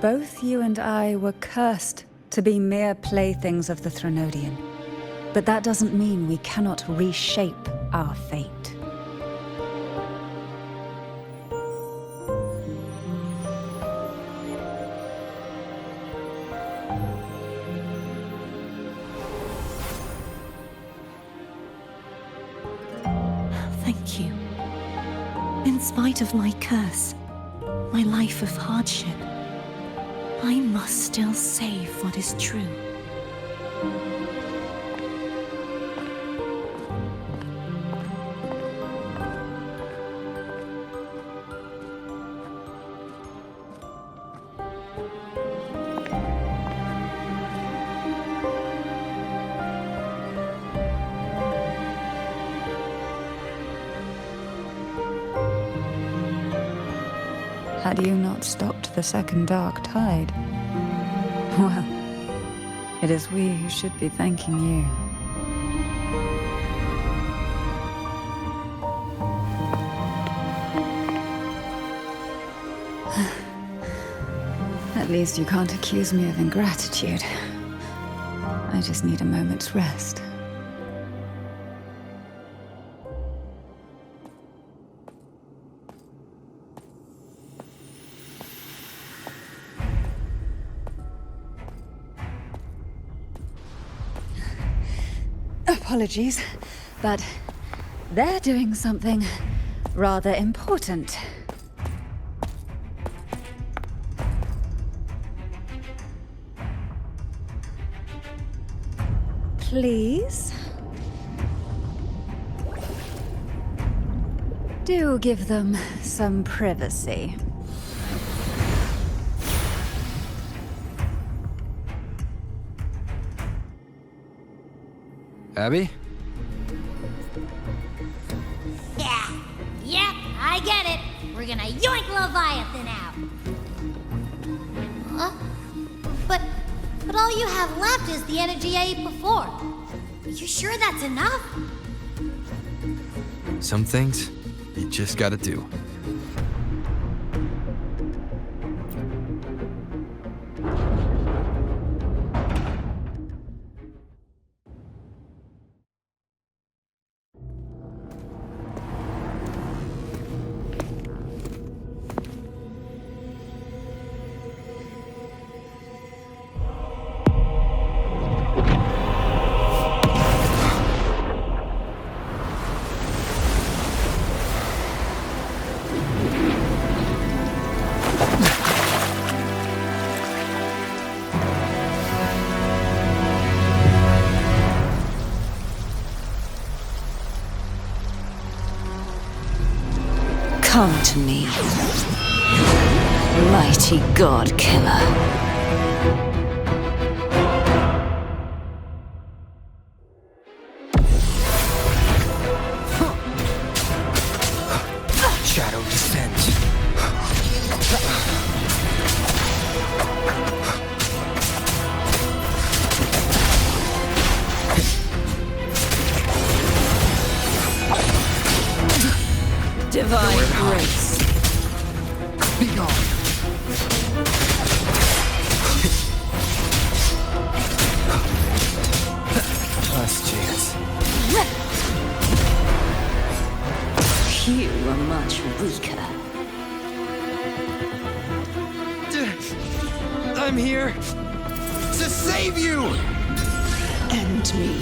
Both you and I were cursed to be mere playthings of the Threnodian. But that doesn't mean we cannot reshape our fate. Thank you. In spite of my curse, my life of hardship, I must still save what is true. Had you not stopped the second dark tide? Well, it is we who should be thanking you. At least you can't accuse me of ingratitude. I just need a moment's rest. Apologies, but they're doing something rather important. Please? Do give them some privacy. Abby? Yeah, I get it. We're gonna yoink Leviathan out. Huh? But all you have left is the energy I ate before. Are you sure that's enough? Some things you just gotta do. Come to me, mighty god killer. Shadow descends. Divine grace. Be gone. Last chance. You are much weaker. I'm here to save you! End me,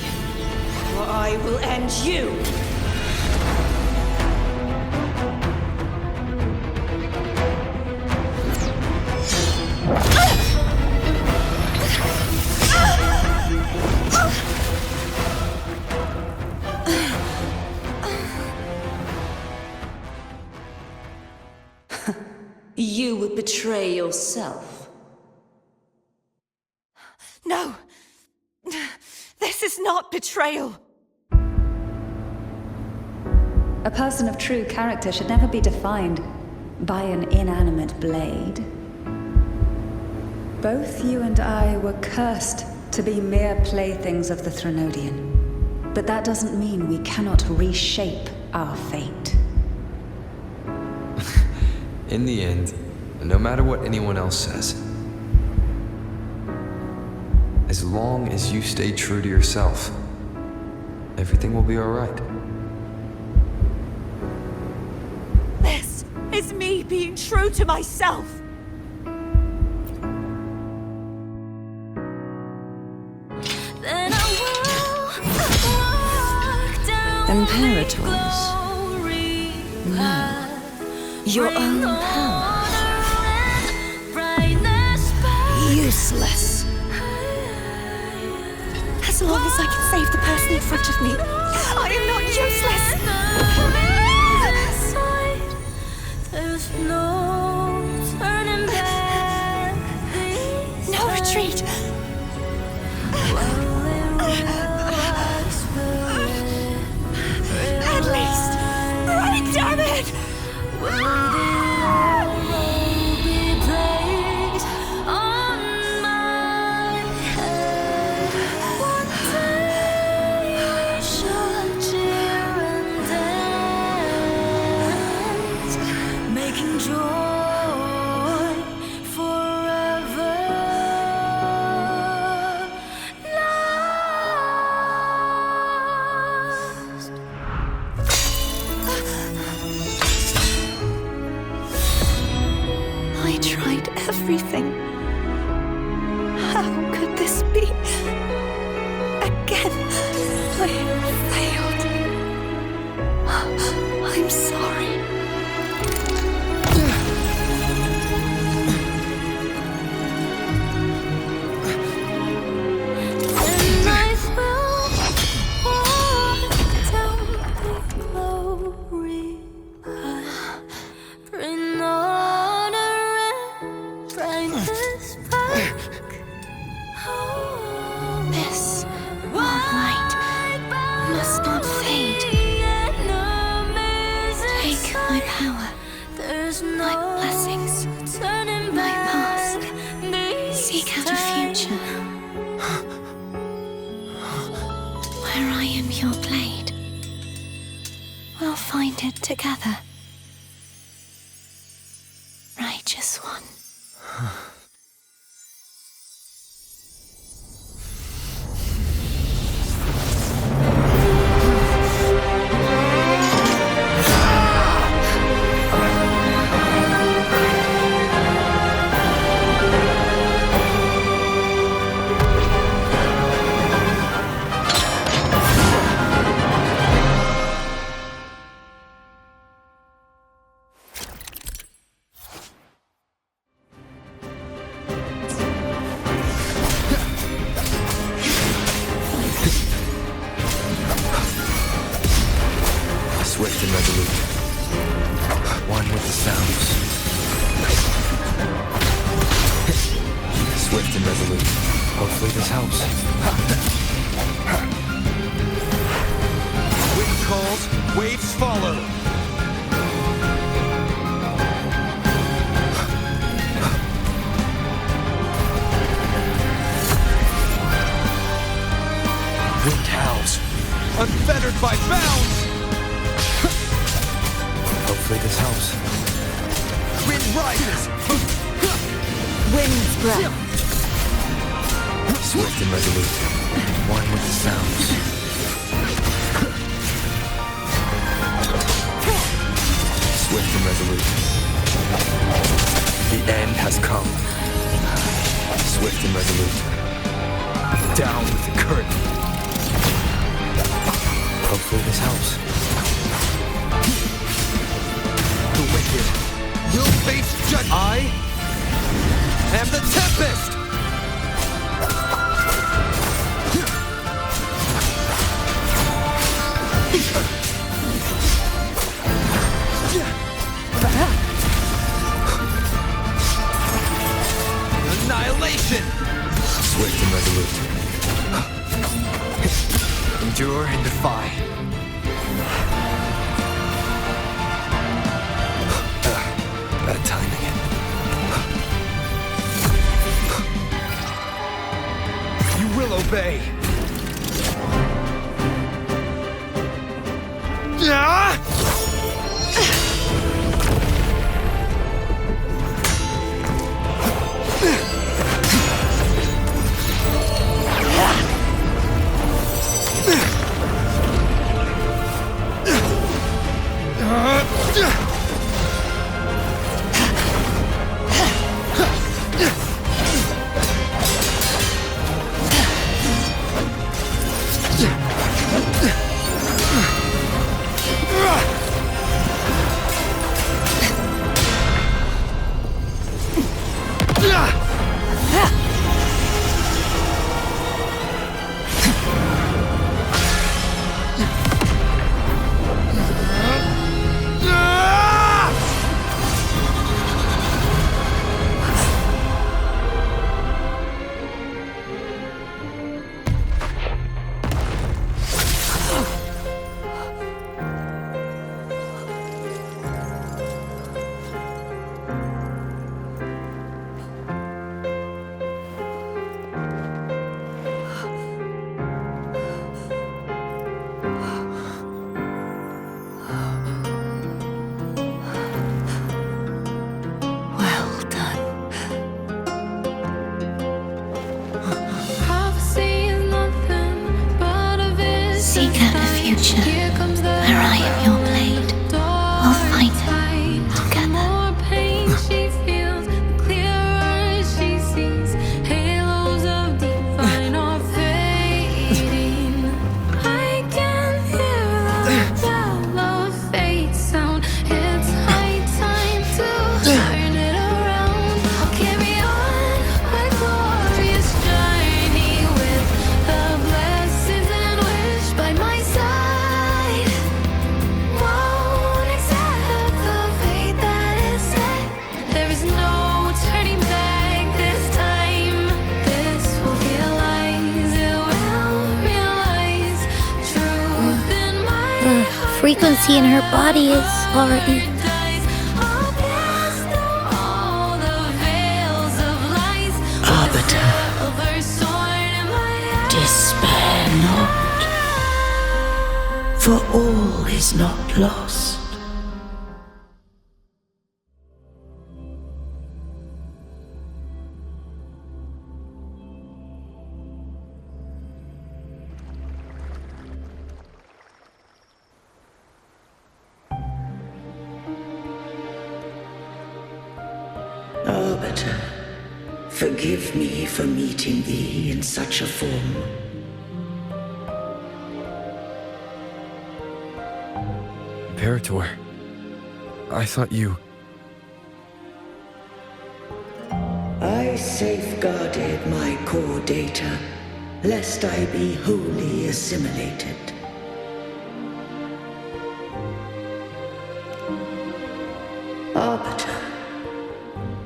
or I will end you! You would betray yourself. No! This is not betrayal! A person of true character should never be defined by an inanimate blade. Both you and I were cursed to be mere playthings of the Threnodian. But that doesn't mean we cannot reshape our fate. In the end, no matter what anyone else says, as long as you stay true to yourself, everything will be all right. This is me being true to myself! Imperators. No. Your own power. Useless. As long as I can save the person in front of me, I am not useless! There's no turning back. No retreat! At least, right, damn it! Making joy nothing. How could this be? Again, I failed. I'm sorry. Together. Righteous one. Swift and resolute. One with the sounds. Swift and resolute. Hopefully this helps. Wind calls, waves follow. Wind howls, unfettered by bounds. Hopefully this helps. Wind rises. Wind's breath. Swift and resolute. One with the sounds. Swift and resolute. The end has come. Swift and resolute. Down with the curtain. Hopefully this helps. The wicked will face judgment. I am the Tempest! Annihilation! Swift and resolute. Endure and defy. Bad timing. You will obey. frequency in her body is already... Arbiter, despair not, for all is not lost. Arbiter, forgive me for meeting thee in such a form. Imperator, I thought you... I safeguarded my core data, lest I be wholly assimilated. Arbiter,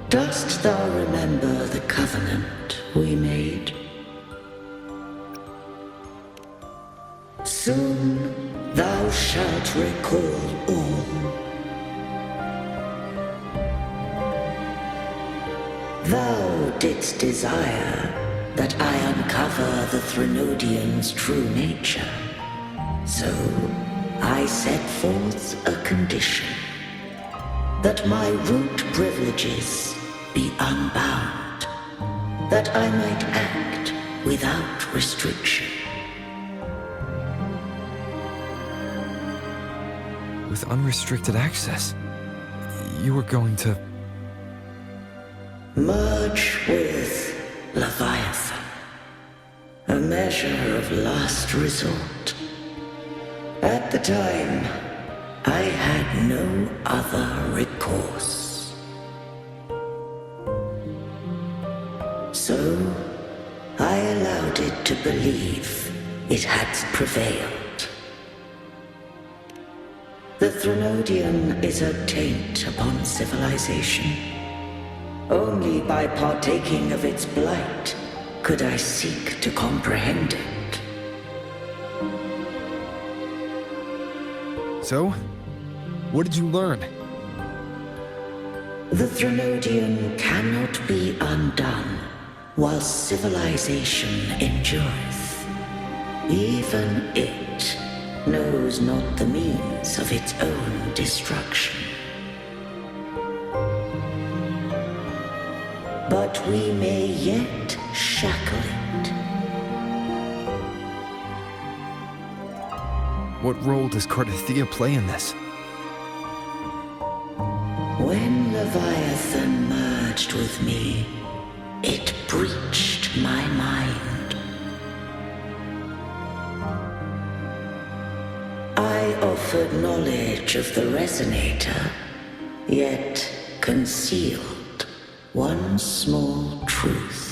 dost thou remember the covenant we made? Soon thou shalt recall all. Thou didst desire that I uncover the Threnodian's true nature. So I set forth a condition, that my root privileges be unbound, that I might act without restriction. With unrestricted access, you were going to... Merge with Leviathan, a measure of last resort. At the time, I had no other recourse. So, I allowed it to believe it had prevailed. The Threnodian is a taint upon civilization. Only by partaking of its blight could I seek to comprehend it. So? What did you learn? The Threnodian cannot be undone while civilization endureth. Even it knows not the means of its own destruction. But we may yet shackle it. What role does Cartethyia play in this? When Leviathan merged with me, it breached my mind. I offered knowledge of the Resonator, yet concealed one small truth.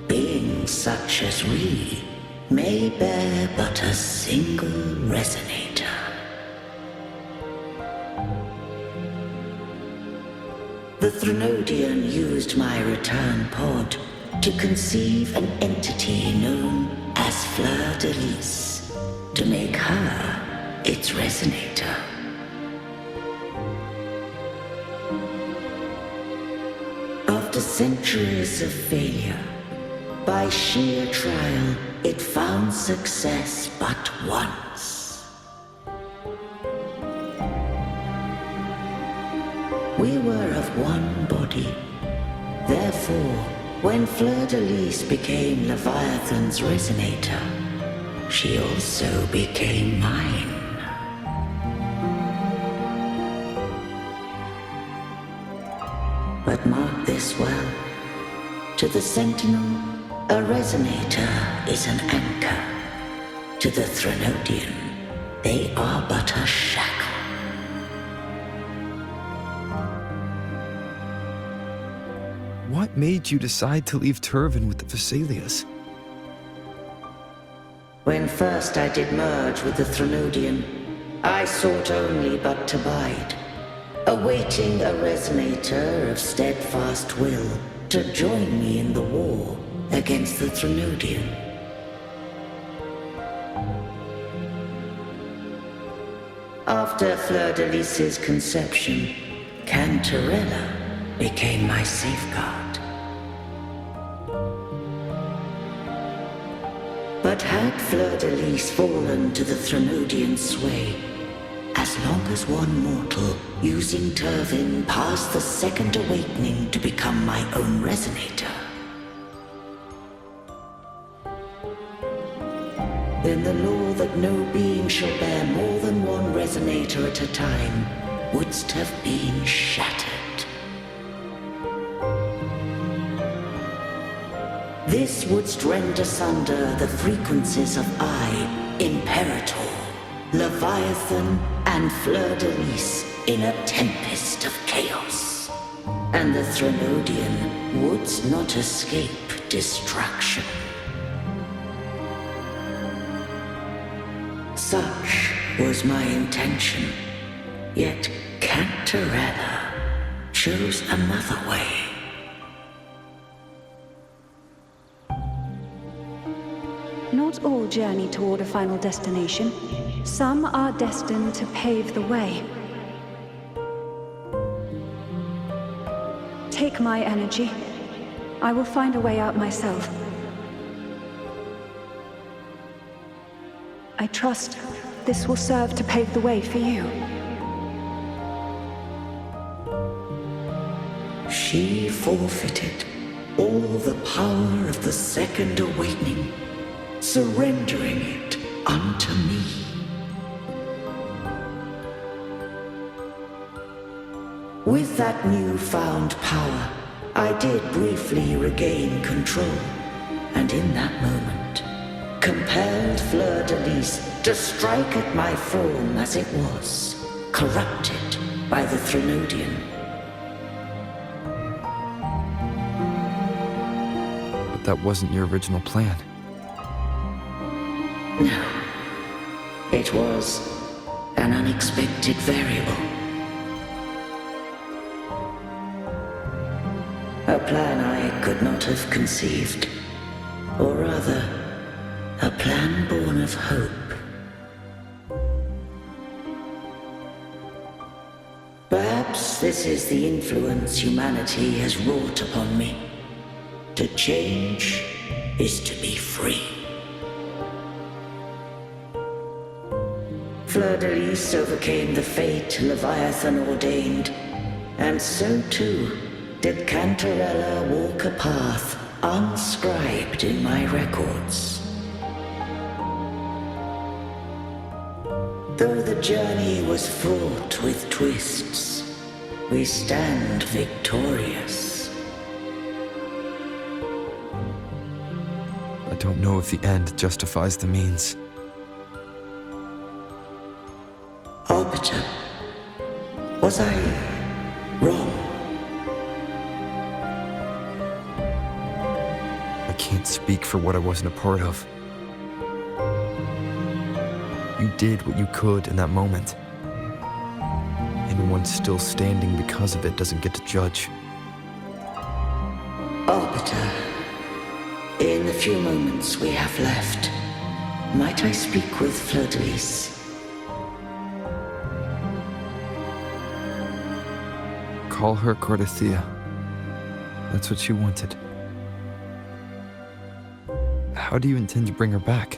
Beings such as we may bear but a single Resonator. The Threnodian used my return pod to conceive an entity known as Fleur-de-Lis, to make her its Resonator. After centuries of failure, by sheer trial, it found success but once. We were of one body. Therefore, when Fleur-de-Lis became Leviathan's Resonator, she also became mine. But mark this well. To the Sentinel, a Resonator is an anchor. To the Threnodian, they are but a shackle. What made you decide to leave Turvan with the Fisalias? When first I did merge with the Threnodian, I sought only but to bide, awaiting a Resonator of steadfast will to join me in the war against the Threnodian. After Fleur-de-Lis's conception, Cantarella became my safeguard. But had Fleur-de-Lis fallen to the Threnodian sway, as long as one mortal using Turvin passed the second awakening to become my own Resonator, then the law that no being shall bear more than one Resonator at a time wouldst have been shattered. This wouldst rend asunder the frequencies of I, Imperator, Leviathan, and Fleur-de-Lis in a tempest of chaos, and the Threnodian wouldst not escape destruction. Such was my intention, yet Cantarella chose another way. Not all journey toward a final destination. Some are destined to pave the way. Take my energy. I will find a way out myself. I trust this will serve to pave the way for you. She forfeited all the power of the second awakening, surrendering it unto me. With that newfound power, I did briefly regain control, and in that moment, compelled Fleur-de-Lis to strike at my form as it was, corrupted by the Threnodian. But that wasn't your original plan. No. It was an unexpected variable. A plan I could not have conceived, or rather, a plan born of hope. Perhaps this is the influence humanity has wrought upon me. To change is to be free. Fleur-de-Lis overcame the fate Leviathan ordained, and so too did Cantarella walk a path unscribed in my records. Though the journey was fraught with twists, we stand victorious. I don't know if the end justifies the means. Arbiter, was I wrong? I can't speak for what I wasn't a part of. You did what you could in that moment. Anyone still standing because of it doesn't get to judge. Arbiter, in the few moments we have left, might I speak with Fleur-de-Lis? Call her Cartethyia. That's what she wanted. How do you intend to bring her back?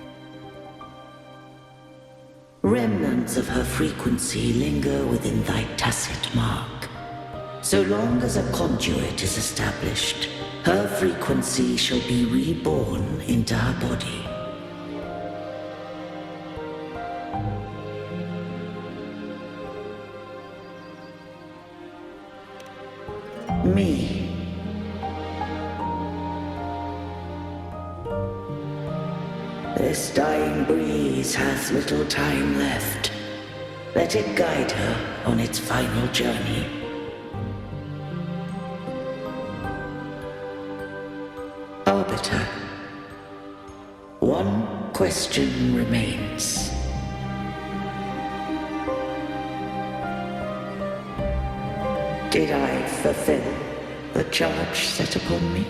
Remnants of her frequency linger within thy tacit mark. So long as a conduit is established, her frequency shall be reborn into her body. Me. This dying breeze hath little time left. Let it guide her on its final journey. Arbiter, one question remains. Did I fulfill the charge set upon me?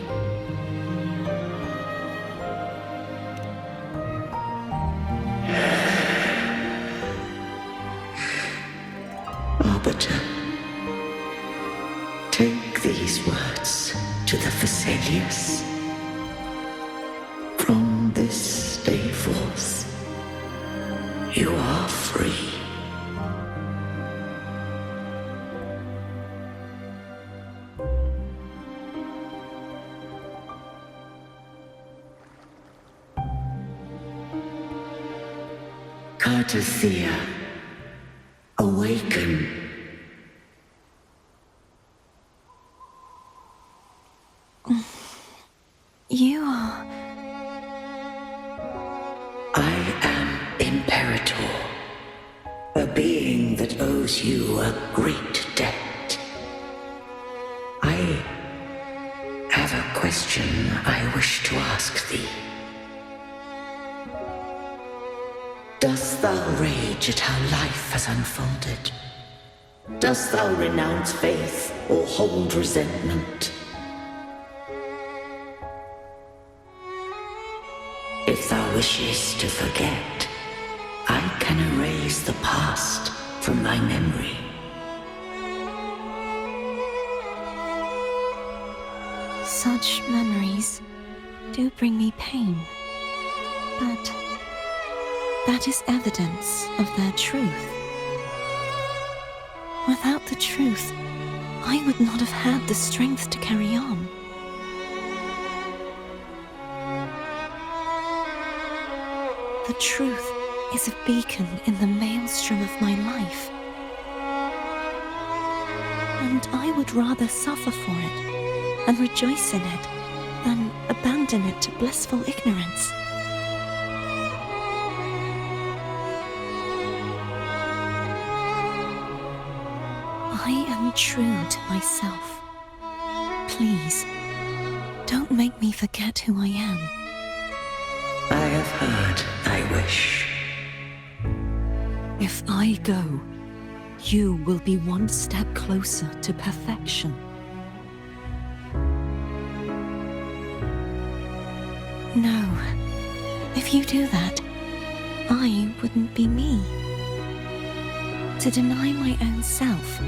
Take these words to the Fisalias. From this day forth, you are free. Cartethyia, awaken. You are... I am Imperator, a being that owes you a great debt. I have a question I wish to ask thee. Dost thou rage at how life has unfolded? Dost thou renounce faith or hold resentment? If thou wishes to forget, I can erase the past from thy memory. Such memories do bring me pain, but that is evidence of their truth. Without the truth, I would not have had the strength to carry on. The truth is a beacon in the maelstrom of my life. And I would rather suffer for it and rejoice in it than abandon it to blissful ignorance. I am true to myself. Please, don't make me forget who I am. I have heard thy wish. If I go, you will be one step closer to perfection. No. If you do that, I wouldn't be me. To deny my own self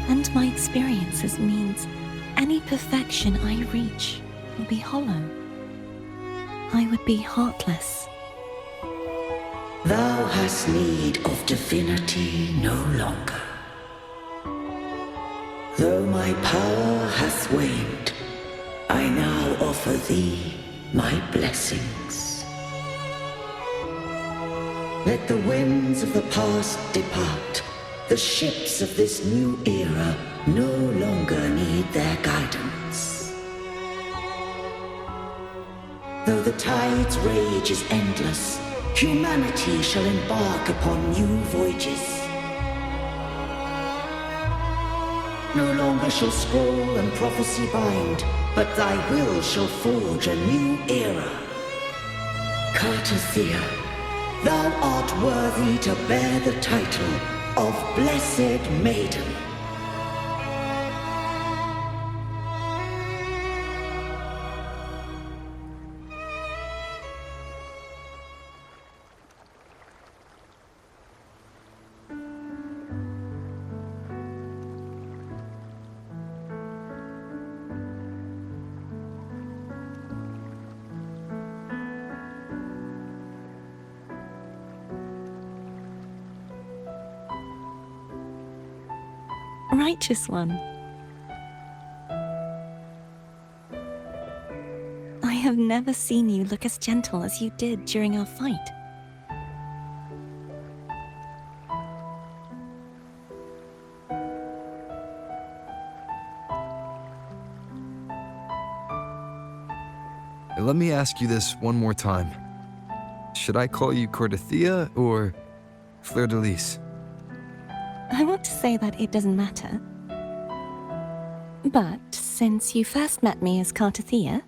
and my experiences means any perfection I reach will be hollow. I would be heartless. Thou hast need of divinity no longer. Though my power hath waned, I now offer thee my blessings. Let the winds of the past depart. The ships of this new era no longer need their guidance. Though the tide's rage is endless, humanity shall embark upon new voyages. No longer shall scroll and prophecy bind, but thy will shall forge a new era. Cartethyia, thou art worthy to bear the title of Blessed Maiden. Righteous one. I have never seen you look as gentle as you did during our fight. Let me ask you this one more time. Should I call you Cartethyia or Fleur de Lis? I want to say that it doesn't matter. But since you first met me as Cartethyia,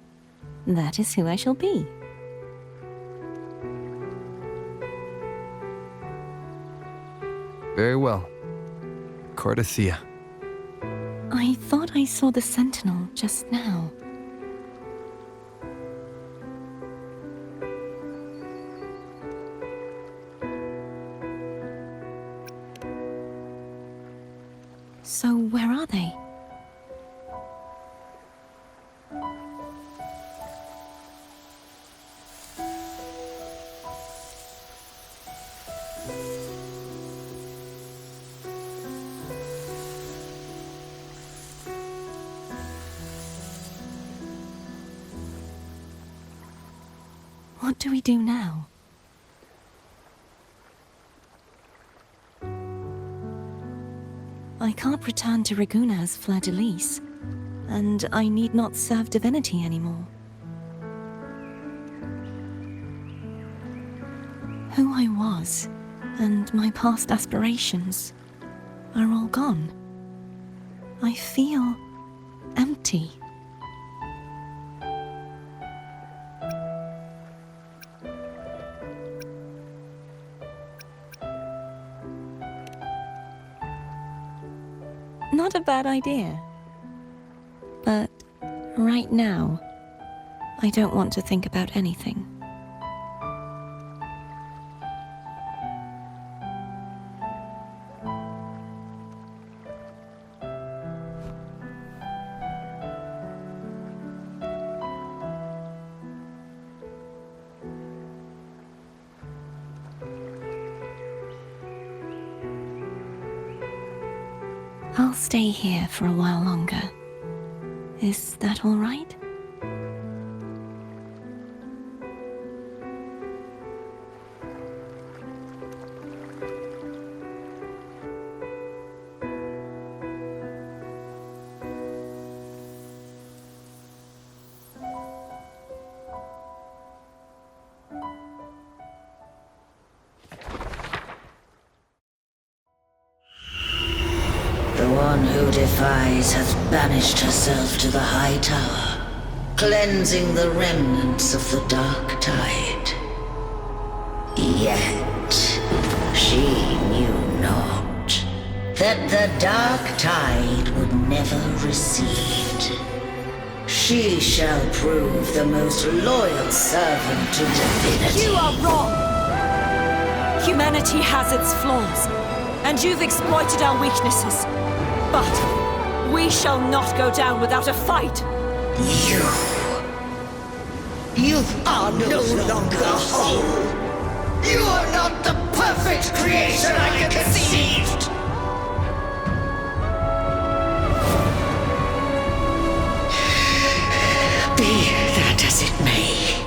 that is who I shall be. Very well. Cartethyia. I thought I saw the sentinel just now. So where are they? What do we do now? I can't return to Reguna as Fleur-de-Lis, and I need not serve divinity anymore. Who I was, and my past aspirations, are all gone. I feel empty. Not a bad idea. But right now, I don't want to think about anything. I'll stay here for a while longer. Is that all right? The one who defies has banished herself to the high tower, cleansing the remnants of the dark tide. Yet, she knew not that the dark tide would never recede. She shall prove the most loyal servant to divinity. You are wrong! Humanity has its flaws, and you've exploited our weaknesses. But we shall not go down without a fight! You are no longer whole! You are not the perfect creation I conceived! Be that as it may,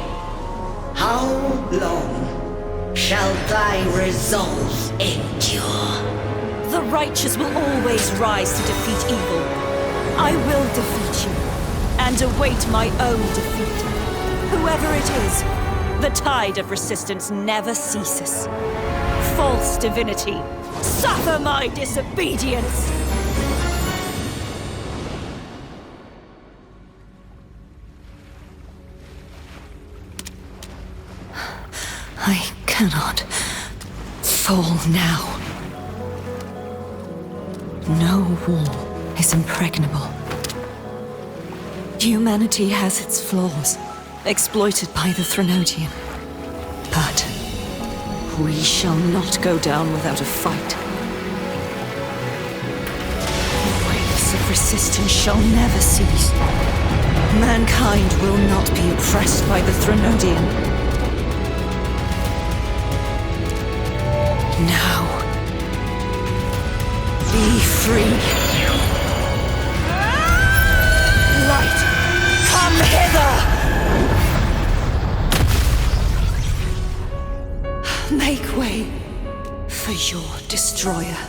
how long shall thy resolve endure? The righteous will always rise to defeat evil. I will defeat you, and await my own defeat. Whoever it is, the tide of resistance never ceases. False divinity, suffer my disobedience! I cannot fall now. No wall is impregnable. Humanity has its flaws, exploited by the Threnodian. But we shall not go down without a fight. The waves of resistance shall never cease. Mankind will not be oppressed by the Threnodian. Now, be free. Light, come hither! Make way for your destroyer.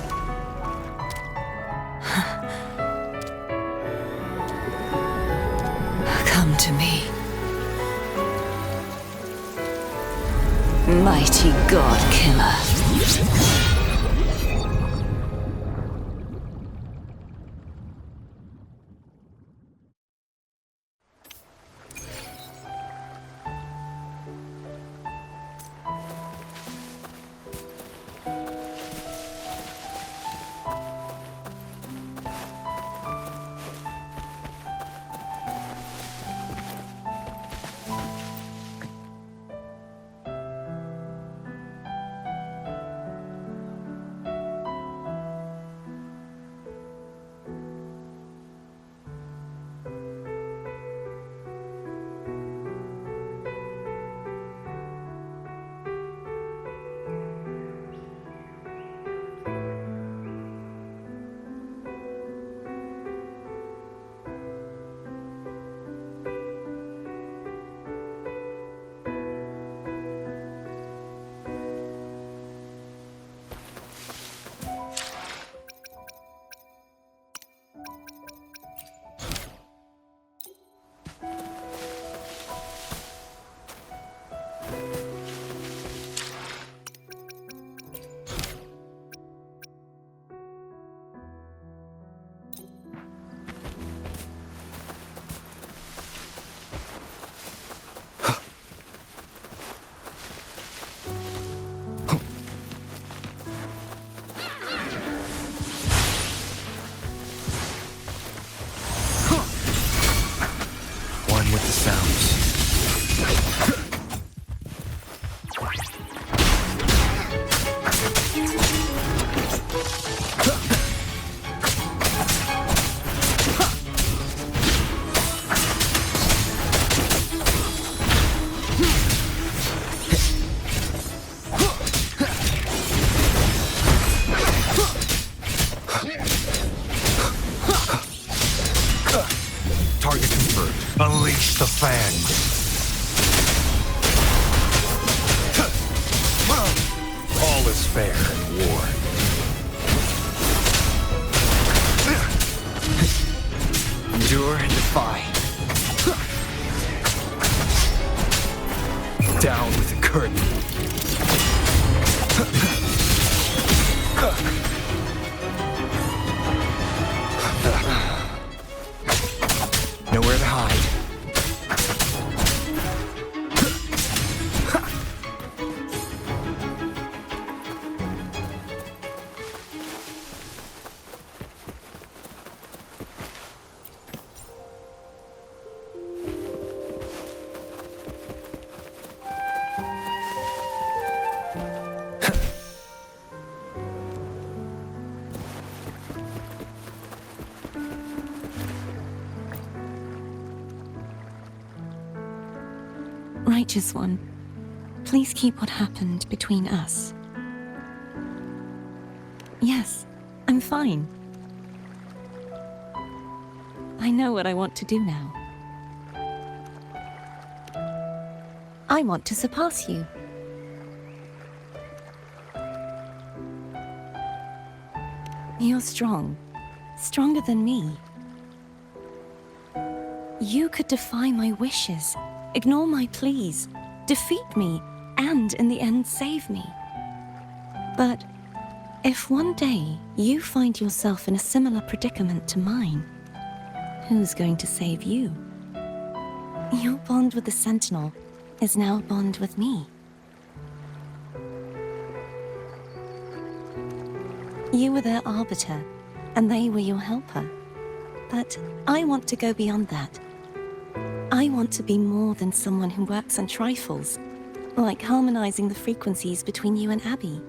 Come to me. Mighty God Killer. Unleash the fangs. All is fair in war. Endure and defy. Down with the curtain. Nowhere to hide. Righteous One, please keep what happened between us. Yes, I'm fine. I know what I want to do now. I want to surpass you. You're strong. Stronger than me. You could defy my wishes, ignore my pleas, defeat me, and in the end save me. But if one day you find yourself in a similar predicament to mine, who's going to save you? Your bond with the Sentinel is now a bond with me. You were their arbiter, and they were your helper. But I want to go beyond that. I want to be more than someone who works on trifles, like harmonizing the frequencies between you and Abby.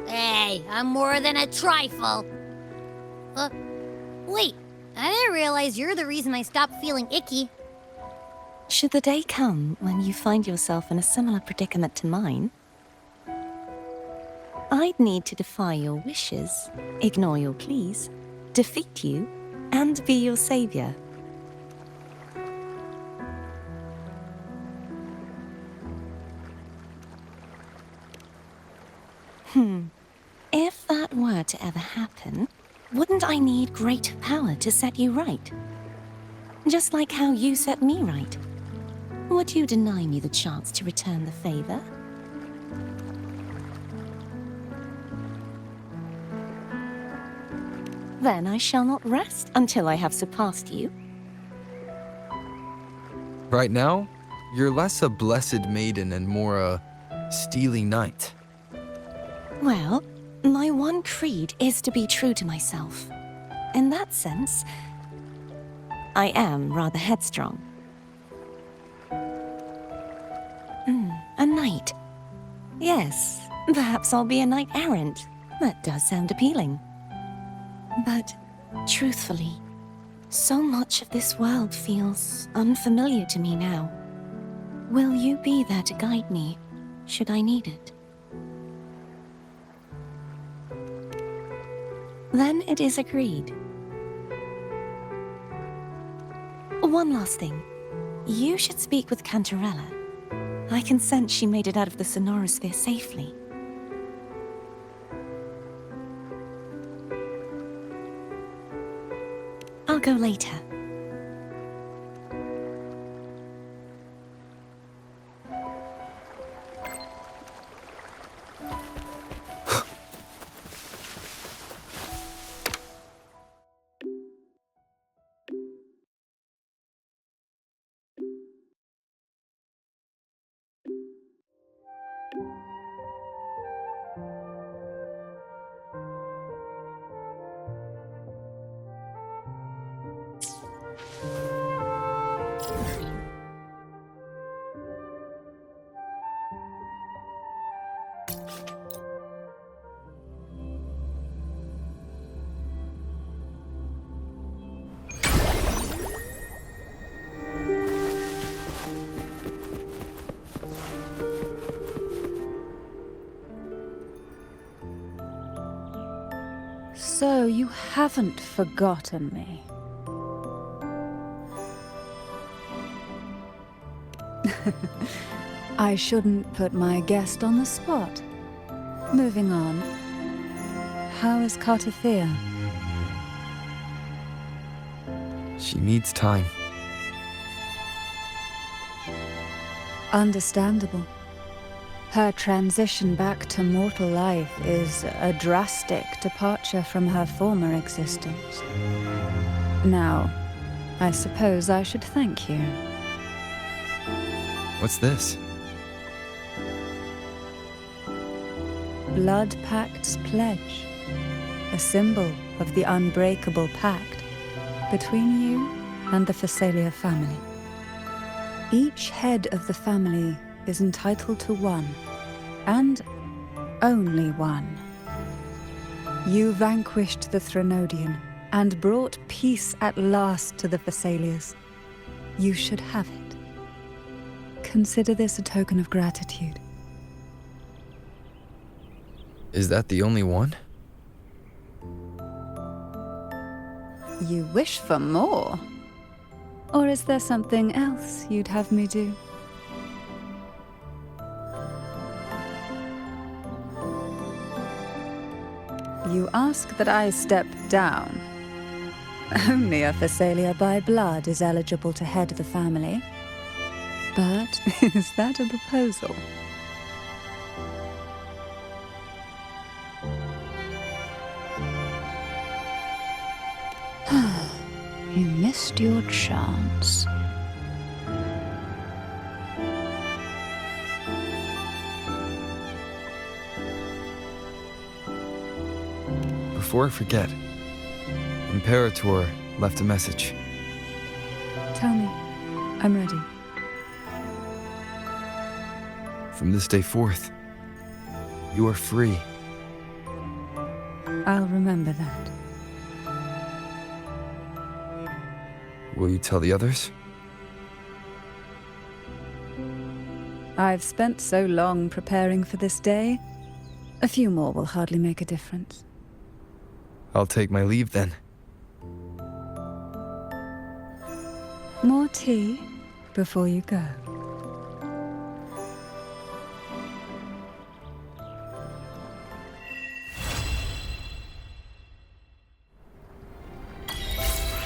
Hey, I'm more than a trifle. Wait, I didn't realize you're the reason I stopped feeling icky. Should the day come when you find yourself in a similar predicament to mine, I'd need to defy your wishes, ignore your pleas, defeat you, and be your savior. If that were to ever happen, wouldn't I need great power to set you right? Just like how you set me right. Would you deny me the chance to return the favor? Then I shall not rest until I have surpassed you. Right now, you're less a blessed maiden and more a steely knight. Well, my one creed is to be true to myself. In that sense, I am rather headstrong. A knight. Yes, perhaps I'll be a knight errant. That does sound appealing. But, truthfully, so much of this world feels unfamiliar to me now. Will you be there to guide me, should I need it? Then it is agreed. One last thing. You should speak with Cantarella. I can sense she made it out of the sonorosphere safely. I'll go later. So you haven't forgotten me. I shouldn't put my guest on the spot. Moving on. How is Cartethyia? She needs time. Understandable. Her transition back to mortal life is a drastic departure from her former existence. Now, I suppose I should thank you. What's this? Blood Pact's pledge. A symbol of the unbreakable pact between you and the Fisalia family. Each head of the family is entitled to one, and only one. You vanquished the Threnodian and brought peace at last to the Fisalias. You should have it. Consider this a token of gratitude. Is that the only one? You wish for more? Or is there something else you'd have me do? You ask that I step down. Only a Fisalia by blood is eligible to head the family. But is that a proposal? You missed your chance. Before I forget, Imperator left a message. Tell me. I'm ready. From this day forth, you are free. I'll remember that. Will you tell the others? I've spent so long preparing for this day. A few more will hardly make a difference. I'll take my leave then. More tea before you go.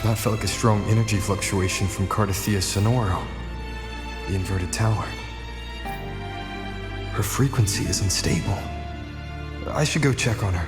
That felt like a strong energy fluctuation from Cartethyia Sonoro, the inverted tower. Her frequency is unstable. I should go check on her.